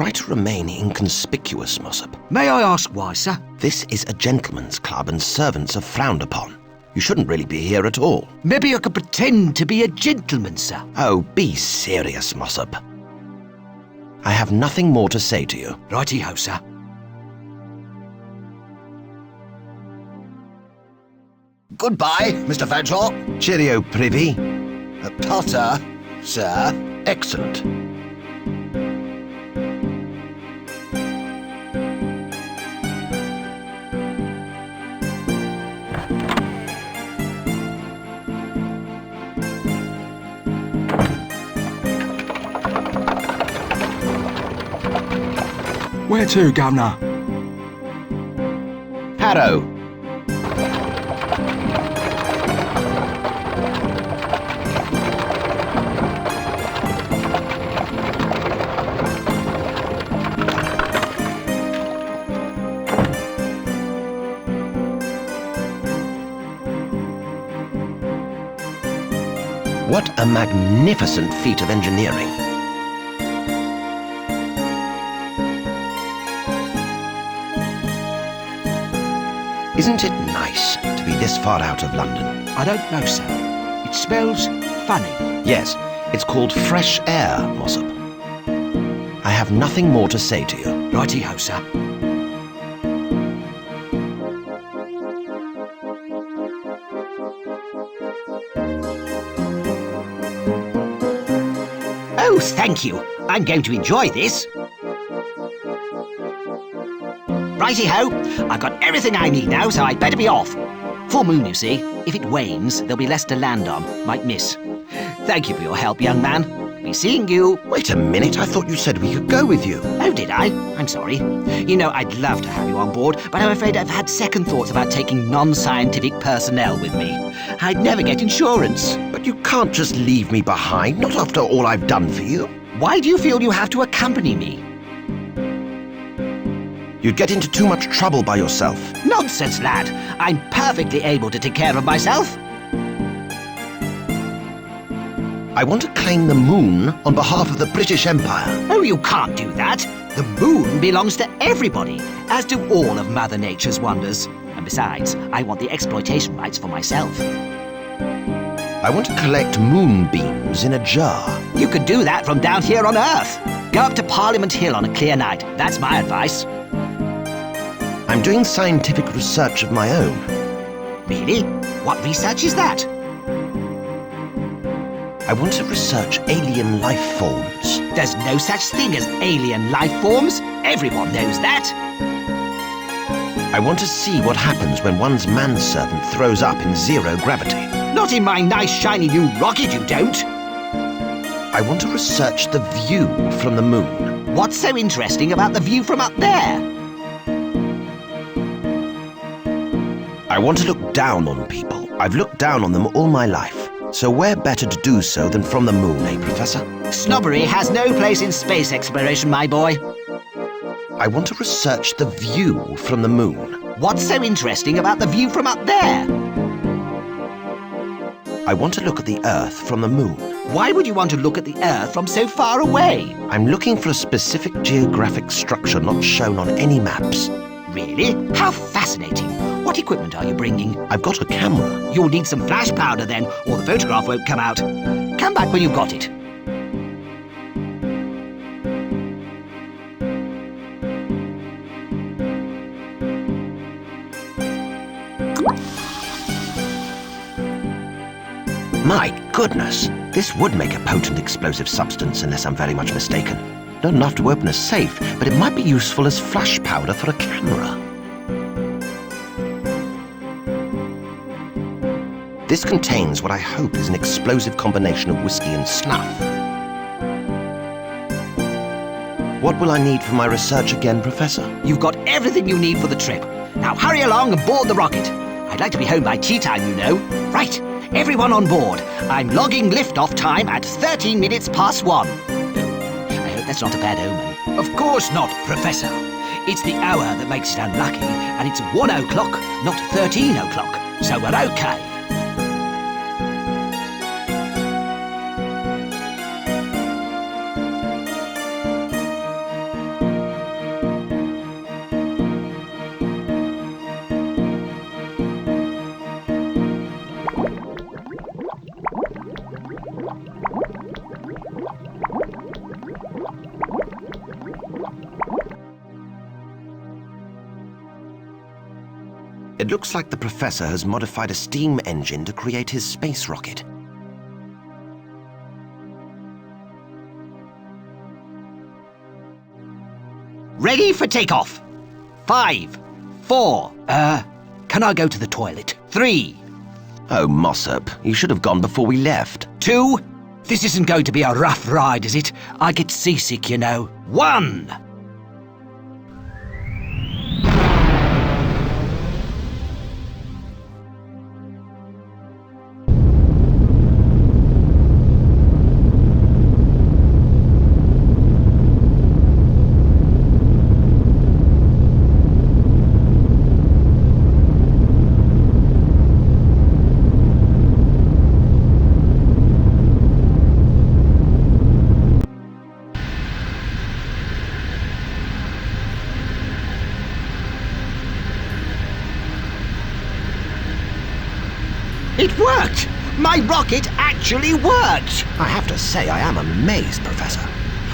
Try to remain inconspicuous, mossup. May I ask why, sir? This is a gentleman's club and servants are frowned upon. You shouldn't really be here at all. Maybe I could pretend to be a gentleman, sir. Oh, be serious, mossup. I have nothing more to say to you. Righty-ho, sir. Goodbye, Mr. Fanshawe. Cheerio, privy. Potter, sir. Excellent. Where to, Governor? Harrow. What a magnificent feat of engineering. Isn't it nice to be this far out of London? I don't know, sir. It smells funny. Yes, it's called fresh air, mossup. I have nothing more to say to you. Righty-ho, sir. Oh, thank you. I'm going to enjoy this. Righty-ho, I've got everything I need now, so I'd better be off. Full moon, you see. If it wanes, there'll be less to land on. Might miss. Thank you for your help, young man. Be seeing you. Wait a minute, I thought you said we could go with you. Oh, did I? I'm sorry. You know, I'd love to have you on board, but I'm afraid I've had second thoughts about taking non-scientific personnel with me. I'd never get insurance. But you can't just leave me behind, not after all I've done for you. Why do you feel you have to accompany me? You'd get into too much trouble by yourself. Nonsense, lad. I'm perfectly able to take care of myself. I want to claim the moon on behalf of the British Empire. Oh, you can't do that. The moon belongs to everybody, as do all of Mother Nature's wonders. And besides, I want the exploitation rights for myself. I want to collect moonbeams in a jar. You could do that from down here on Earth. Go up to Parliament Hill on a clear night. That's my advice. I'm doing scientific research of my own. Really? What research is that? I want to research alien life forms. There's no such thing as alien life forms. Everyone knows that. I want to see what happens when one's manservant throws up in zero gravity. Not in my nice shiny new rocket, you don't. I want to research the view from the moon. What's so interesting about the view from up there? I want to look down on people. I've looked down on them all my life. So where better to do so than from the moon, eh, Professor? Snobbery has no place in space exploration, my boy. I want to research the view from the moon. What's so interesting about the view from up there? I want to look at the Earth from the moon. Why would you want to look at the Earth from so far away? I'm looking for a specific geographic structure not shown on any maps. Really? How fascinating. What equipment are you bringing? I've got a camera. You'll need some flash powder then, or the photograph won't come out. Come back when you've got it. My goodness! This would make a potent explosive substance unless I'm very much mistaken. Not enough to open a safe, but it might be useful as flash powder for a camera. This contains what I hope is an explosive combination of whiskey and snuff. What will I need for my research again, Professor? You've got everything you need for the trip. Now hurry along and board the rocket. I'd like to be home by tea time, you know. Right, everyone on board. I'm logging liftoff time at 13 minutes past 1. Oh, I hope that's not a bad omen. Of course not, Professor. It's the hour that makes it unlucky, and it's 1 o'clock, not 13 o'clock. So we're okay. looks like the Professor has modified a steam engine to create his space rocket. Ready for takeoff. 5, 4, can I go to the toilet? 3, Oh, Mossup, you should have gone before we left. 2, this isn't going to be a rough ride, is it? I get seasick, you know. 1. It worked! My rocket actually worked! I have to say, I am amazed, Professor.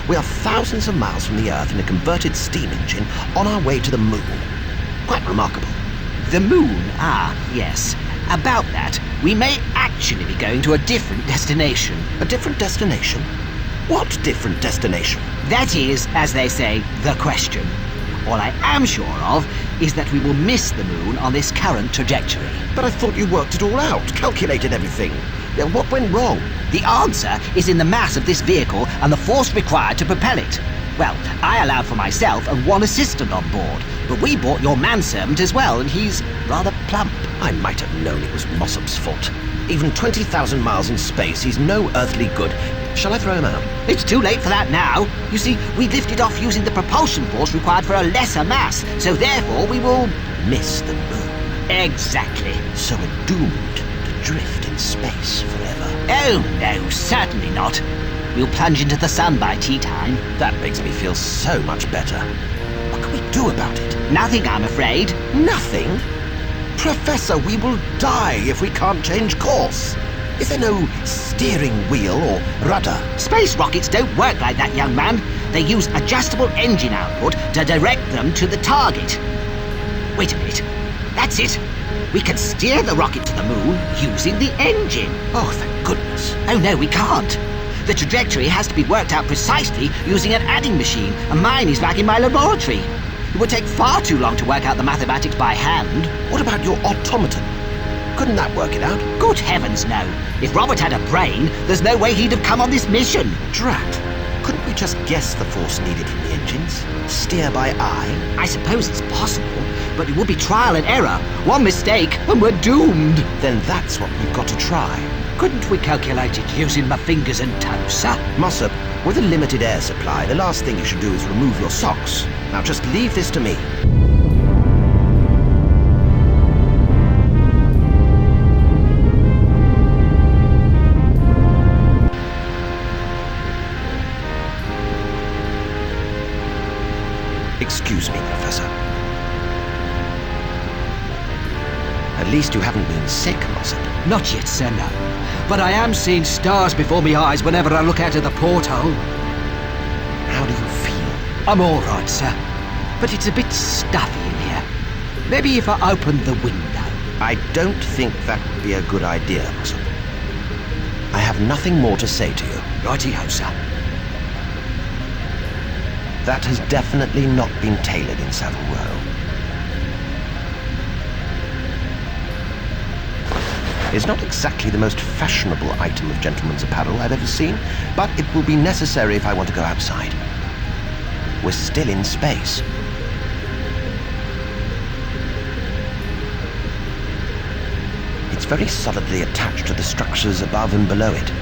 We are thousands of miles from the Earth in a converted steam engine on our way to the Moon. Quite remarkable. The Moon? Ah, yes. About that, we may actually be going to a different destination. A different destination? What different destination? That is, as they say, the question. All I am sure of is that we will miss the Moon on this current trajectory. But I thought you worked it all out, calculated everything. Then what went wrong? The answer is in the mass of this vehicle and the force required to propel it. Well, I allowed for myself and one assistant on board, but we brought your manservant as well, and he's rather plump. I might have known it was Mossup's fault. Even 20,000 miles in space, he's no earthly good. Shall I throw him out? It's too late for that now. You see, we lifted off using the propulsion force required for a lesser mass, so therefore we will miss the Moon. Exactly. So we're doomed to drift in space forever. Oh, no, certainly not. We'll plunge into the sun by tea time. That makes me feel so much better. What can we do about it? Nothing, I'm afraid. Nothing? Professor, we will die if we can't change course. Is there no steering wheel or rudder? Space rockets don't work like that, young man. They use adjustable engine output to direct them to the target. Wait a minute. That's it. We can steer the rocket to the Moon using the engine. Oh, thank goodness. Oh, no, we can't. The trajectory has to be worked out precisely using an adding machine, and mine is back in my laboratory. It would take far too long to work out the mathematics by hand. What about your automaton? Couldn't that work it out? Good heavens, no. If Robert had a brain, there's no way he'd have come on this mission. Drat. Couldn't we just guess the force needed from the engines? Steer by eye? I suppose it's possible, but it would be trial and error. One mistake, and we're doomed. Then that's what we've got to try. Couldn't we calculate it using my fingers and toes, sir? Mossup, with a limited air supply, the last thing you should do is remove your socks. Now just leave this to me. Excuse me, Professor. At least you haven't been sick, Mossup. Not yet, sir, no. But I am seeing stars before my eyes whenever I look out of the porthole. How do you feel? I'm all right, sir. But it's a bit stuffy in here. Maybe if I open the window. I don't think that would be a good idea, Mossup. I have nothing more to say to you. Righty-ho, sir. That has definitely not been tailored in Savile Row. It's not exactly the most fashionable item of gentleman's apparel I've ever seen, but it will be necessary if I want to go outside. We're still in space. It's very solidly attached to the structures above and below it.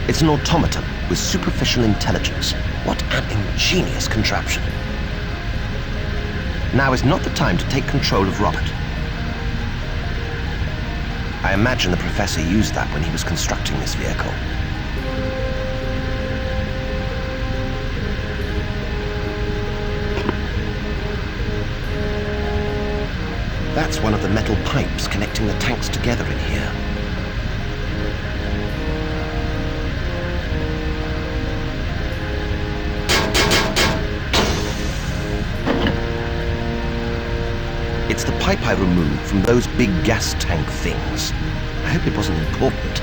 It's an automaton with superficial intelligence. What an ingenious contraption. Now is not the time to take control of Robert. I imagine the Professor used that when he was constructing this vehicle. That's one of the metal pipes connecting the tanks together in here. It's the pipe I removed from those big gas tank things. I hope it wasn't important.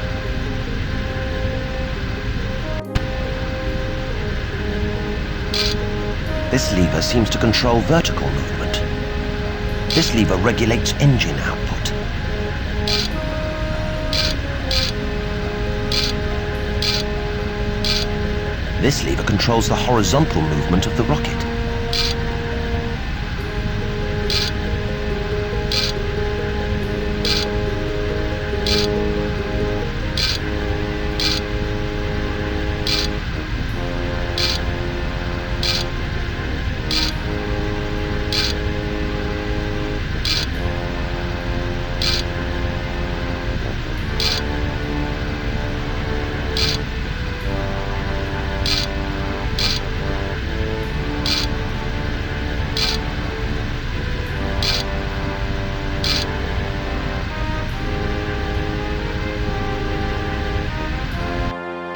This lever seems to control vertical movement. This lever regulates engine output. This lever controls the horizontal movement of the rocket.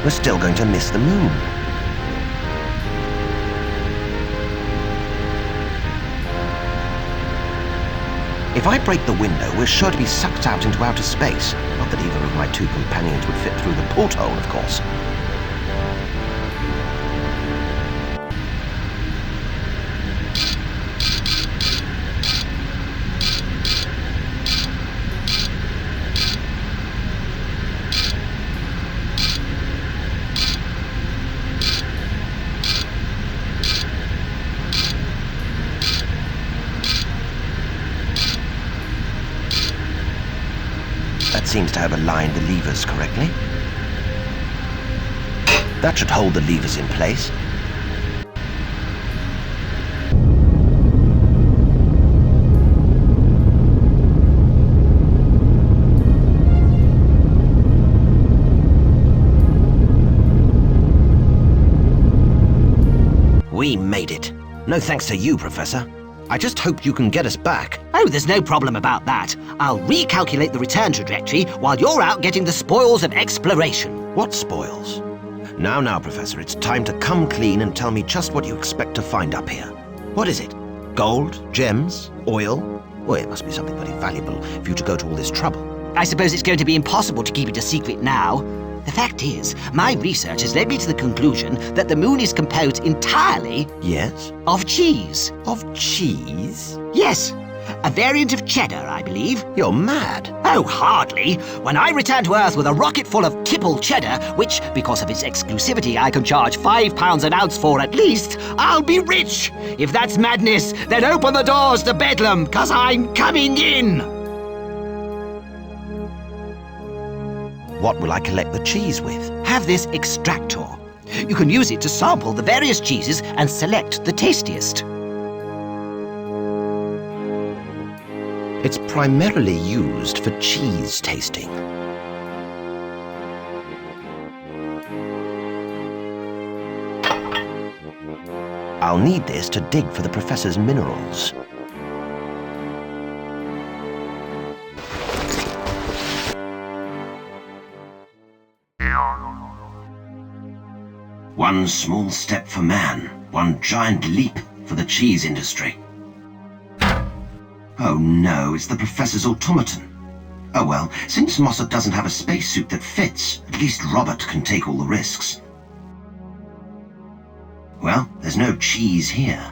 We're still going to miss the moon. If I break the window, we're sure to be sucked out into outer space. Not that either of my two companions would fit through the porthole, of course. Seems to have aligned the levers correctly. That should hold the levers in place. We made it. No thanks to you, Professor. I just hope you can get us back. Oh, there's no problem about that. I'll recalculate the return trajectory while you're out getting the spoils of exploration. What spoils? Now, Professor, it's time to come clean and tell me just what you expect to find up here. What is it? Gold? Gems? Oil? Well, it must be something very valuable for you to go to all this trouble. I suppose it's going to be impossible to keep it a secret now. The fact is, my research has led me to the conclusion that the moon is composed entirely... Yes? ...of cheese. Of cheese? Yes. A variant of cheddar, I believe. You're mad. Oh, hardly. When I return to Earth with a rocket full of Tipple cheddar, which, because of its exclusivity, I can charge £5 an ounce for at least, I'll be rich. If that's madness, then open the doors to Bedlam, 'cause I'm coming in. What will I collect the cheese with? Have this extractor. You can use it to sample the various cheeses and select the tastiest. It's primarily used for cheese tasting. I'll need this to dig for the Professor's minerals. One small step for man, one giant leap for the cheese industry. Oh no, it's the Professor's automaton. Oh well, since mossup doesn't have a spacesuit that fits, at least Robert can take all the risks. Well, there's no cheese here.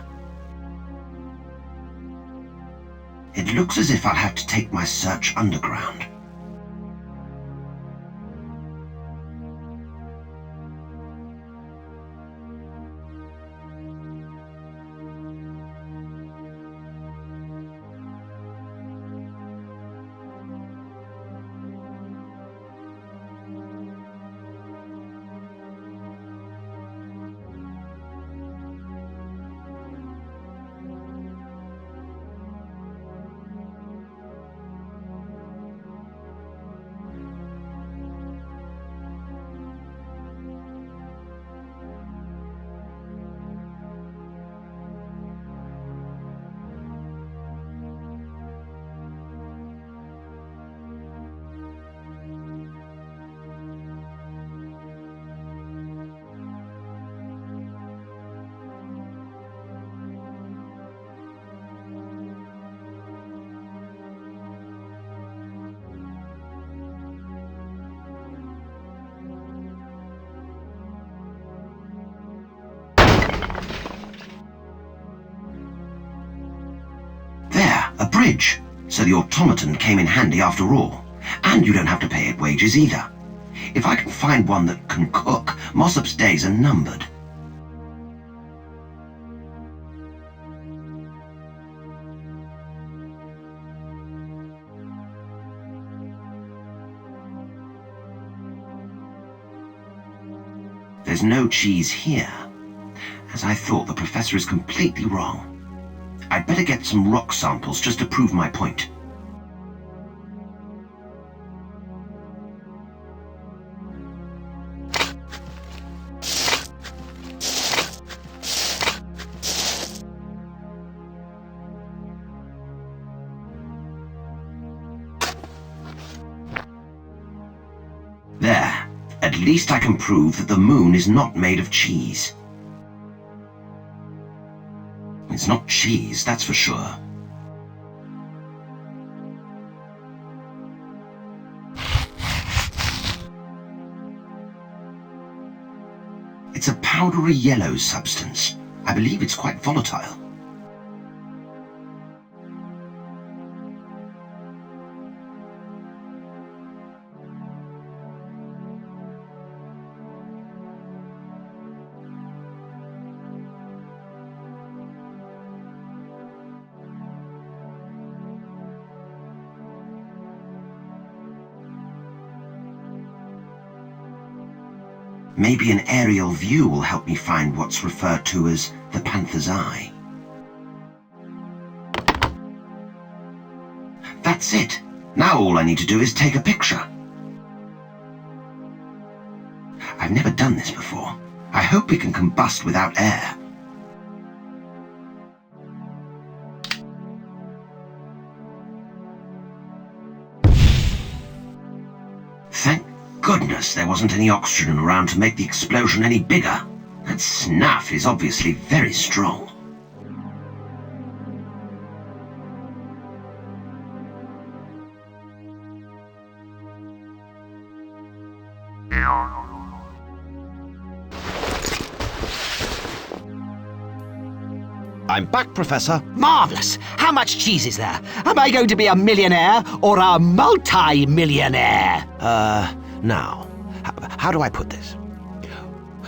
It looks as if I'll have to take my search underground. fridge, so the automaton came in handy after all. And you don't have to pay it wages either. If I can find one that can cook, Mossup's days are numbered. There's no cheese here. As I thought, the professor is completely wrong. I'd better get some rock samples just to prove my point. There. At least I can prove that the moon is not made of cheese. It's not cheese, that's for sure. It's a powdery yellow substance. I believe it's quite volatile. Maybe an aerial view will help me find what's referred to as the panther's eye. That's it. Now all I need to do is take a picture. I've never done this before. I hope it can combust without air. Thank goodness there wasn't any oxygen around to make the explosion any bigger. That snuff is obviously very strong. I'm back, Professor. Marvellous! How much cheese is there? Am I going to be a millionaire or a multi-millionaire? Now, how do I put this?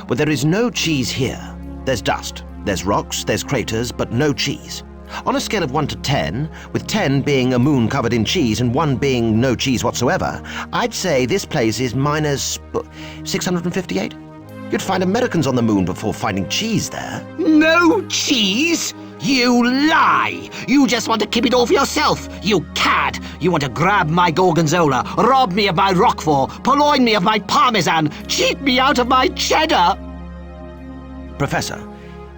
Well, there is no cheese here. There's dust, there's rocks, there's craters, but no cheese. On a scale of 1 to 10, with 10 being a moon covered in cheese and 1 being no cheese whatsoever, I'd say this place is minus 658? You'd find Americans on the moon before finding cheese there. No cheese? You lie! You just want to keep it all for yourself, you cad! You want to grab my gorgonzola, rob me of my roquefort, purloin me of my parmesan, cheat me out of my cheddar! Professor,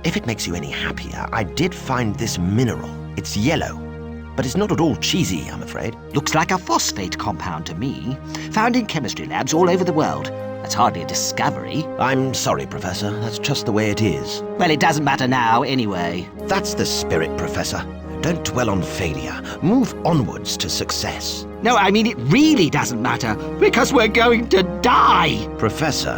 if it makes you any happier, I did find this mineral. It's yellow, but it's not at all cheesy, I'm afraid. Looks like a phosphate compound to me, found in chemistry labs all over the world. That's hardly a discovery. I'm sorry, Professor. That's just the way it is. Well, it doesn't matter now, anyway. That's the spirit, Professor. Don't dwell on failure. Move onwards to success. No, I mean, it really doesn't matter, because we're going to die! Professor,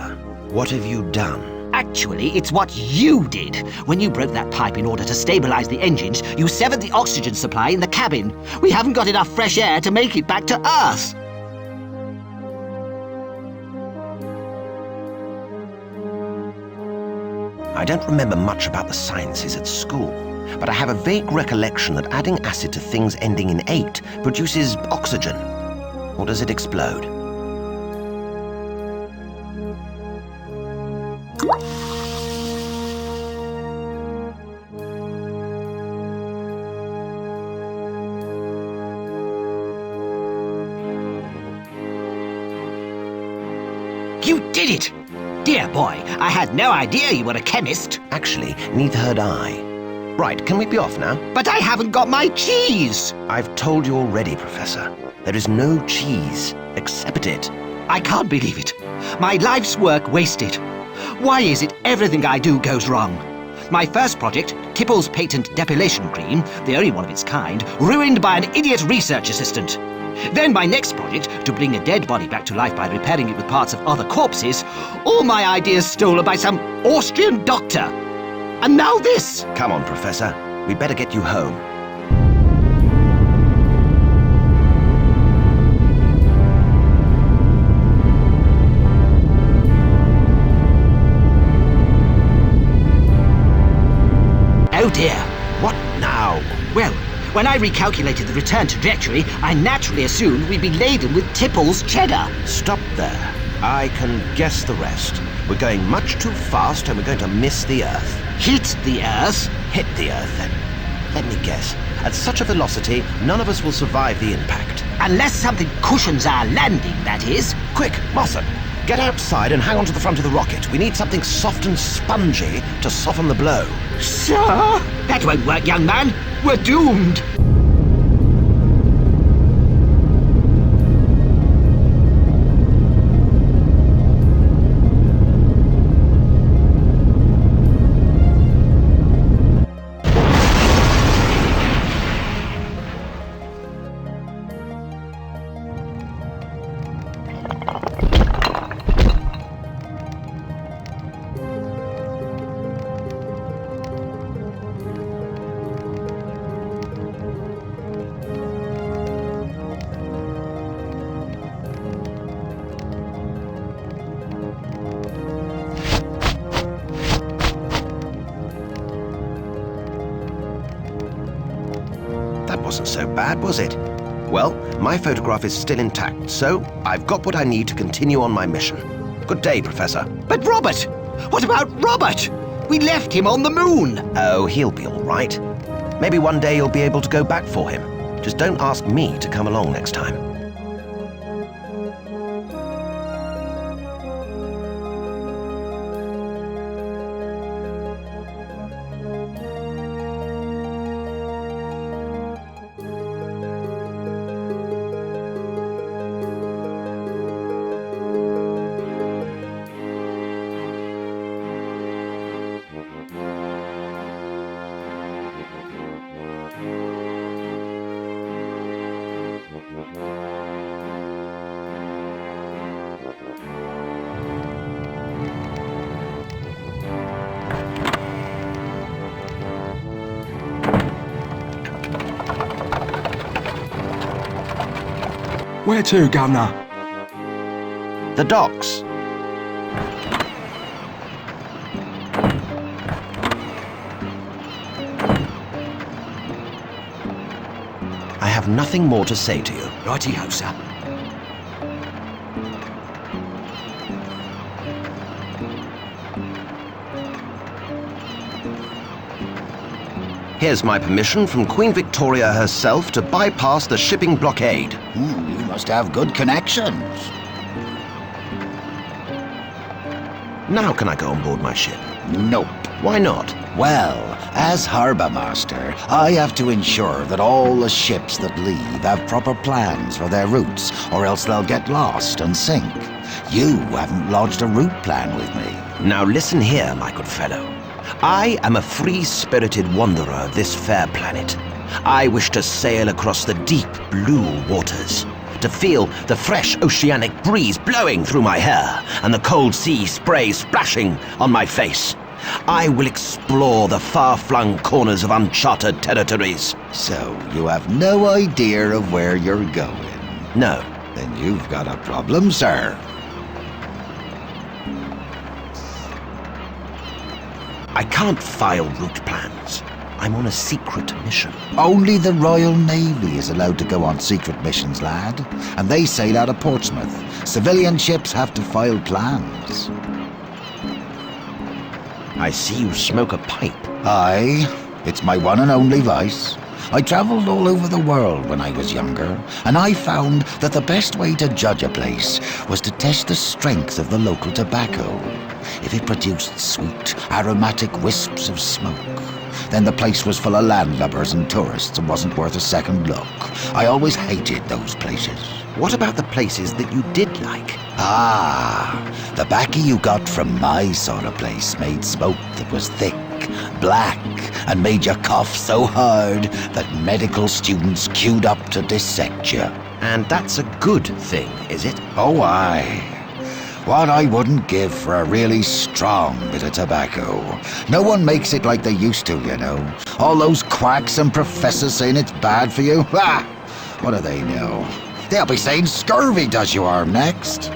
what have you done? Actually, it's what you did. When you broke that pipe in order to stabilize the engines, you severed the oxygen supply in the cabin. We haven't got enough fresh air to make it back to Earth. I don't remember much about the sciences at school, but I have a vague recollection that adding acid to things ending in 8 produces oxygen. Or does it explode? You did it! Dear boy, I had no idea you were a chemist. Actually, neither had I. Right, can we be off now? But I haven't got my cheese! I've told you already, Professor. There is no cheese. Accept it. I can't believe it. My life's work wasted. Why is it everything I do goes wrong? My first project, Tipple's patent depilation cream, the only one of its kind, ruined by an idiot research assistant. Then my next project, to bring a dead body back to life by repairing it with parts of other corpses, all my ideas stolen by some Austrian doctor. And now this! Come on, Professor. We'd better get you home. dear. What now? Well, when I recalculated the return trajectory, I naturally assumed we'd be laden with Tipple's cheddar. Stop there. I can guess the rest. We're going much too fast and we're going to miss the Earth. Hit the Earth? Hit the Earth, then. Let me guess. At such a velocity, none of us will survive the impact. Unless something cushions our landing, that is. Quick, mossup, get outside and hang on to the front of the rocket. We need something soft and spongy to soften the blow. Sir? That won't work, young man. We're doomed. That wasn't so bad, was it? Well, my photograph is still intact, so I've got what I need to continue on my mission. Good day, Professor. But Robert! What about Robert? We left him on the moon. Oh, he'll be all right. Maybe one day you'll be able to go back for him. Just don't ask me to come along next time. Where to, Governor? The docks. I have nothing more to say to you. Righty-ho, sir. Here's my permission from Queen Victoria herself to bypass the shipping blockade. You must have good connections. Now can I go on board my ship? Nope. Why not? Well, as harbour master, I have to ensure that all the ships that leave have proper plans for their routes, or else they'll get lost and sink. You haven't lodged a route plan with me. Now listen here, my good fellow. I am a free-spirited wanderer of this fair planet. I wish to sail across the deep blue waters, to feel the fresh oceanic breeze blowing through my hair and the cold sea spray splashing on my face. I will explore the far-flung corners of uncharted territories. So, you have no idea of where you're going? No. Then you've got a problem, sir. I can't file route plans. I'm on a secret mission. Only the Royal Navy is allowed to go on secret missions, lad. And they sail out of Portsmouth. Civilian ships have to file plans. I see you smoke a pipe. Aye, it's my one and only vice. I travelled all over the world when I was younger, and I found that the best way to judge a place was to test the strength of the local tobacco. If it produced sweet, aromatic wisps of smoke, then the place was full of landlubbers and tourists and wasn't worth a second look. I always hated those places. What about the places that you did like? Ah, the baccy you got from my sort of place made smoke that was thick, black, and made you cough so hard that medical students queued up to dissect you. And that's a good thing, is it? Oh, aye. What I wouldn't give for a really strong bit of tobacco. No one makes it like they used to, you know. All those quacks and professors saying it's bad for you. Ah, what do they know? They'll be saying scurvy does you harm next.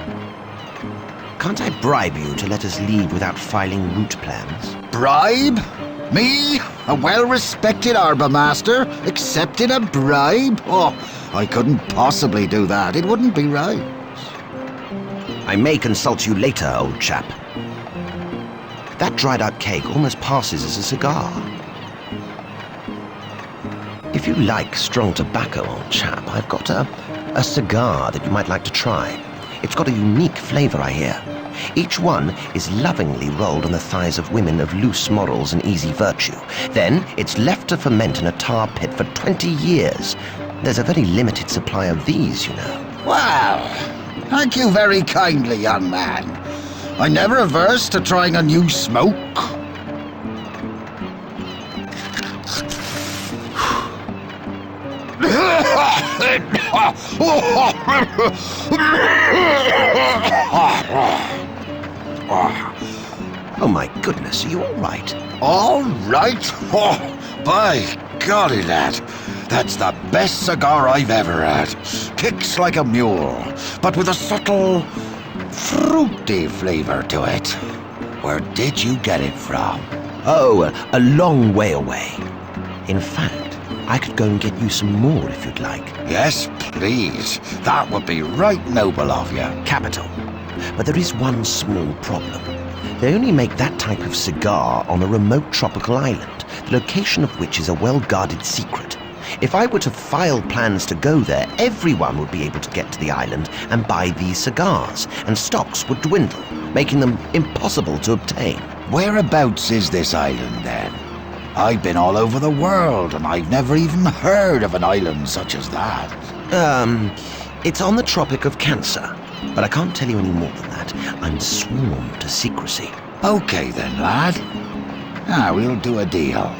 Can't I bribe you to let us leave without filing route plans? Bribe? Me, a well-respected harbour master, accepting a bribe? Oh, I couldn't possibly do that. It wouldn't be right. I may consult you later, old chap. That dried-out keg almost passes as a cigar. If you like strong tobacco, old chap, I've got a cigar that you might like to try. It's got a unique flavour, I hear. Each one is lovingly rolled on the thighs of women of loose morals and easy virtue. Then it's left to ferment in a tar pit for 20 years. There's a very limited supply of these, you know. Well, thank you very kindly, young man. I'm never averse to trying a new smoke. Oh my goodness, are you all right? All right? Oh, by golly, lad. That's the best cigar I've ever had. Kicks like a mule, but with a subtle, fruity flavour to it. Where did you get it from? Oh, a long way away. In fact, I could go and get you some more if you'd like. Yes, please. That would be right noble of you. Capital. But there is one small problem. They only make that type of cigar on a remote tropical island, the location of which is a well-guarded secret. If I were to file plans to go there, everyone would be able to get to the island and buy these cigars, and stocks would dwindle, making them impossible to obtain. Whereabouts is this island, then? I've been all over the world, and I've never even heard of an island such as that. It's on the Tropic of Cancer, but I can't tell you any more than that. I'm sworn to secrecy. Okay then, lad. We'll do a deal.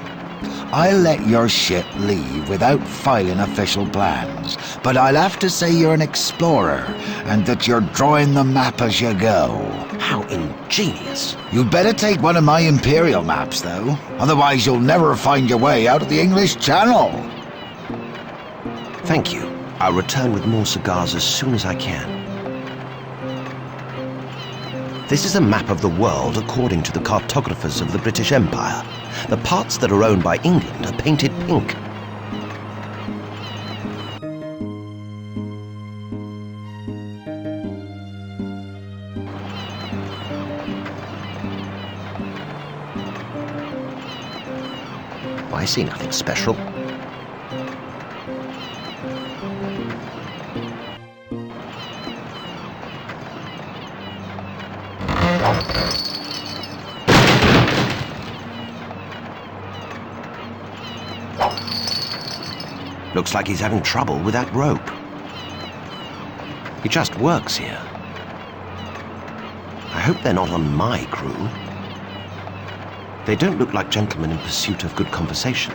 I'll let your ship leave without filing official plans, but I'll have to say you're an explorer, and that you're drawing the map as you go. How ingenious. You'd better take one of my imperial maps, though. Otherwise you'll never find your way out of the English Channel. Thank you. I'll return with more cigars as soon as I can. This is a map of the world according to the cartographers of the British Empire. The parts that are owned by England are painted pink. I see nothing special. Looks like he's having trouble with that rope. He just works here. I hope they're not on my crew. They don't look like gentlemen in pursuit of good conversation.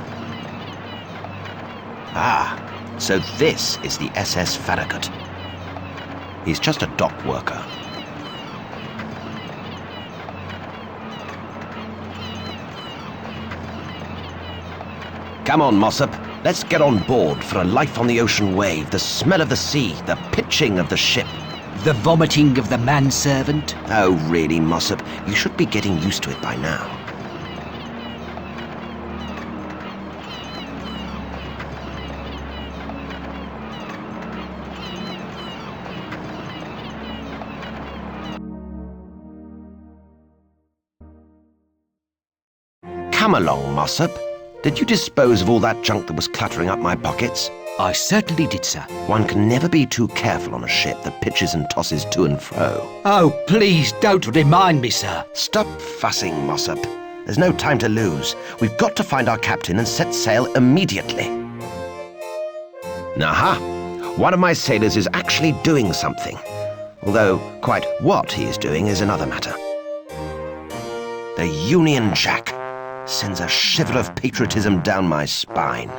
Ah, so this is the SS Faragut. He's just a dock worker. Come on, mossup. Let's get on board for a life on the ocean wave, the smell of the sea, the pitching of the ship. The vomiting of the manservant. Oh, really, mossup? You should be getting used to it by now. Come along, mossup. Did you dispose of all that junk that was cluttering up my pockets? I certainly did, sir. One can never be too careful on a ship that pitches and tosses to and fro. Oh, please don't remind me, sir. Stop fussing, mossup. There's no time to lose. We've got to find our captain and set sail immediately. Aha! One of my sailors is actually doing something. Although quite what he is doing is another matter. The Union Jack sends a shiver of patriotism down my spine.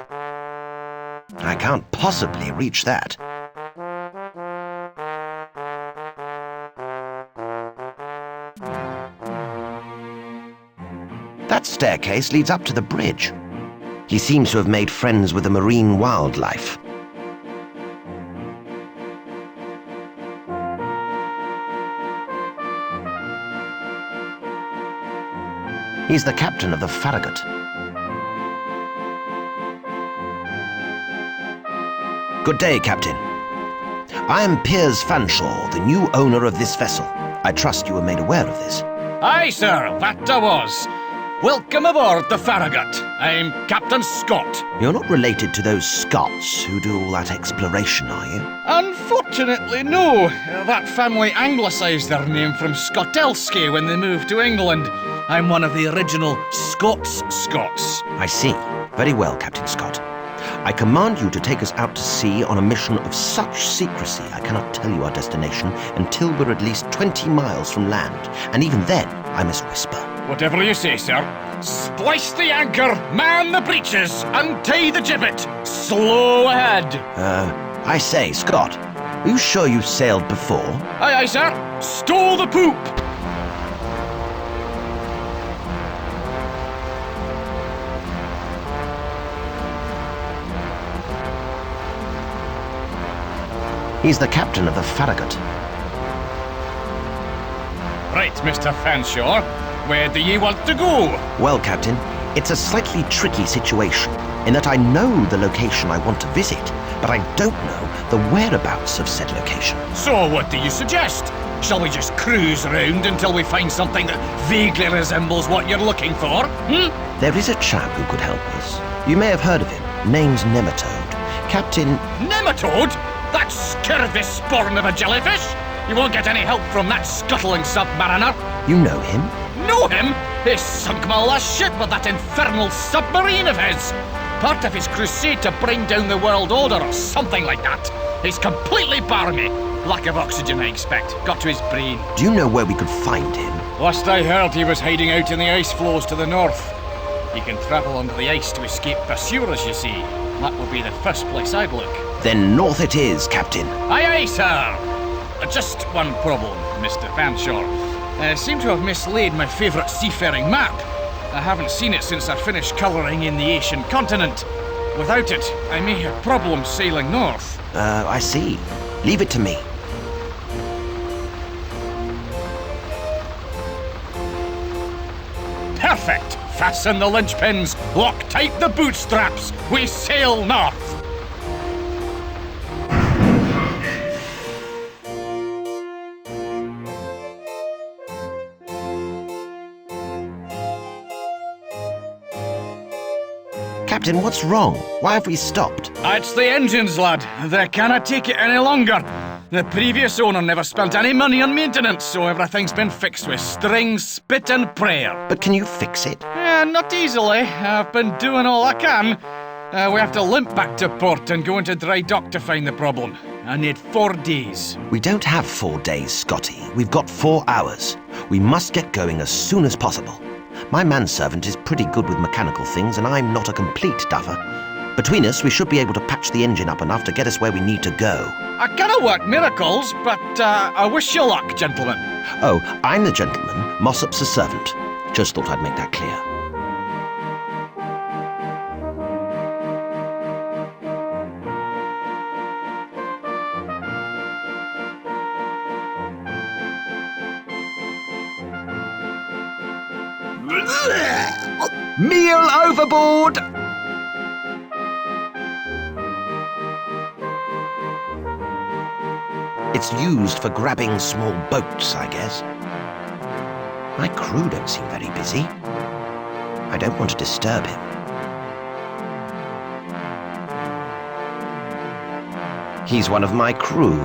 I can't possibly reach that. That staircase leads up to the bridge. He seems to have made friends with the marine wildlife. He's the captain of the Faragut. Good day, Captain. I am Piers Fanshawe, the new owner of this vessel. I trust you were made aware of this. Aye, sir, that I was. Welcome aboard the Faragut. I'm Captain Scott. You're not related to those Scots who do all that exploration, are you? Unfortunately, no. That family anglicised their name from Scotelsky when they moved to England. I'm one of the original Scots. I see. Very well, Captain Scott. I command you to take us out to sea on a mission of such secrecy I cannot tell you our destination until we're at least 20 miles from land, and even then I must whisper. Whatever you say, sir. Splice the anchor, man the breeches, untie the gibbet. Slow ahead. I say, Scott, are you sure you've sailed before? Aye, sir. Stow the poop. He's the captain of the Faragut. Right, Mr. Fanshawe. Where do you want to go? Well, Captain, it's a slightly tricky situation in that I know the location I want to visit, but I don't know the whereabouts of said location. So what do you suggest? Shall we just cruise around until we find something that vaguely resembles what you're looking for? There is a chap who could help us. You may have heard of him. Name's Nematode. Captain... Nematode? That scurvy spawn of a jellyfish? You won't get any help from that scuttling submariner. You know him? Know him? He sunk my last ship with that infernal submarine of his. Part of his crusade to bring down the world order or something like that. He's completely barmy. Lack of oxygen, I expect. Got to his brain. Do you know where we could find him? Last I heard, he was hiding out in the ice floes to the north. He can travel under the ice to escape pursuers, you see. That would be the first place I'd look. Then north it is, Captain. Aye, sir. Just one problem, Mr. Fanshawe. I seem to have mislaid my favourite seafaring map. I haven't seen it since I finished colouring in the Asian continent. Without it, I may have problems sailing north. I see. Leave it to me. Perfect! Fasten the linchpins, lock tight the bootstraps. We sail north. Captain, what's wrong? Why have we stopped? It's the engines, lad. They cannot take it any longer. The previous owner never spent any money on maintenance, so everything's been fixed with string, spit and prayer. But can you fix it? Not easily. I've been doing all I can. We have to limp back to port and go into dry dock to find the problem. I need 4 days. We don't have 4 days, Scotty. We've got 4 hours. We must get going as soon as possible. My manservant is pretty good with mechanical things, and I'm not a complete duffer. Between us, we should be able to patch the engine up enough to get us where we need to go. I cannot work miracles, but I wish you luck, gentlemen. Oh, I'm the gentleman. Mossup's the servant. Just thought I'd make that clear. Meal overboard! It's used for grabbing small boats, I guess. My crew don't seem very busy. I don't want to disturb him. He's one of my crew.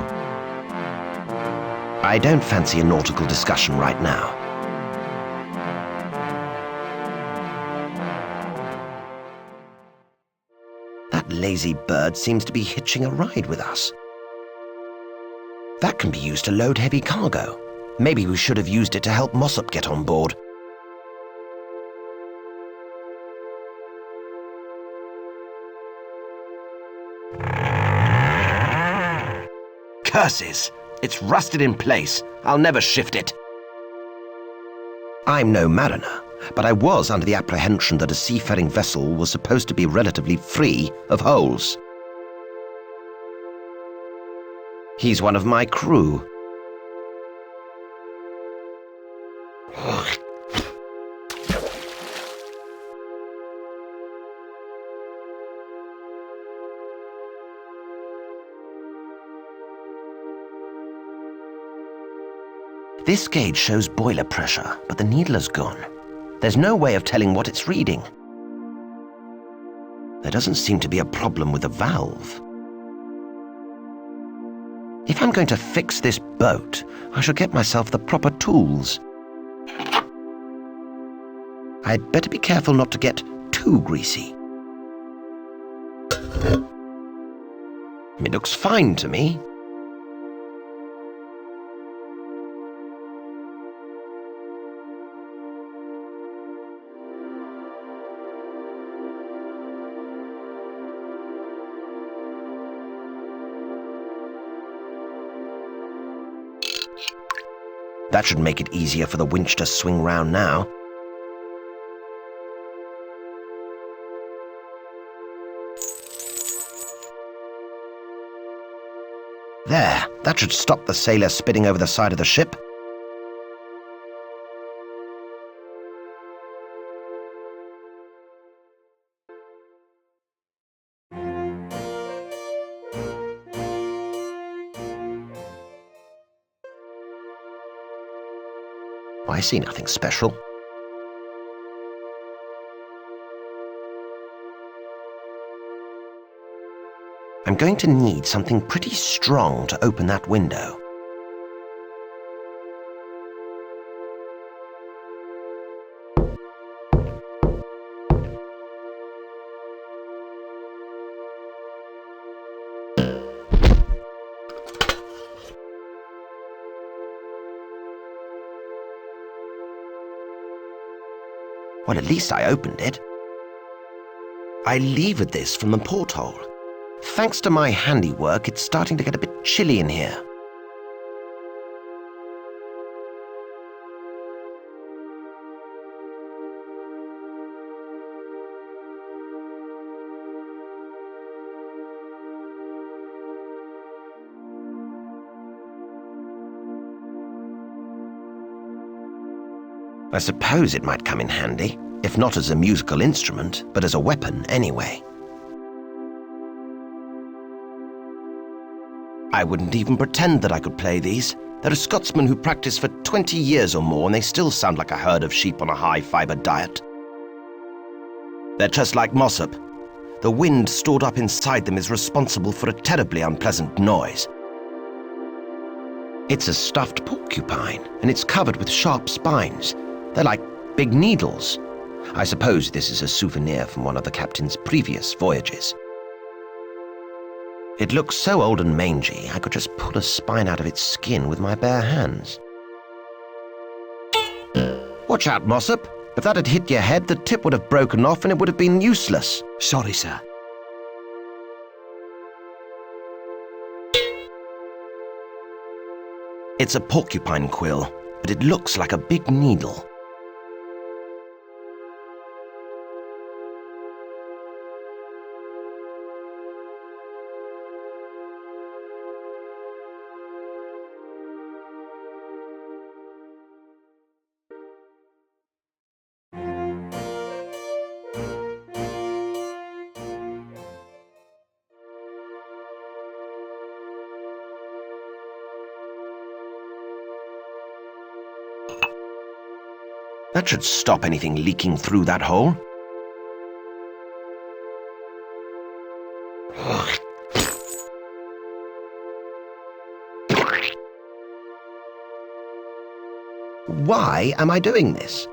I don't fancy a nautical discussion right now. That lazy bird seems to be hitching a ride with us. That can be used to load heavy cargo. Maybe we should have used it to help Mossup get on board. Curses! It's rusted in place. I'll never shift it. I'm no mariner, but I was under the apprehension that a seafaring vessel was supposed to be relatively free of holes. He's one of my crew. This gauge shows boiler pressure, but the needle is gone. There's no way of telling what it's reading. There doesn't seem to be a problem with the valve. If I'm going to fix this boat, I shall get myself the proper tools. I'd better be careful not to get too greasy. It looks fine to me. That should make it easier for the winch to swing round now. There, that should stop the sailor spinning over the side of the ship. I see nothing special. I'm going to need something pretty strong to open that window. Well, at least I opened it. I levered this from the porthole. Thanks to my handiwork, it's starting to get a bit chilly in here. I suppose it might come in handy, if not as a musical instrument, but as a weapon anyway. I wouldn't even pretend that I could play these. There are Scotsmen who practice for 20 years or more and they still sound like a herd of sheep on a high-fibre diet. They're just like mossup. The wind stored up inside them is responsible for a terribly unpleasant noise. It's a stuffed porcupine, and it's covered with sharp spines. They're like big needles. I suppose this is a souvenir from one of the captain's previous voyages. It looks so old and mangy, I could just pull a spine out of its skin with my bare hands. Watch out, mossup. If that had hit your head, the tip would have broken off and it would have been useless. Sorry, sir. It's a porcupine quill, but it looks like a big needle. That should stop anything leaking through that hole. Why am I doing this?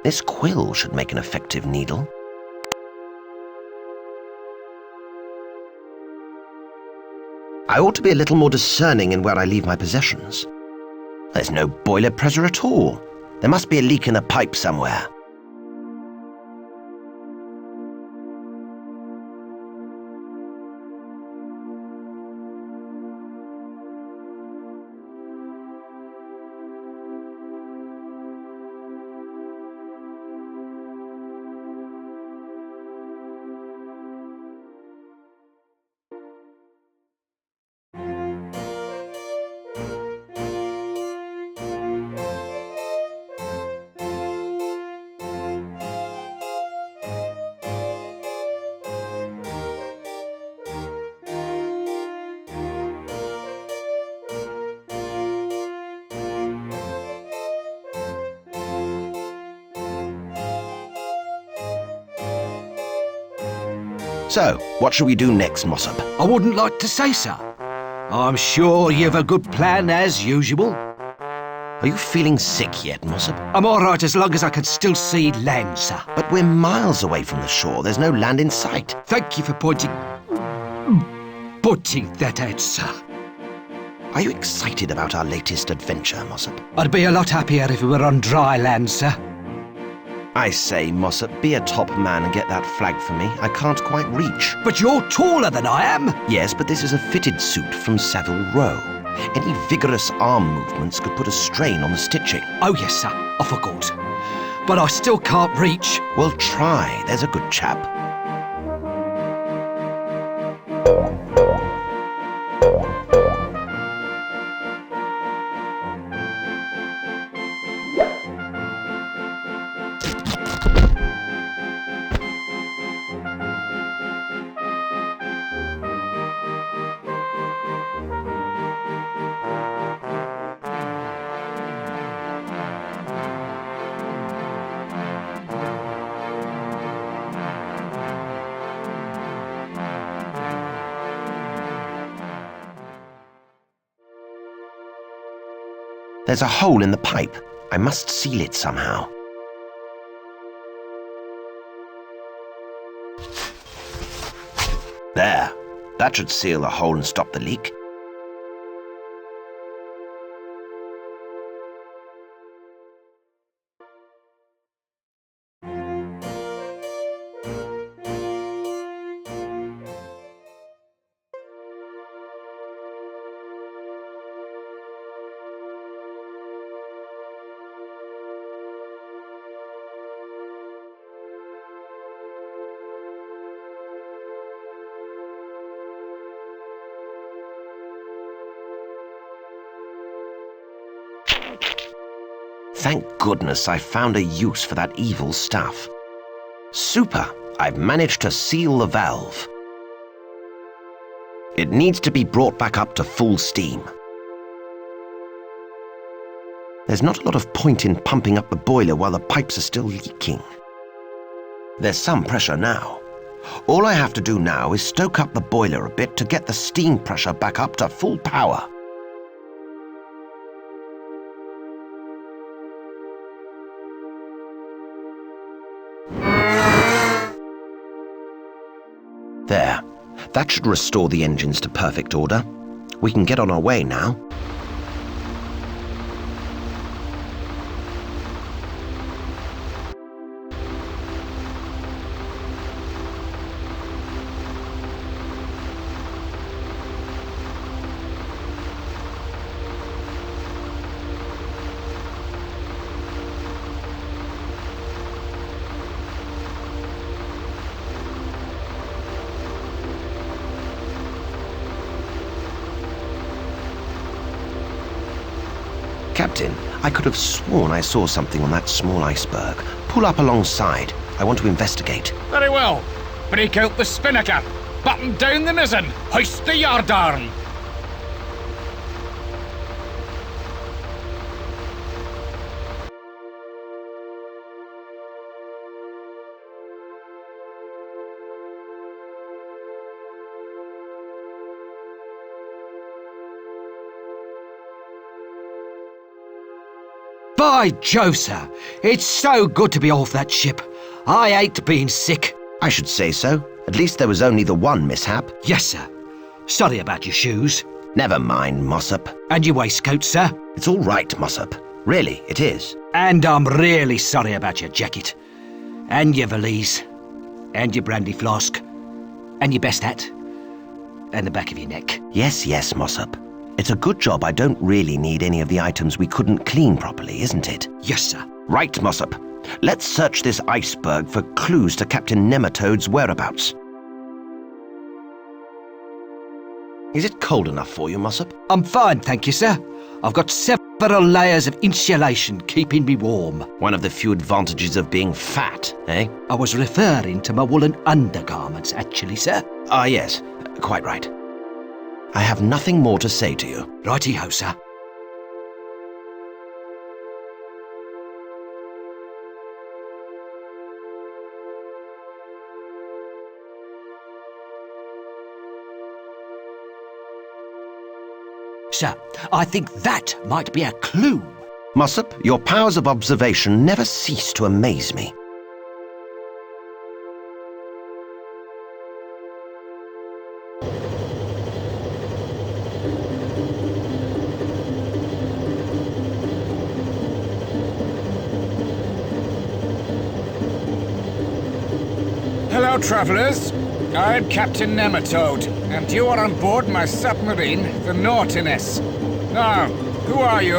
This quill should make an effective needle. I ought to be a little more discerning in where I leave my possessions. There's no boiler pressure at all. There must be a leak in the pipe somewhere. So, what shall we do next, Mossup? I wouldn't like to say so. I'm sure you've a good plan as usual. Are you feeling sick yet, Mossup? I'm all right as long as I can still see land, sir. But we're miles away from the shore. There's no land in sight. Thank you for pointing that out, sir. Are you excited about our latest adventure, Mossup? I'd be a lot happier if we were on dry land, sir. I say, Mossup, be a top man and get that flag for me. I can't quite reach. But you're taller than I am. Yes, but this is a fitted suit from Savile Row. Any vigorous arm movements could put a strain on the stitching. Oh, yes, sir. I forgot. But I still can't reach. Well, try. There's a good chap. There's a hole in the pipe. I must seal it somehow. There. That should seal the hole and stop the leak. Thank goodness I found a use for that evil stuff. Super! I've managed to seal the valve. It needs to be brought back up to full steam. There's not a lot of point in pumping up the boiler while the pipes are still leaking. There's some pressure now. All I have to do now is stoke up the boiler a bit to get the steam pressure back up to full power. There. That should restore the engines to perfect order. We can get on our way now. Captain, I could have sworn I saw something on that small iceberg. Pull up alongside. I want to investigate. Very well. Break out the spinnaker. Button down the mizzen. Hoist the yardarm. By Jove, sir, it's so good to be off that ship. I hate being sick. I should say so. At least there was only the one mishap. Yes, sir. Sorry about your shoes. Never mind, Mossup. And your waistcoat, sir. It's all right, Mossup. Really, it is. And I'm really sorry about your jacket. And your valise. And your brandy flask. And your best hat. And the back of your neck. Yes, Mossup. It's a good job I don't really need any of the items we couldn't clean properly, isn't it? Yes, sir. Right, Mossup. Let's search this iceberg for clues to Captain Nematode's whereabouts. Is it cold enough for you, Mossup? I'm fine, thank you, sir. I've got several layers of insulation keeping me warm. One of the few advantages of being fat, eh? I was referring to my woolen undergarments, actually, sir. Ah, yes. Quite right. I have nothing more to say to you. Righty-ho, sir. Sir, I think that might be a clue. Mossup, your powers of observation never cease to amaze me. Hello, travellers. I'm Captain Nematode, and you are on board my submarine, the Naughtiness. Now, who are you?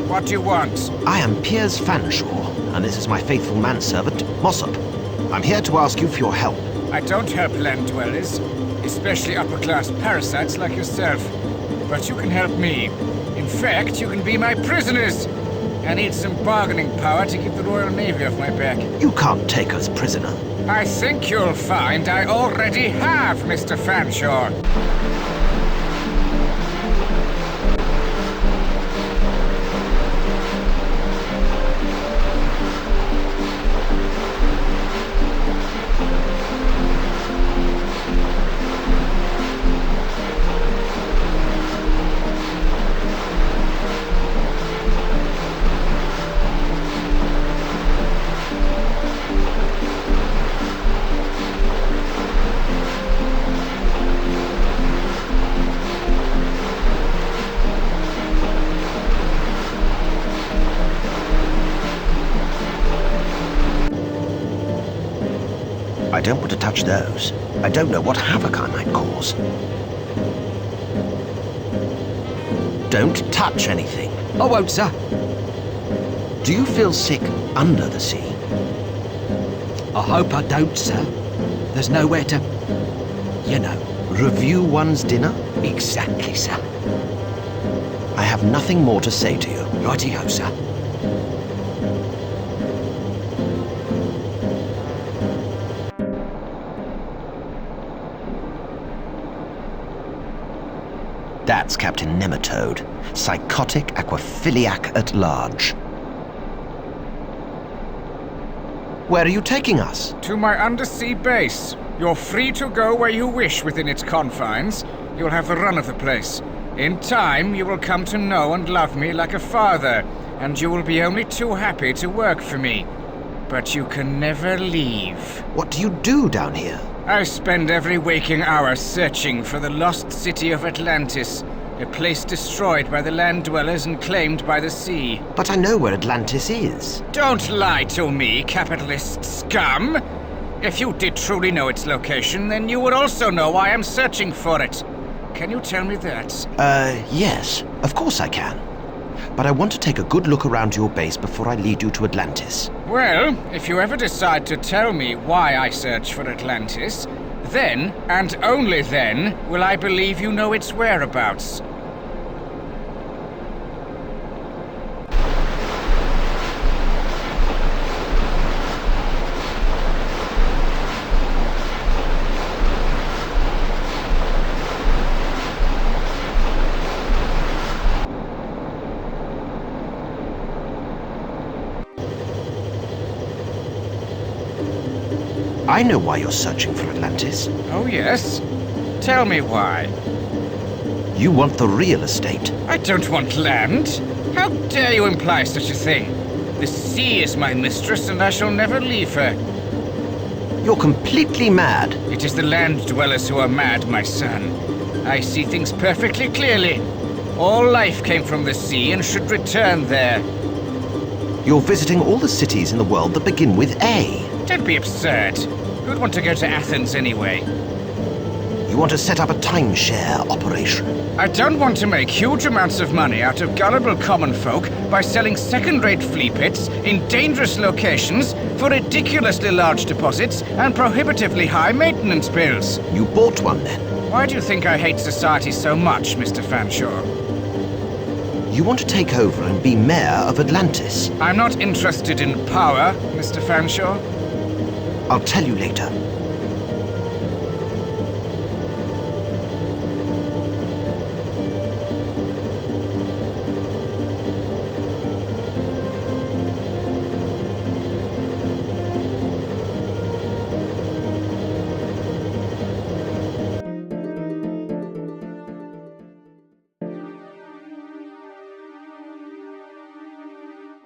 What do you want? I am Piers Fanshawe, and this is my faithful manservant, Mossup. I'm here to ask you for your help. I don't help land dwellers, especially upper-class parasites like yourself. But you can help me. In fact, you can be my prisoners. I need some bargaining power to keep the Royal Navy off my back. You can't take us prisoner. I think you'll find I already have, Mr. Fanshawe. I don't want to touch those. I don't know what havoc I might cause. Don't touch anything. I won't, sir. Do you feel sick under the sea? I hope I don't, sir. There's nowhere to, you know. Review one's dinner? Exactly, sir. I have nothing more to say to you. Righty-ho, sir. That's Captain Nematode, psychotic aquaphiliac at large. Where are you taking us? To my undersea base. You're free to go where you wish within its confines. You'll have the run of the place. In time, you will come to know and love me like a father, and you will be only too happy to work for me. But you can never leave. What do you do down here? I spend every waking hour searching for the lost city of Atlantis, a place destroyed by the land dwellers and claimed by the sea. But I know where Atlantis is. Don't lie to me, capitalist scum! If you did truly know its location, then you would also know why I'm searching for it. Can you tell me that? Yes, of course I can. But I want to take a good look around your base before I lead you to Atlantis. Well, if you ever decide to tell me why I search for Atlantis, then, and only then, will I believe you know its whereabouts. I know why you're searching for Atlantis. Oh, yes? Tell me why. You want the real estate. I don't want land. How dare you imply such a thing? The sea is my mistress, and I shall never leave her. You're completely mad. It is the land dwellers who are mad, my son. I see things perfectly clearly. All life came from the sea and should return there. You're visiting all the cities in the world that begin with A. Don't be absurd. Who'd want to go to Athens anyway? You want to set up a timeshare operation. I don't want to make huge amounts of money out of gullible common folk by selling second-rate flea pits in dangerous locations for ridiculously large deposits and prohibitively high maintenance bills. You bought one then? Why do you think I hate society so much, Mr. Fanshawe? You want to take over and be mayor of Atlantis? I'm not interested in power, Mr. Fanshawe. I'll tell you later.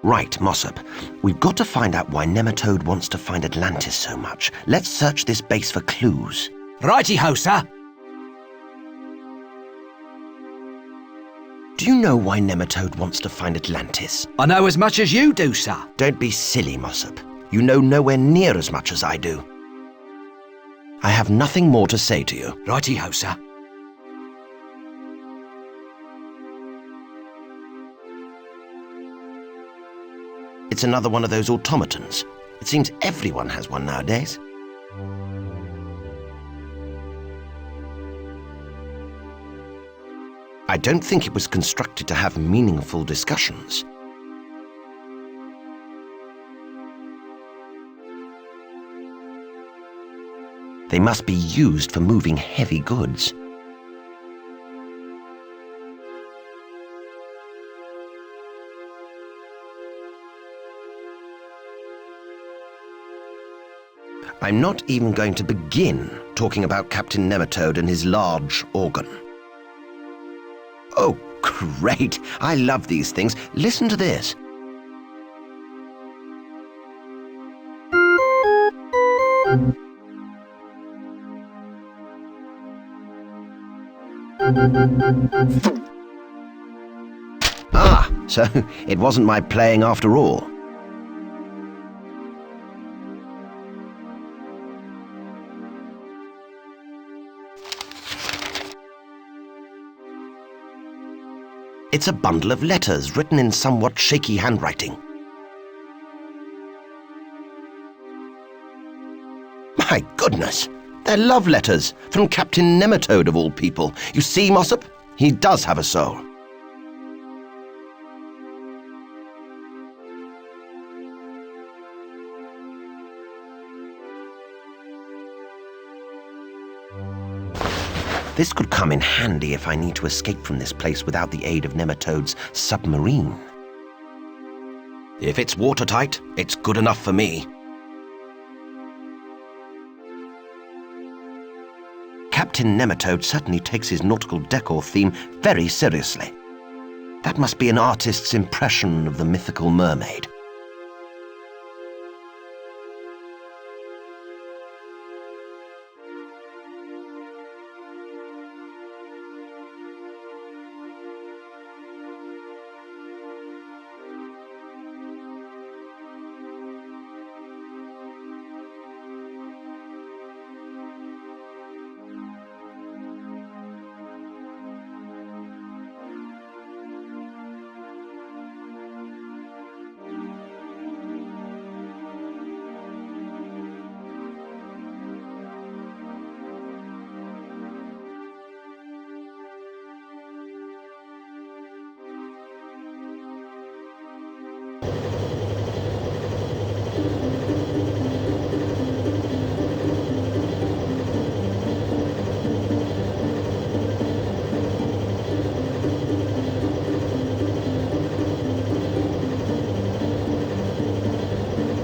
Right, Mossup. We've got to find out why Nematode wants to find Atlantis so much. Let's search this base for clues. Righty-ho, sir. Do you know why Nematode wants to find Atlantis? I know as much as you do, sir. Don't be silly, Mossup. You know nowhere near as much as I do. I have nothing more to say to you. Righty-ho, sir. It's another one of those automatons. It seems everyone has one nowadays. I don't think it was constructed to have meaningful discussions. They must be used for moving heavy goods. I'm not even going to begin talking about Captain Nematode and his large organ. Oh, great! I love these things. Listen to this. Ah, so it wasn't my playing after all. It's a bundle of letters written in somewhat shaky handwriting. My goodness! They're love letters from Captain Nematode of all people. You see, Mossup? He does have a soul. This could come in handy if I need to escape from this place without the aid of Nematode's submarine. If it's watertight, it's good enough for me. Captain Nematode certainly takes his nautical decor theme very seriously. That must be an artist's impression of the mythical mermaid.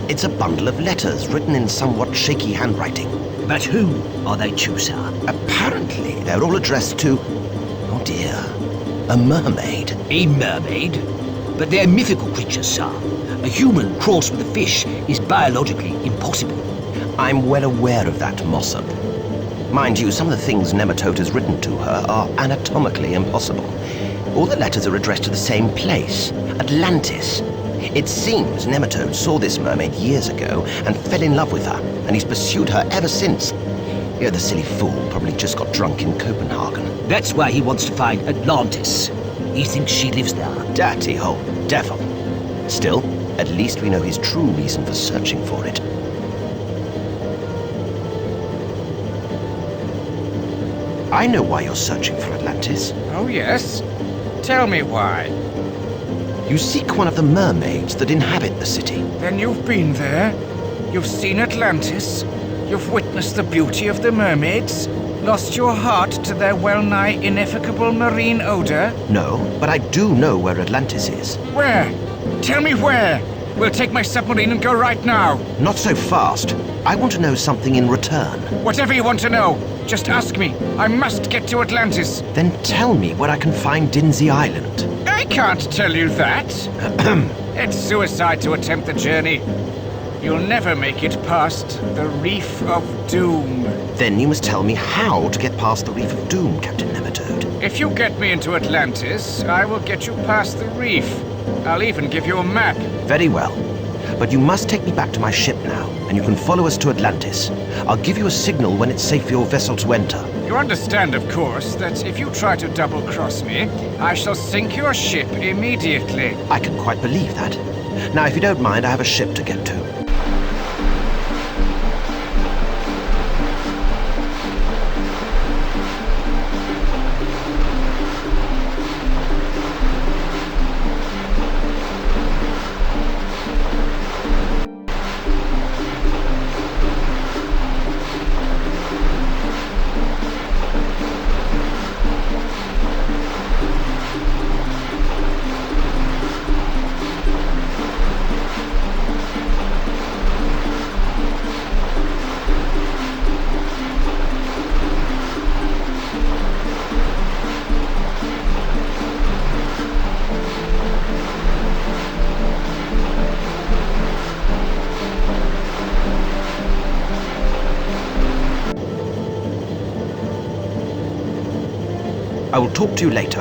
It's a bundle of letters written in somewhat shaky handwriting. But who are they to, sir? Apparently, they're all addressed to, oh dear, a mermaid. A mermaid? But they're mythical creatures, sir. A human crossed with a fish is biologically impossible. I'm well aware of that, Mossup. Mind you, some of the things Nematode has written to her are anatomically impossible. All the letters are addressed to the same place, Atlantis. It seems Nematode saw this mermaid years ago and fell in love with her, and he's pursued her ever since. Yeah, the silly fool probably just got drunk in Copenhagen. That's why he wants to find Atlantis. He thinks she lives there. Dirty old devil. Still, at least we know his true reason for searching for it. I know why you're searching for Atlantis. Oh, yes? Tell me why. You seek one of the mermaids that inhabit the city. Then you've been there. You've seen Atlantis. You've witnessed the beauty of the mermaids. Lost your heart to their well-nigh ineffable marine odor. No, but I do know where Atlantis is. Where? Tell me where. We'll take my submarine and go right now. Not so fast. I want to know something in return. Whatever you want to know, just ask me. I must get to Atlantis. Then tell me where I can find Densey Island. I can't tell you that. It's suicide to attempt the journey. You'll never make it past the Reef of Doom. Then you must tell me how to get past the Reef of Doom, Captain Nematode. If you get me into Atlantis, I will get you past the reef. I'll even give you a map. Very well. But you must take me back to my ship now, and you can follow us to Atlantis. I'll give you a signal when it's safe for your vessel to enter. You understand, of course, that if you try to double-cross me, I shall sink your ship immediately. I can quite believe that. Now, if you don't mind, I have a ship to get to. I will talk to you later.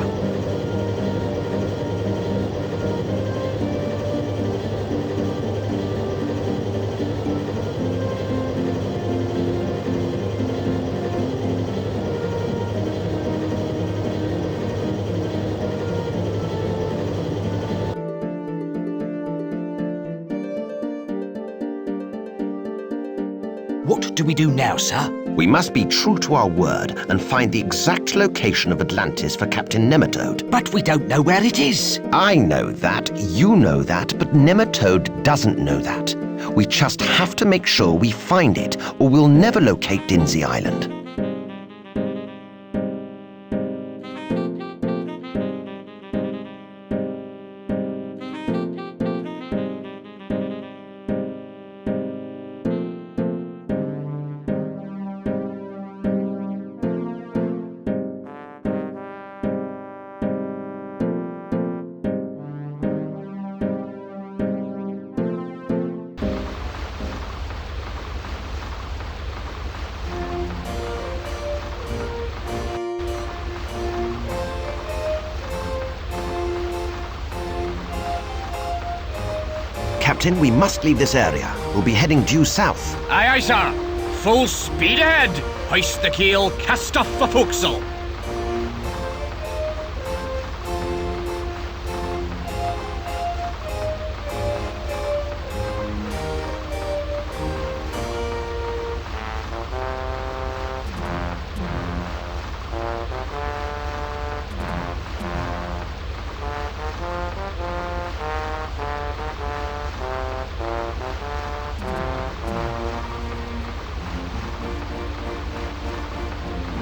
What do we do now, sir? We must be true to our word and find the exact location of Atlantis for Captain Nematode. But we don't know where it is. I know that, you know that, but Nematode doesn't know that. We just have to make sure we find it, or we'll never locate Densey Island. Captain, we must leave this area. We'll be heading due south. Aye, aye, sir. Full speed ahead. Hoist the keel, cast off the forecastle.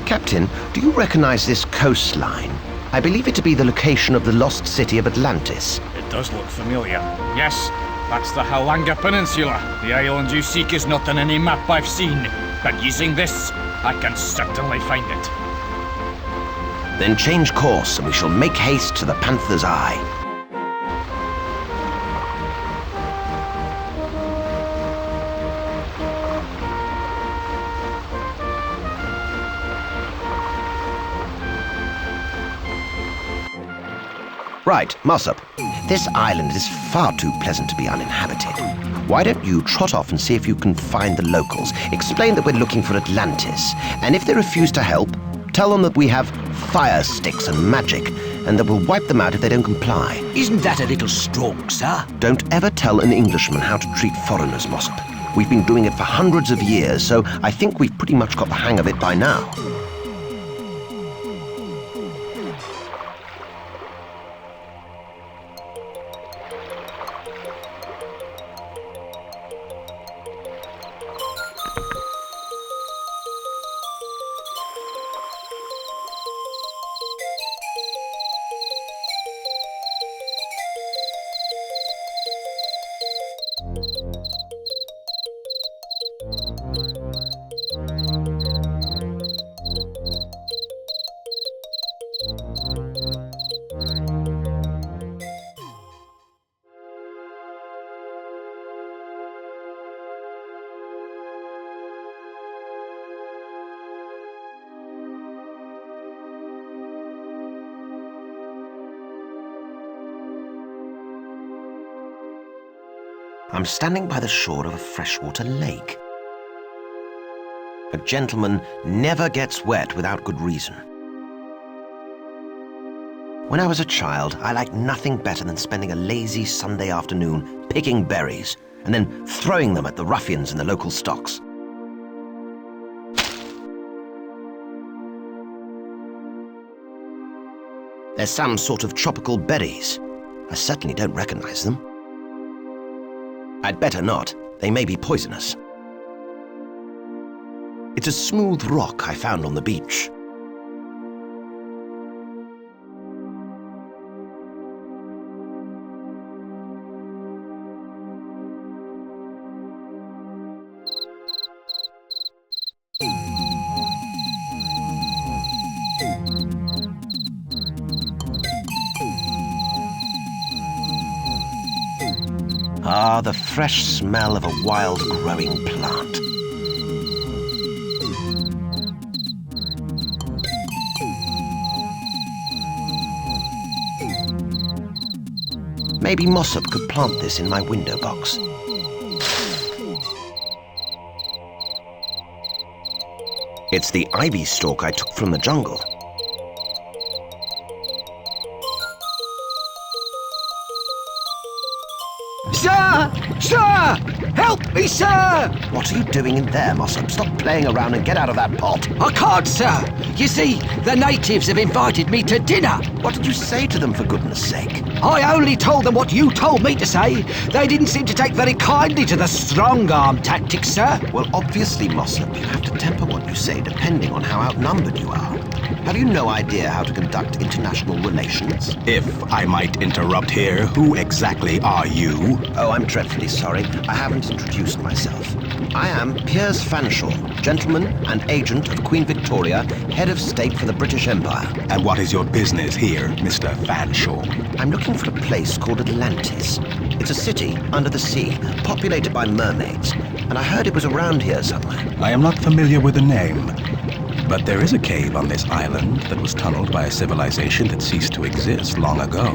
Captain, do you recognize this coastline? I believe it to be the location of the lost city of Atlantis. It does look familiar. Yes, that's the Halanga Peninsula. The island you seek is not on any map I've seen, but using this, I can certainly find it. Then change course, and we shall make haste to the Panther's Eye. Right, mossup. This island is far too pleasant to be uninhabited. Why don't you trot off and see if you can find the locals? Explain that we're looking for Atlantis, and if they refuse to help, tell them that we have fire sticks and magic, and that we'll wipe them out if they don't comply. Isn't that a little strong, sir? Don't ever tell an Englishman how to treat foreigners, mossup. We've been doing it for hundreds of years, so I think we've pretty much got the hang of it by now. I'm standing by the shore of a freshwater lake. A gentleman never gets wet without good reason. When I was a child, I liked nothing better than spending a lazy Sunday afternoon picking berries and then throwing them at the ruffians in the local stocks. They're some sort of tropical berries. I certainly don't recognize them. I'd better not. They may be poisonous. It's a smooth rock I found on the beach. Ah, the fresh smell of a wild growing plant. Maybe Mossup could plant this in my window box. It's the ivy stalk I took from the jungle. Sir! Sir! Help me, sir! What are you doing in there, Mossup? Stop playing around and get out of that pot. I can't, sir. You see, the natives have invited me to dinner. What did you say to them, for goodness sake? I only told them what you told me to say. They didn't seem to take very kindly to the strong-arm tactics, sir. Well, obviously, Mossup, you have to temper what you say depending on how outnumbered you are. Have you no idea how to conduct international relations? If I might interrupt here, who exactly are you? Oh, I'm dreadfully sorry. I haven't introduced myself. I am Piers Fanshawe, gentleman and agent of Queen Victoria, head of state for the British Empire. And what is your business here, Mr. Fanshawe? I'm looking for a place called Atlantis. It's a city under the sea, populated by mermaids, and I heard it was around here somewhere. I am not familiar with the name, but there is a cave on this island that was tunneled by a civilization that ceased to exist long ago.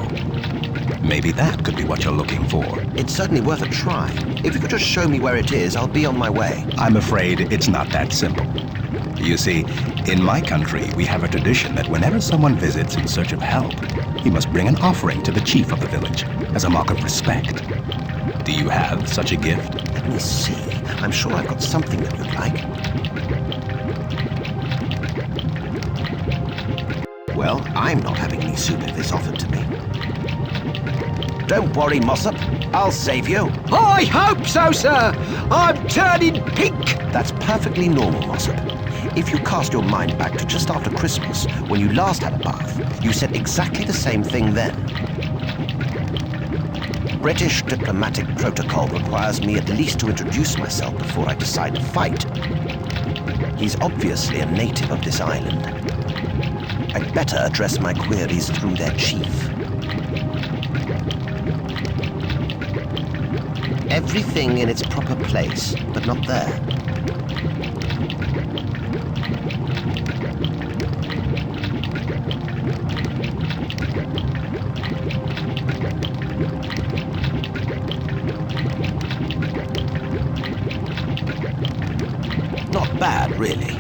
Maybe that could be what you're looking for. It's certainly worth a try. If you could just show me where it is, I'll be on my way. I'm afraid it's not that simple. You see, in my country, we have a tradition that whenever someone visits in search of help, he must bring an offering to the chief of the village as a mark of respect. Do you have such a gift? Let me see. I'm sure I've got something that you'd like. Well, I'm not having any soup if it's offered to me. Don't worry, Mossup. I'll save you. I hope so, sir. I'm turning pink. That's perfectly normal, Mossup. If you cast your mind back to just after Christmas, when you last had a bath, you said exactly the same thing then. British diplomatic protocol requires me at least to introduce myself before I decide to fight. He's obviously a native of this island. I'd better address my queries through their chief. Everything in its proper place, but not there. Not bad, really.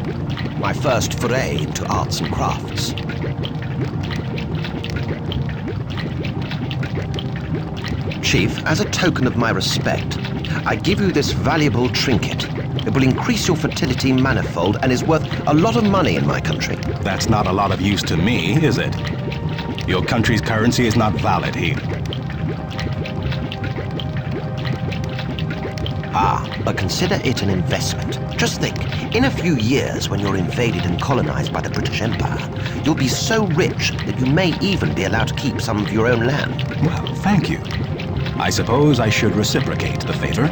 My first foray into arts and crafts. Chief, as a token of my respect, I give you this valuable trinket. It will increase your fertility manifold and is worth a lot of money in my country. That's not a lot of use to me, is it? Your country's currency is not valid here. Ah, but consider it an investment. Just think, in a few years when you're invaded and colonized by the British Empire, you'll be so rich that you may even be allowed to keep some of your own land. Well, thank you. I suppose I should reciprocate the favor.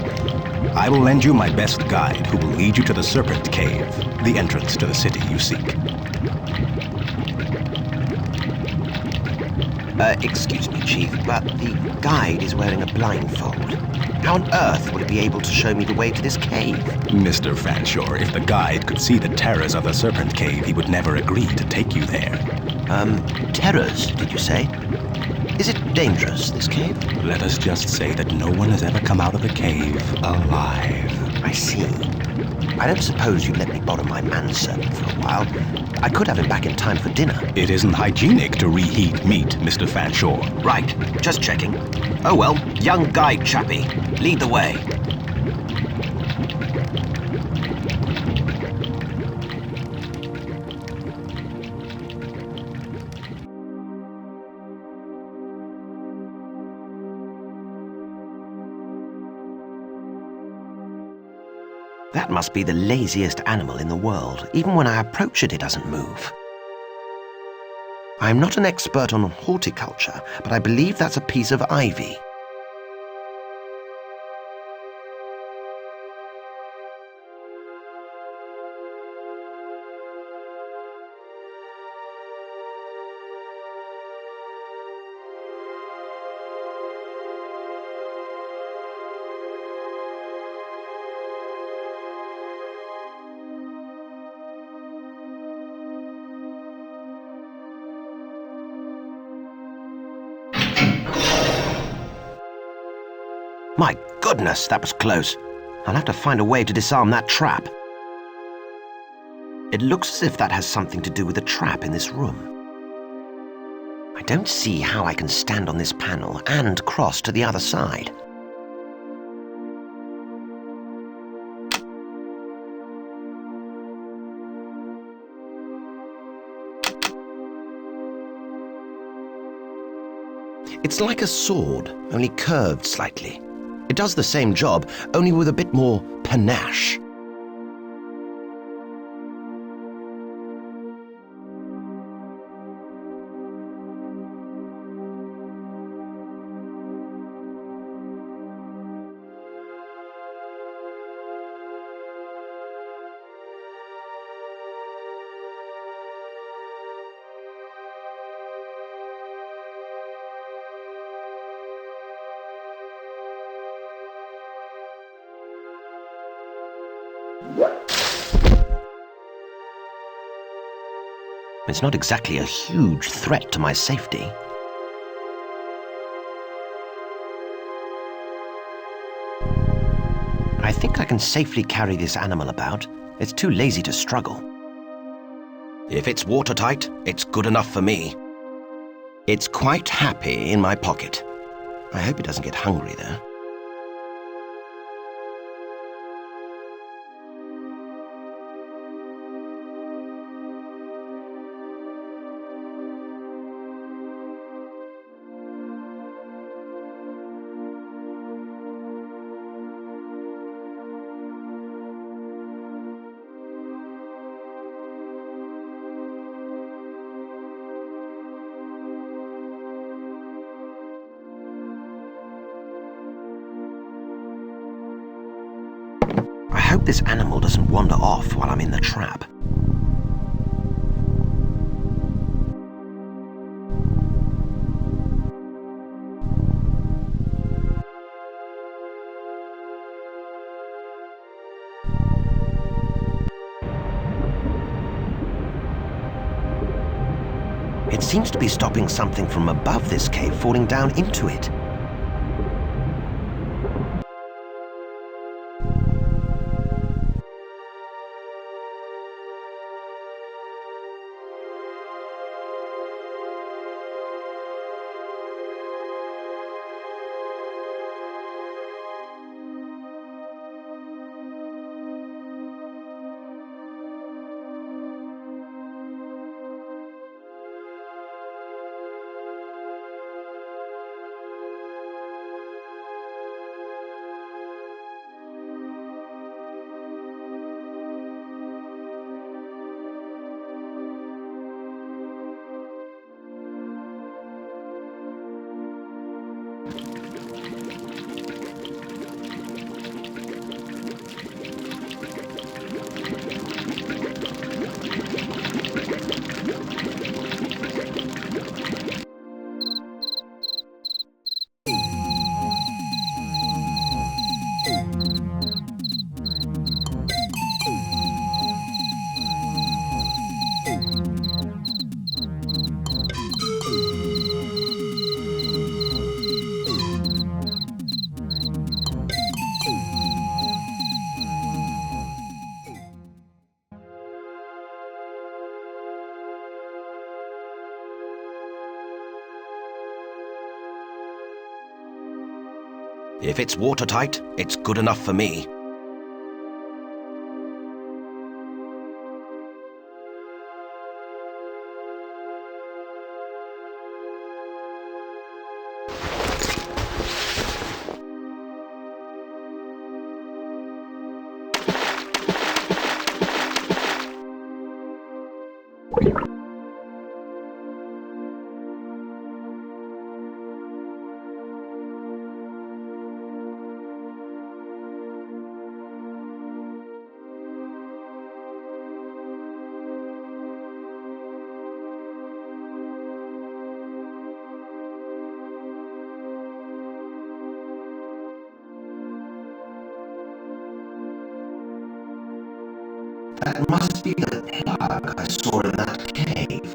I will lend you my best guide who will lead you to the Serpent Cave, the entrance to the city you seek. Excuse me, Chief, but the guide is wearing a blindfold. How on earth would he be able to show me the way to this cave? Mr. Fanshawe, if the guide could see the terrors of the Serpent Cave, he would never agree to take you there. Terrors, did you say? Is it dangerous, this cave? Let us just say that no one has ever come out of the cave alive. I see. I don't suppose you'd let me borrow my manservant for a while. I could have him back in time for dinner. It isn't hygienic to reheat meat, Mr. Fanshawe. Right, just checking. Oh well, young guide chappie. Lead the way. That must be the laziest animal in the world. Even when I approach it, it doesn't move. I'm not an expert on horticulture, but I believe that's a piece of ivy. My goodness, that was close. I'll have to find a way to disarm that trap. It looks as if that has something to do with the trap in this room. I don't see how I can stand on this panel and cross to the other side. It's like a sword, only curved slightly. It does the same job, only with a bit more panache. It's not exactly a huge threat to my safety. I think I can safely carry this animal about. It's too lazy to struggle. If it's watertight, it's good enough for me. It's quite happy in my pocket. I hope it doesn't get hungry, though. I hope this animal doesn't wander off while I'm in the trap. It seems to be stopping something from above this cave falling down into it. If it's watertight, it's good enough for me. That must be the plug I saw in that cave.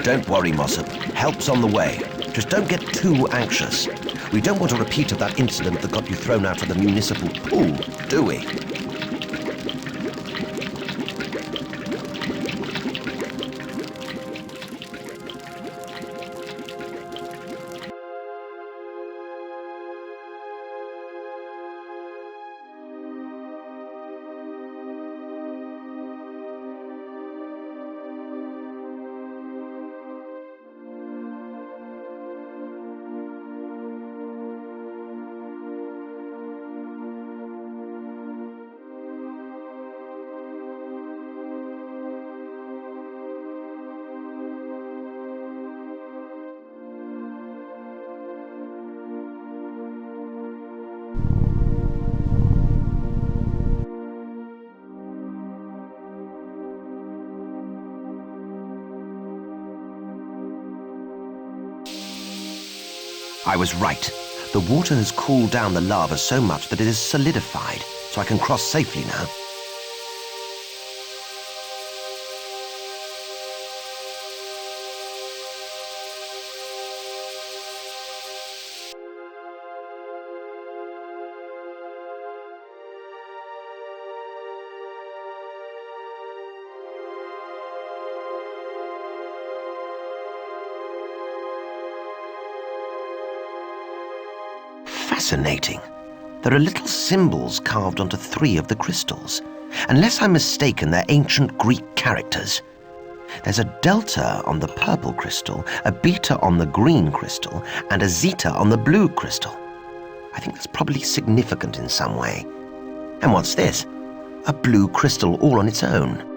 Don't worry, mossup. Help's on the way. Just don't get too anxious. We don't want a repeat of that incident that got you thrown out of the municipal pool, do we? I was right. The water has cooled down the lava so much that it is solidified, so I can cross safely now. Fascinating. There are little symbols carved onto 3 of the crystals. Unless I'm mistaken, they're ancient Greek characters. There's a delta on the purple crystal, a beta on the green crystal, and a zeta on the blue crystal. I think that's probably significant in some way. And what's this? A blue crystal all on its own.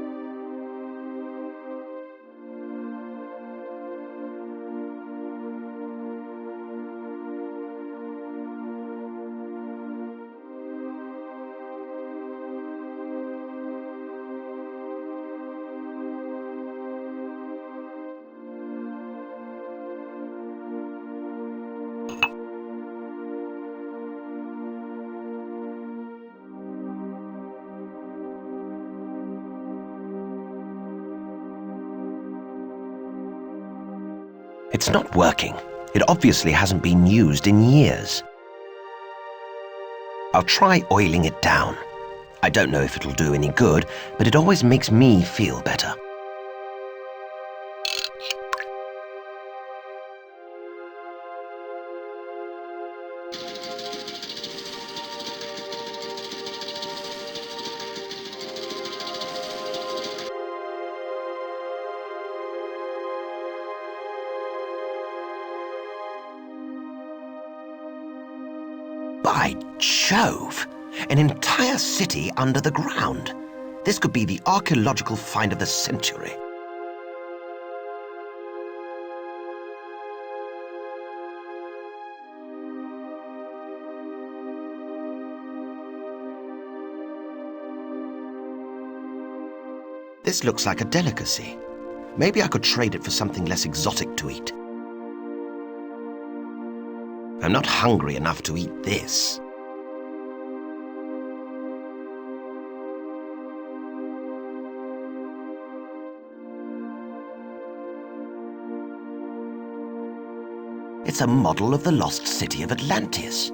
It's not working. It obviously hasn't been used in years. I'll try oiling it down. I don't know if it'll do any good, but it always makes me feel better. By Jove! An entire city under the ground. This could be the archaeological find of the century. This looks like a delicacy. Maybe I could trade it for something less exotic to eat. I'm not hungry enough to eat this. It's a model of the lost city of Atlantis.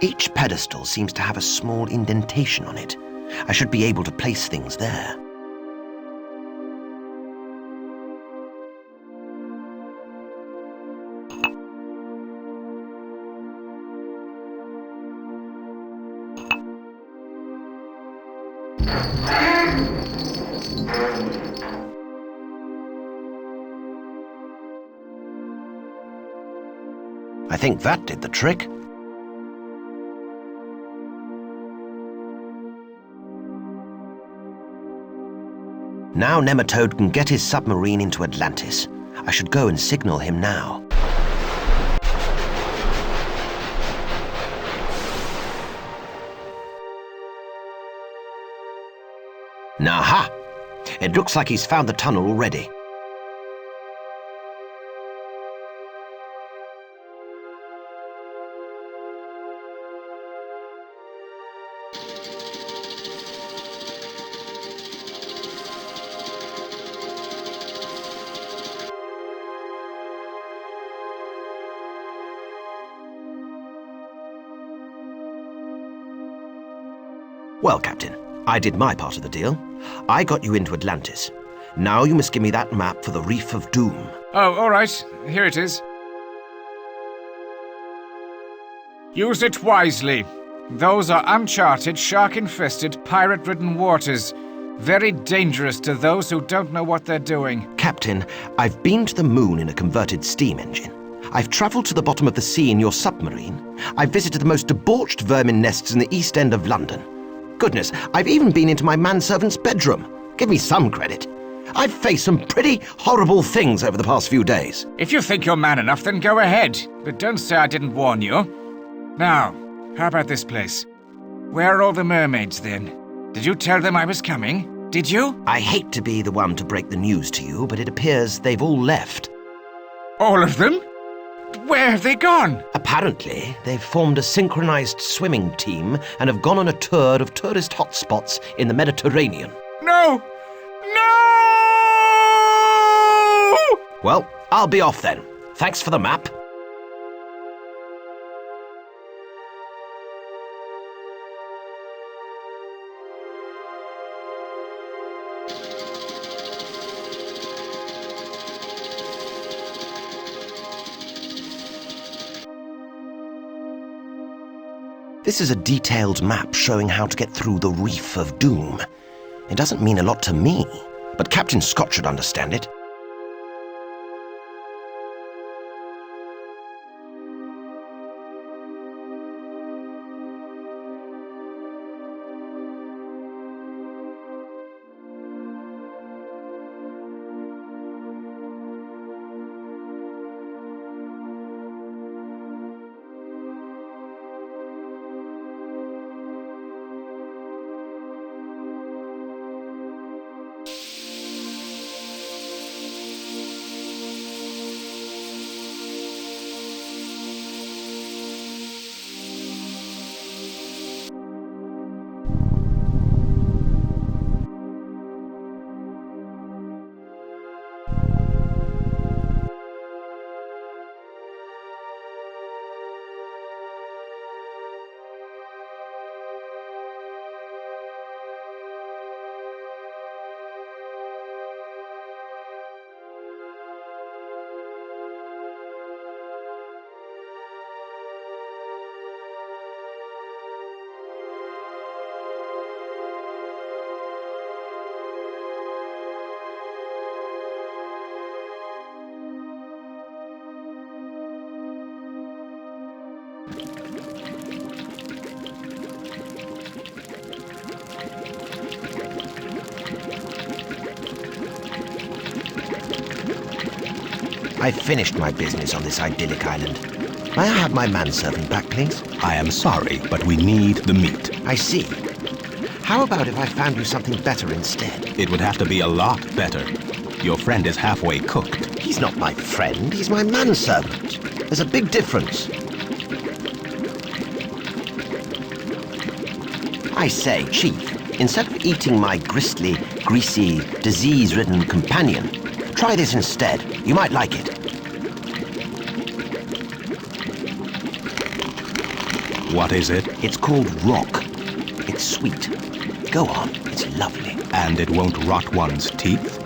Each pedestal seems to have a small indentation on it. I should be able to place things there. I think that did the trick. Now Nematode can get his submarine into Atlantis. I should go and signal him now. Naha! It looks like he's found the tunnel already. Well, Captain, I did my part of the deal. I got you into Atlantis. Now you must give me that map for the Reef of Doom. Oh, all right. Here it is. Use it wisely. Those are uncharted, shark-infested, pirate-ridden waters. Very dangerous to those who don't know what they're doing. Captain, I've been to the moon in a converted steam engine. I've travelled to the bottom of the sea in your submarine. I've visited the most debauched vermin nests in the East End of London. Goodness, I've even been into my manservant's bedroom. Give me some credit. I've faced some pretty horrible things over the past few days. If you think you're man enough, then go ahead. But don't say I didn't warn you. Now, how about this place? Where are all the mermaids, then? Did you tell them I was coming? Did you? I hate to be the one to break the news to you, but it appears they've all left. All of them? Where have they gone? Apparently, they've formed a synchronized swimming team and have gone on a tour of tourist hotspots in the Mediterranean. No! No! Well, I'll be off then. Thanks for the map. This is a detailed map showing how to get through the Reef of Doom. It doesn't mean a lot to me, but Captain Scott should understand it. I've finished my business on this idyllic island. May I have my manservant back, please? I am sorry, but we need the meat. I see. How about if I found you something better instead? It would have to be a lot better. Your friend is halfway cooked. He's not my friend, he's my manservant. There's a big difference. I say, Chief, instead of eating my gristly, greasy, disease-ridden companion, try this instead. You might like it. What is it? It's called rock. It's sweet. Go on, it's lovely. And it won't rot one's teeth?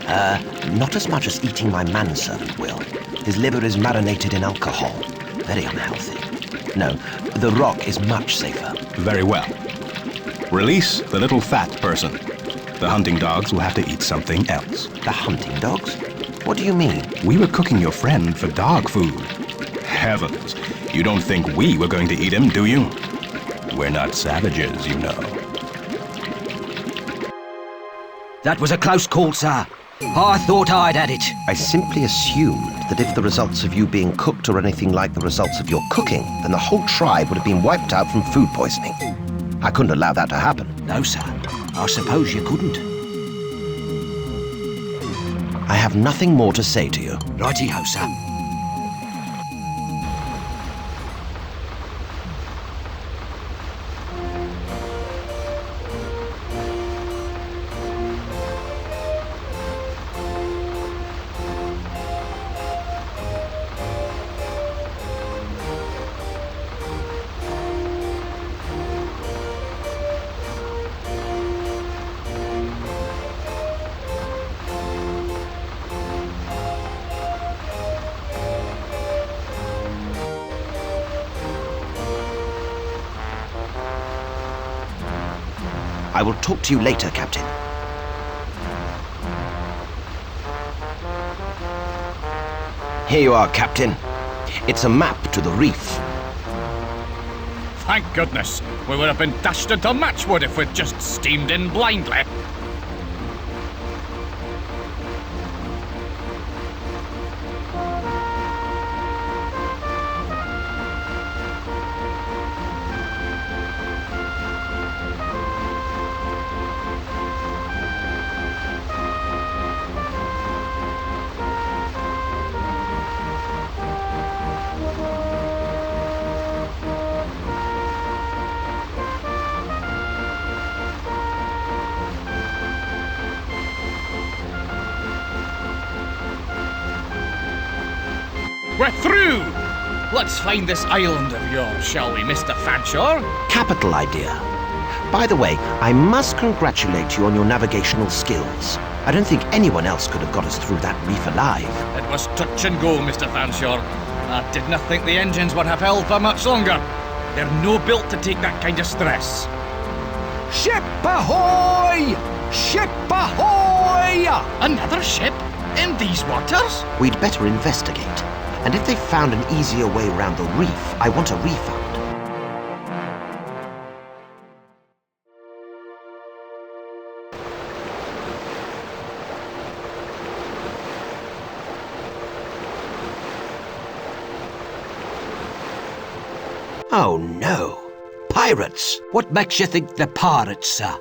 Not as much as eating my manservant will. His liver is marinated in alcohol. Very unhealthy. No, the rock is much safer. Very well. Release the little fat person. The hunting dogs will have to eat something else. The hunting dogs? What do you mean? We were cooking your friend for dog food. Heavens, you don't think we were going to eat him, do you? We're not savages, you know. That was a close call, sir. I thought I'd had it. I simply assumed that if the results of you being cooked are anything like the results of your cooking, then the whole tribe would have been wiped out from food poisoning. I couldn't allow that to happen. No, sir. I suppose you couldn't. I have nothing more to say to you. Righty-ho, sir. I will talk to you later, Captain. Here you are, Captain. It's a map to the reef. Thank goodness. We would have been dashed into matchwood if we'd just steamed in blindly. We're through! Let's find this island of yours, shall we, Mr. Fanshawe? Capital idea. By the way, I must congratulate you on your navigational skills. I don't think anyone else could have got us through that reef alive. It was touch and go, Mr. Fanshawe. I did not think the engines would have held for much longer. They're no built to take that kind of stress. Ship ahoy! Ship ahoy! Another ship? In these waters? We'd better investigate. And if they found an easier way around the reef, I want a refund. Oh no! Pirates! What makes you think they're pirates, sir?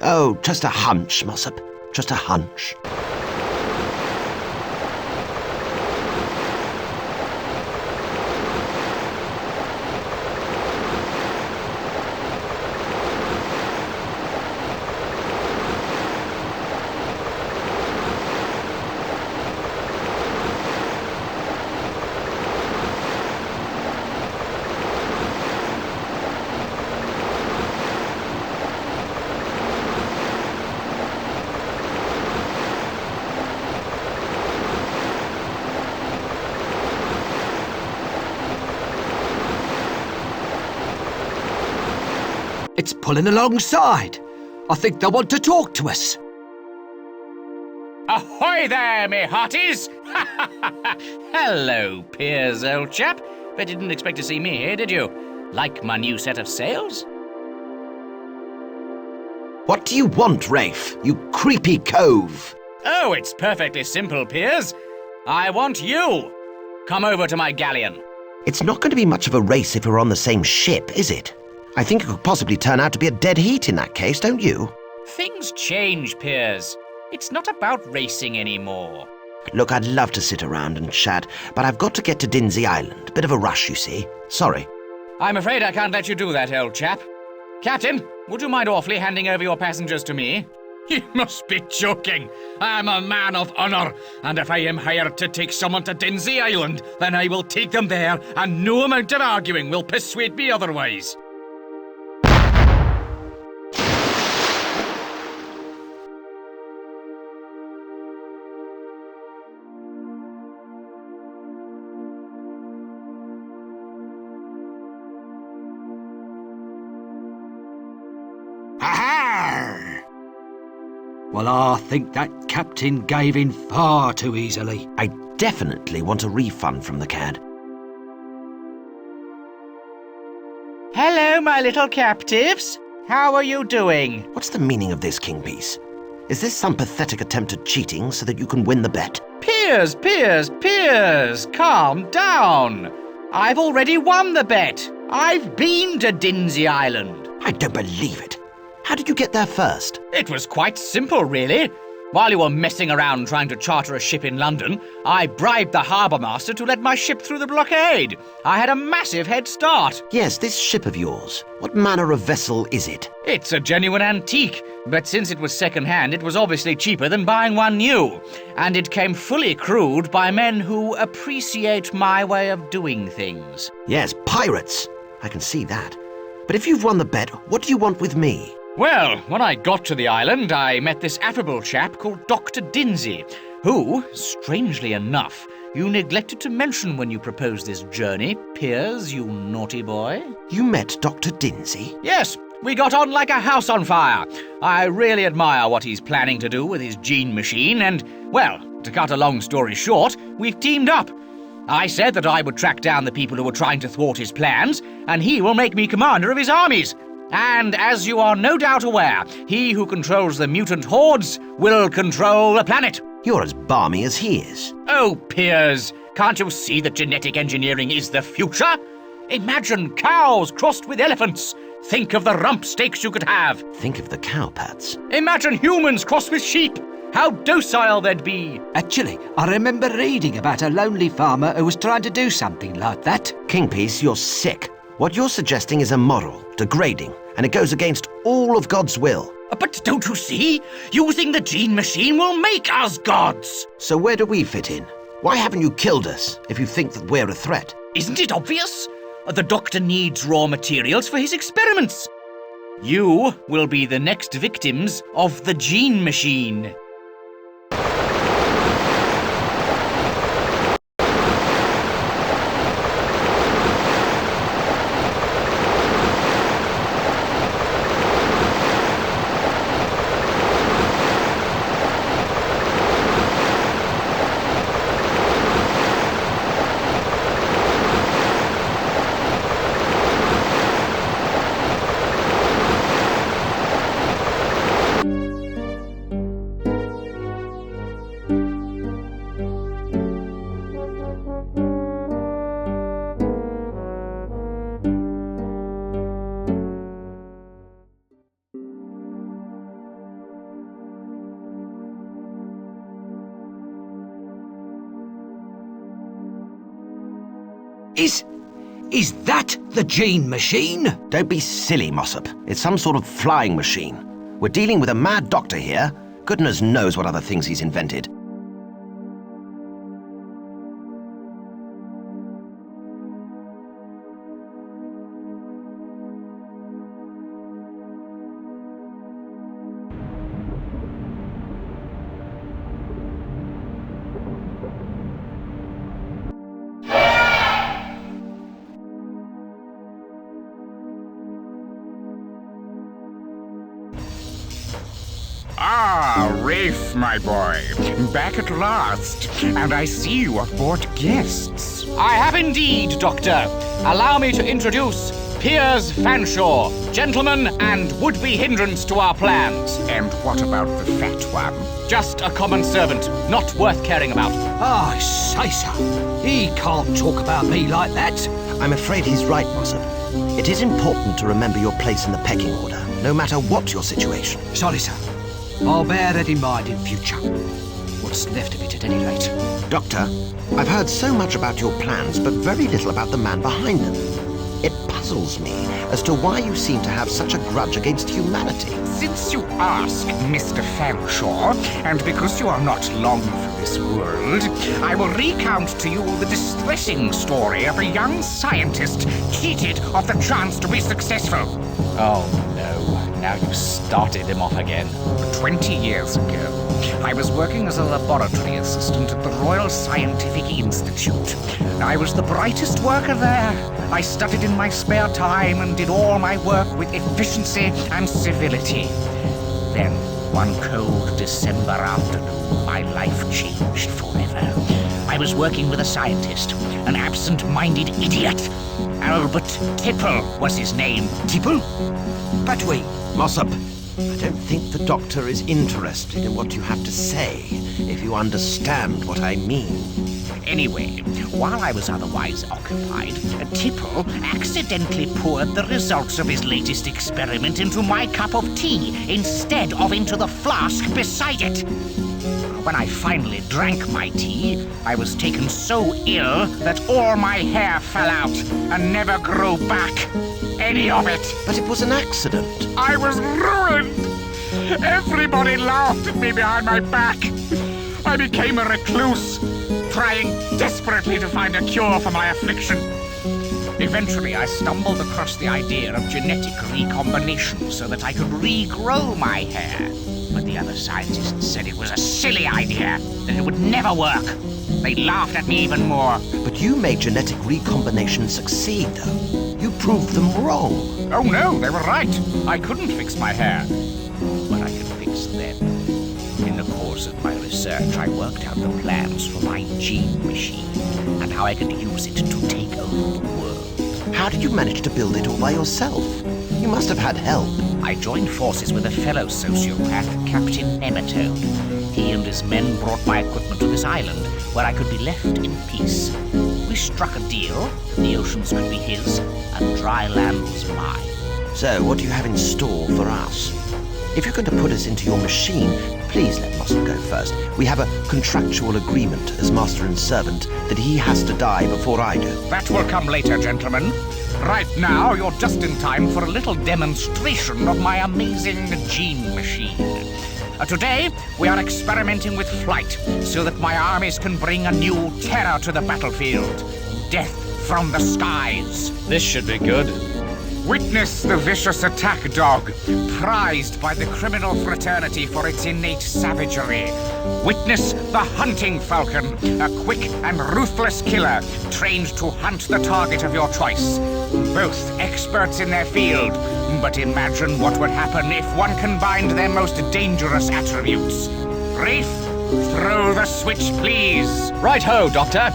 Oh, just a hunch, mossup. Just a hunch. It's pulling alongside. I think they want to talk to us. Ahoy there, me hearties! Hello, Piers, old chap. Bet you didn't expect to see me here, did you? Like my new set of sails? What do you want, Rafe? You creepy cove! Oh, it's perfectly simple, Piers. I want you. Come over to my galleon. It's not going to be much of a race if we're on the same ship, is it? I think it could possibly turn out to be a dead heat in that case, don't you? Things change, Piers. It's not about racing anymore. Look, I'd love to sit around and chat, but I've got to get to Densey Island. Bit of a rush, you see. Sorry. I'm afraid I can't let you do that, old chap. Captain, would you mind awfully handing over your passengers to me? You must be joking. I'm a man of honour, and if I am hired to take someone to Densey Island, then I will take them there, and no amount of arguing will persuade me otherwise. Well, I think that captain gave in far too easily. I definitely want a refund from the cad. Hello, my little captives. How are you doing? What's the meaning of this, Kingpiece? Is this some pathetic attempt at cheating so that you can win the bet? Piers, calm down. I've already won the bet. I've been to Densey Island. I don't believe it. How did you get there first? It was quite simple, really. While you were messing around trying to charter a ship in London, I bribed the harbour master to let my ship through the blockade. I had a massive head start. Yes, this ship of yours. What manner of vessel is it? It's a genuine antique, but since it was second-hand, it was obviously cheaper than buying one new. And it came fully crewed by men who appreciate my way of doing things. Yes, pirates. I can see that. But if you've won the bet, what do you want with me? Well, when I got to the island, I met this affable chap called Dr. Densey, who, strangely enough, you neglected to mention when you proposed this journey, Piers, you naughty boy. You met Dr. Densey? Yes, we got on like a house on fire. I really admire what he's planning to do with his gene machine, and, well, to cut a long story short, we've teamed up. I said that I would track down the people who were trying to thwart his plans, and he will make me commander of his armies. And as you are no doubt aware, he who controls the mutant hordes will control the planet. You're as balmy as he is. Oh, Piers, can't you see that genetic engineering is the future? Imagine cows crossed with elephants. Think of the rump steaks you could have. Think of the cowpats. Imagine humans crossed with sheep. How docile they'd be. Actually, I remember reading about a lonely farmer who was trying to do something like that. Kingpiece, you're sick. What you're suggesting is immoral, degrading, and it goes against all of God's will. But don't you see? Using the gene machine will make us gods. So where do we fit in? Why haven't you killed us if you think that we're a threat? Isn't it obvious? The doctor needs raw materials for his experiments. You will be the next victims of the gene machine. Is that the gene machine? Don't be silly, Mossup. It's some sort of flying machine. We're dealing with a mad doctor here. Goodness knows what other things he's invented. Ah, Reef, my boy. Back at last. And I see you have brought guests. I have indeed, Doctor. Allow me to introduce Piers Fanshawe, gentleman and would-be hindrance to our plans. And what about the fat one? Just a common servant, not worth caring about. I say so. He can't talk about me like that. I'm afraid he's right, mossup. It is important to remember your place in the pecking order, no matter what your situation. Sorry, sir. I'll bear that in mind in future. What's left of it at any rate. Doctor, I've heard so much about your plans, but very little about the man behind them. It puzzles me as to why you seem to have such a grudge against humanity. Since you ask, Mr. Fanshawe, and because you are not long for this world, I will recount to you the distressing story of a young scientist cheated of the chance to be successful. Oh, no. Now you've started him off again. 20 years ago, I was working as a laboratory assistant at the Royal Scientific Institute. I was the brightest worker there. I studied in my spare time and did all my work with efficiency and civility. Then, one cold December afternoon, my life changed forever. I was working with a scientist, an absent-minded idiot. Albert Tipple was his name. Tipple? But wait. Mossup, I don't think the doctor is interested in what you have to say, if you understand what I mean. Anyway, while I was otherwise occupied, Tipple accidentally poured the results of his latest experiment into my cup of tea instead of into the flask beside it. When I finally drank my tea, I was taken so ill that all my hair fell out and never grew back. Any of it. But it was an accident. I was ruined. Everybody laughed at me behind my back. I became a recluse, trying desperately to find a cure for my affliction. Eventually, I stumbled across the idea of genetic recombination so that I could regrow my hair. But the other scientists said it was a silly idea, that it would never work. They laughed at me even more. But you made genetic recombination succeed, though. You proved them wrong. Oh no, they were right. I couldn't fix my hair. But I could fix them. In the course of my research, I worked out the plans for my gene machine and how I could use it to take over the world. How did you manage to build it all by yourself? You must have had help. I joined forces with a fellow sociopath, Captain Nematode. He and his men brought my equipment to this island, where I could be left in peace. We struck a deal. The oceans could be his, and dry land was mine. So, what do you have in store for us? If you're going to put us into your machine, please let Mossup go first. We have a contractual agreement as master and servant that he has to die before I do. That will come later, gentlemen. Right now, you're just in time for a little demonstration of my amazing gene machine. Today, we are experimenting with flight so that my armies can bring a new terror to the battlefield. Death from the skies. This should be good. Witness the vicious attack dog, prized by the criminal fraternity for its innate savagery. Witness the hunting falcon, a quick and ruthless killer, trained to hunt the target of your choice. Both experts in their field, but imagine what would happen if one combined their most dangerous attributes. Reef, throw the switch, please. Right-ho, Doctor.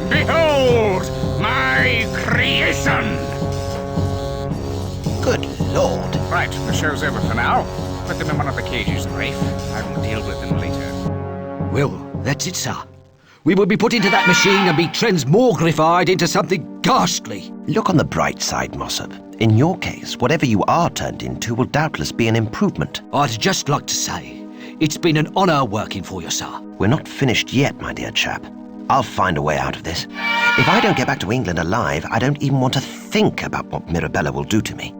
Behold, my creation! Good Lord. Right, the show's over for now. Put them in one of the cages, Rafe. I will deal with them later. Well, that's it, sir. We will be put into that machine and be transmogrified into something ghastly. Look on the bright side, Mossup. In your case, whatever you are turned into will doubtless be an improvement. I'd just like to say, it's been an honour working for you, sir. We're not finished yet, my dear chap. I'll find a way out of this. If I don't get back to England alive, I don't even want to think about what Mirabella will do to me.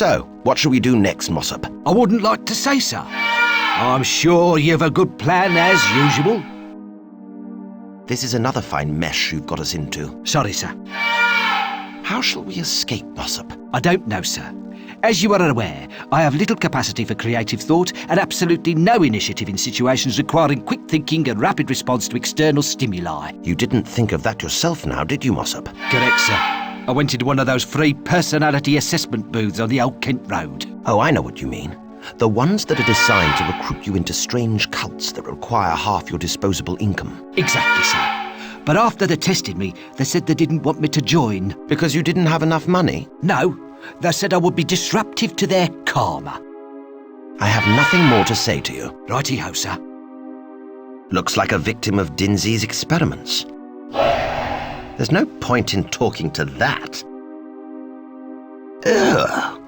So, what shall we do next, Mossup? I wouldn't like to say, sir. I'm sure you've a good plan as usual. This is another fine mesh you've got us into. Sorry, sir. How shall we escape, Mossup? I don't know, sir. As you are aware, I have little capacity for creative thought and absolutely no initiative in situations requiring quick thinking and rapid response to external stimuli. You didn't think of that yourself now, did you, Mossup? Correct, sir. I went into one of those free personality assessment booths on the Old Kent Road. Oh, I know what you mean. The ones that are designed to recruit you into strange cults that require half your disposable income. Exactly, sir. But after they tested me, they said they didn't want me to join. Because you didn't have enough money? No. They said I would be disruptive to their karma. I have nothing more to say to you. Righty-ho, sir. Looks like a victim of Densey's experiments. There's no point in talking to that. Ugh.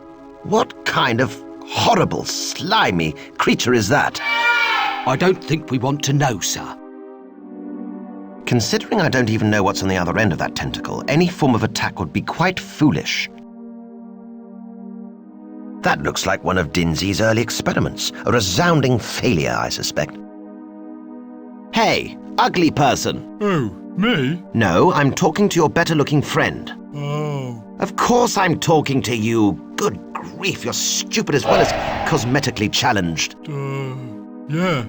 What kind of horrible, slimy creature is that? I don't think we want to know, sir. Considering I don't even know what's on the other end of that tentacle, any form of attack would be quite foolish. That looks like one of Densey's early experiments. A resounding failure, I suspect. Hey, ugly person. Oh, me? No, I'm talking to your better-looking friend. Oh. Of course I'm talking to you. Good grief, you're stupid as well as cosmetically challenged. Yeah.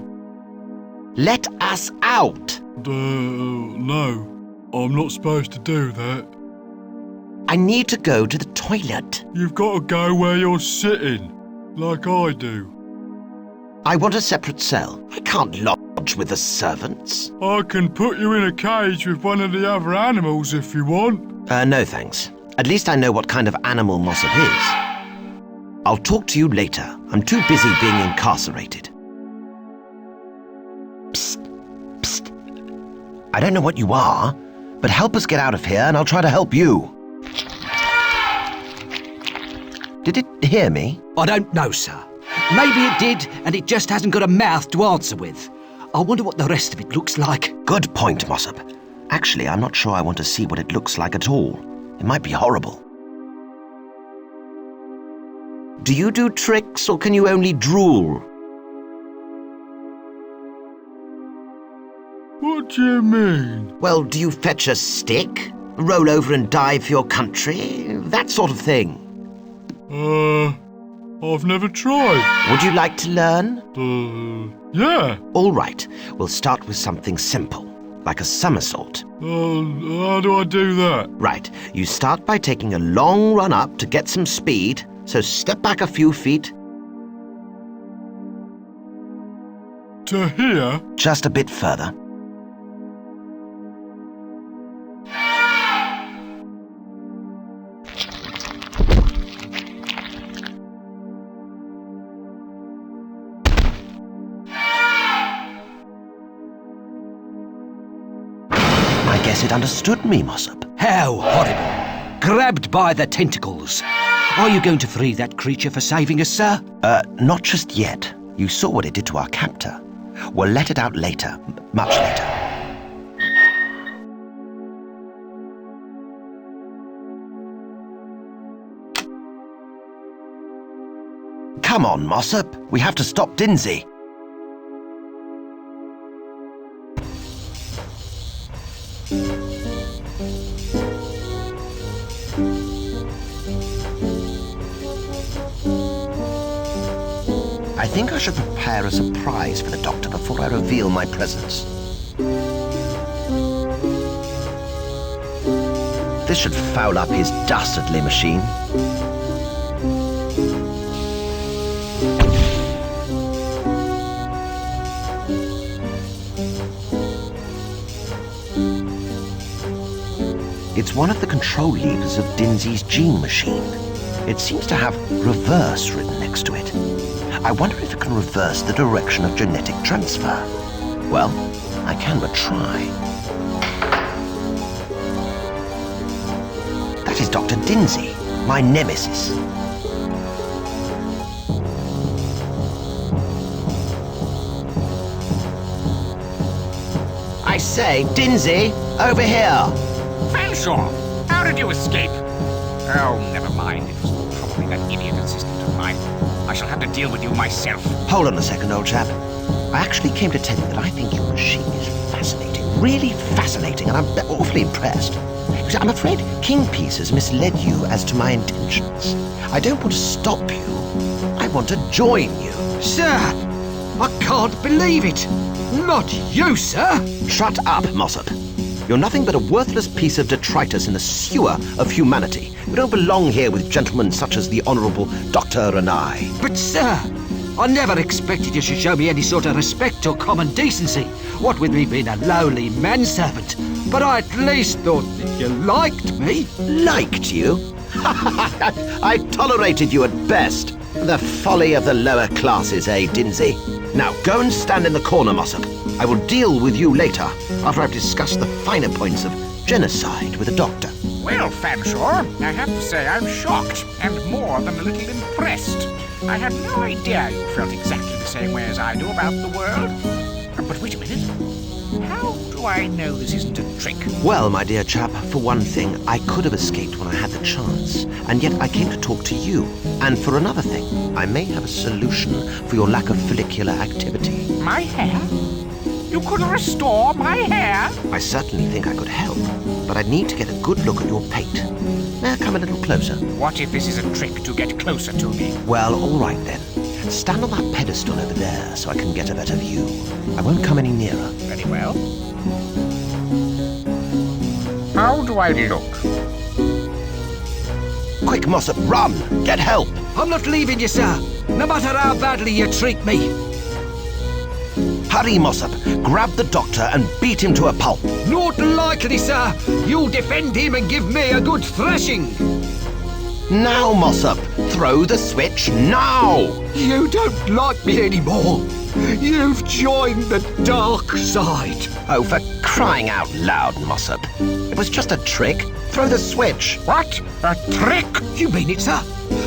Let us out! No. I'm not supposed to do that. I need to go to the toilet. You've got to go where you're sitting, like I do. I want a separate cell. I can't lodge with the servants. I can put you in a cage with one of the other animals if you want. No thanks. At least I know what kind of animal Mossup is. I'll talk to you later. I'm too busy being incarcerated. Psst. Psst. I don't know what you are, but help us get out of here and I'll try to help you. Did it hear me? I don't know, sir. Maybe it did, and it just hasn't got a mouth to answer with. I wonder what the rest of it looks like. Good point, Mossup. Actually, I'm not sure I want to see what it looks like at all. It might be horrible. Do you do tricks, or can you only drool? What do you mean? Well, do you fetch a stick? Roll over and die for your country? That sort of thing. I've never tried. Would you like to learn? Yeah. All right. We'll start with something simple, like a somersault. How do I do that? Right. You start by taking a long run up to get some speed, so step back a few feet. To here? Just a bit further. I guess it understood me, Mossup. How horrible. Grabbed by the tentacles. Are you going to free that creature for saving us, sir? Not just yet. You saw what it did to our captor. We'll let it out later. Much later. Come on, Mossup. We have to stop Densey. I think I should prepare a surprise for the Doctor before I reveal my presence. This should foul up his dastardly machine. It's one of the control levers of Densey's gene machine. It seems to have reverse written next to it. I wonder if it can reverse the direction of genetic transfer. Well, I can but try. That is Dr. Densey, my nemesis. I say, Densey, over here. Fanshawe, how did you escape? Oh, never mind. It was probably with that idiot assistant of mine. I shall have to deal with you myself. Hold on a second, old chap. I actually came to tell you that I think your machine is fascinating, really fascinating, and I'm awfully impressed. Because I'm afraid Kingpiece has misled you as to my intentions. I don't want to stop you. I want to join you. Sir, I can't believe it. Not you, sir. Shut up, mossup. You're nothing but a worthless piece of detritus in the sewer of humanity. You don't belong here with gentlemen such as the Honourable Dr. and I. But, sir, I never expected you should show me any sort of respect or common decency, what with me being a lowly manservant. But I at least thought that you liked me. Liked you? I tolerated you at best. The folly of the lower classes, eh, Densey? Now, go and stand in the corner, mossup. I will deal with you later, after I've discussed the finer points of genocide with the doctor. Well, Fanshawe, I have to say I'm shocked and more than a little impressed. I had no idea you felt exactly the same way as I do about the world. But wait a minute. How do I know this isn't a trick? Well, my dear chap, for one thing, I could have escaped when I had the chance, and yet I came to talk to you. And for another thing, I may have a solution for your lack of follicular activity. My hair? You could restore my hair? I certainly think I could help, but I'd need to get a good look at your pate. May I come a little closer? What if this is a trick to get closer to me? Well, all right then. Stand on that pedestal over there so I can get a better view. I won't come any nearer. Very well. How do I look? Quick, mossup, run! Get help! I'm not leaving you, sir, no matter how badly you treat me. Hurry, mossup. Grab the doctor and beat him to a pulp. Not likely, sir. You defend him and give me a good thrashing. Now, mossup. Throw the switch now! You don't like me anymore. You've joined the dark side. Oh, for crying out loud, mossup. It was just a trick. Throw the switch. What? A trick? You mean it, sir?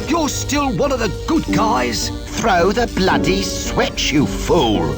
You're still one of the good guys? Throw the bloody switch, you fool!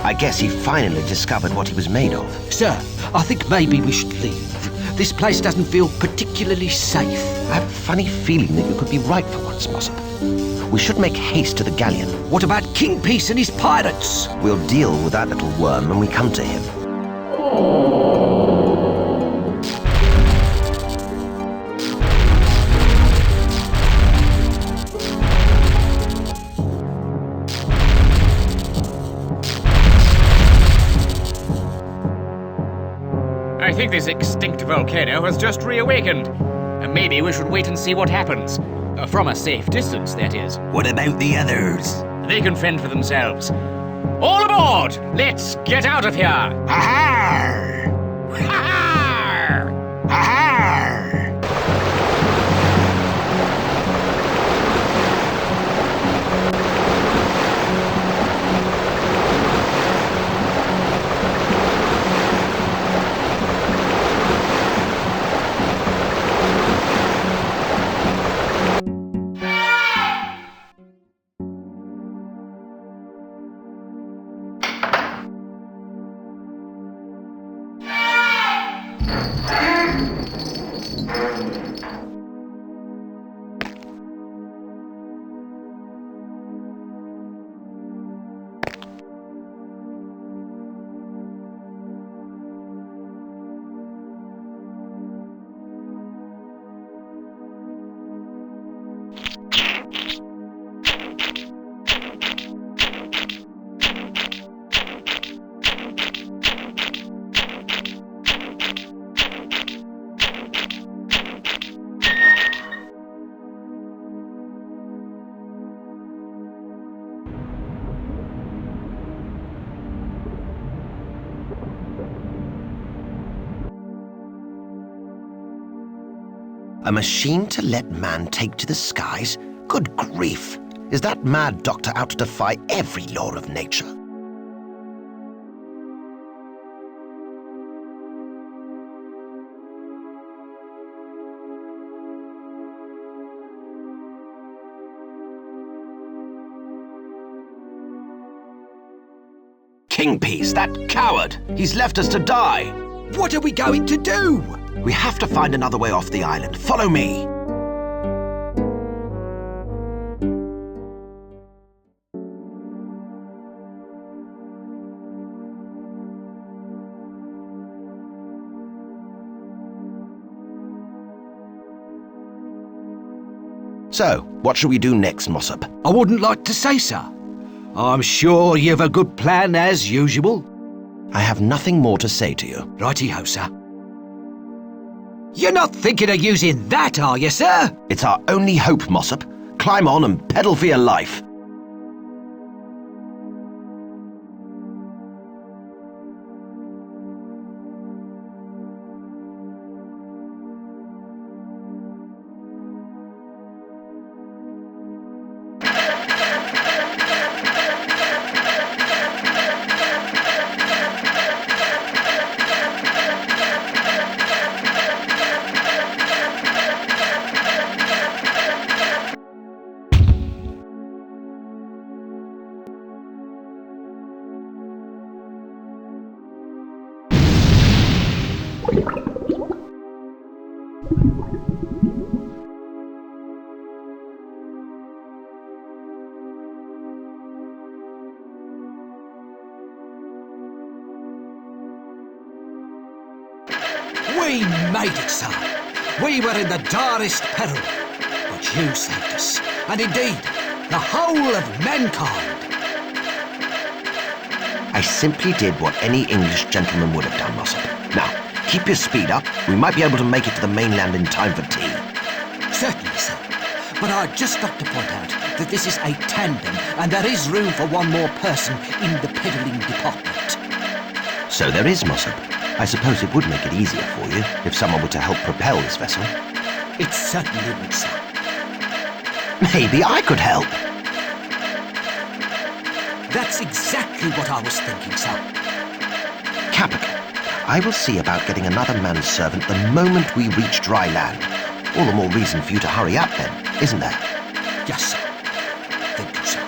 I guess he finally discovered what he was made of. Sir, I think maybe we should leave. This place doesn't feel particularly safe. I have a funny feeling that you could be right for once, mossup. We should make haste to the galleon. What about Kingpiece and his pirates? We'll deal with that little worm when we come to him. I think this extinct volcano has just reawakened. Maybe we should wait and see what happens. From a safe distance, that is. What about the others? They can fend for themselves. All aboard! Let's get out of here! Ha-ha! Ha-ha! Ha-ha! A machine to let man take to the skies? Good grief! Is that mad doctor out to defy every law of nature? Kingpiece, that coward! He's left us to die! What are we going to do? We have to find another way off the island. Follow me! So, what shall we do next, Mossup? I wouldn't like to say, sir. I'm sure you've a good plan as usual. I have nothing more to say to you. Righty-ho, sir. You're not thinking of using that, are you, sir? It's our only hope, Mossup. Climb on and pedal for your life. We made it, sir. We were in the direst peril, but you saved us, and indeed, the whole of mankind. I simply did what any English gentleman would have done, Mossup. Now, keep your speed up. We might be able to make it to the mainland in time for tea. Certainly, sir. But I'd just like to point out that this is a tandem, and there is room for one more person in the peddling department. So there is, Mossup. I suppose it would make it easier for you if someone were to help propel this vessel. It certainly would, sir. Maybe I could help. That's exactly what I was thinking, sir. Capital. I will see about getting another manservant the moment we reach dry land. All the more reason for you to hurry up then, isn't there? Yes, sir. Thank you, sir.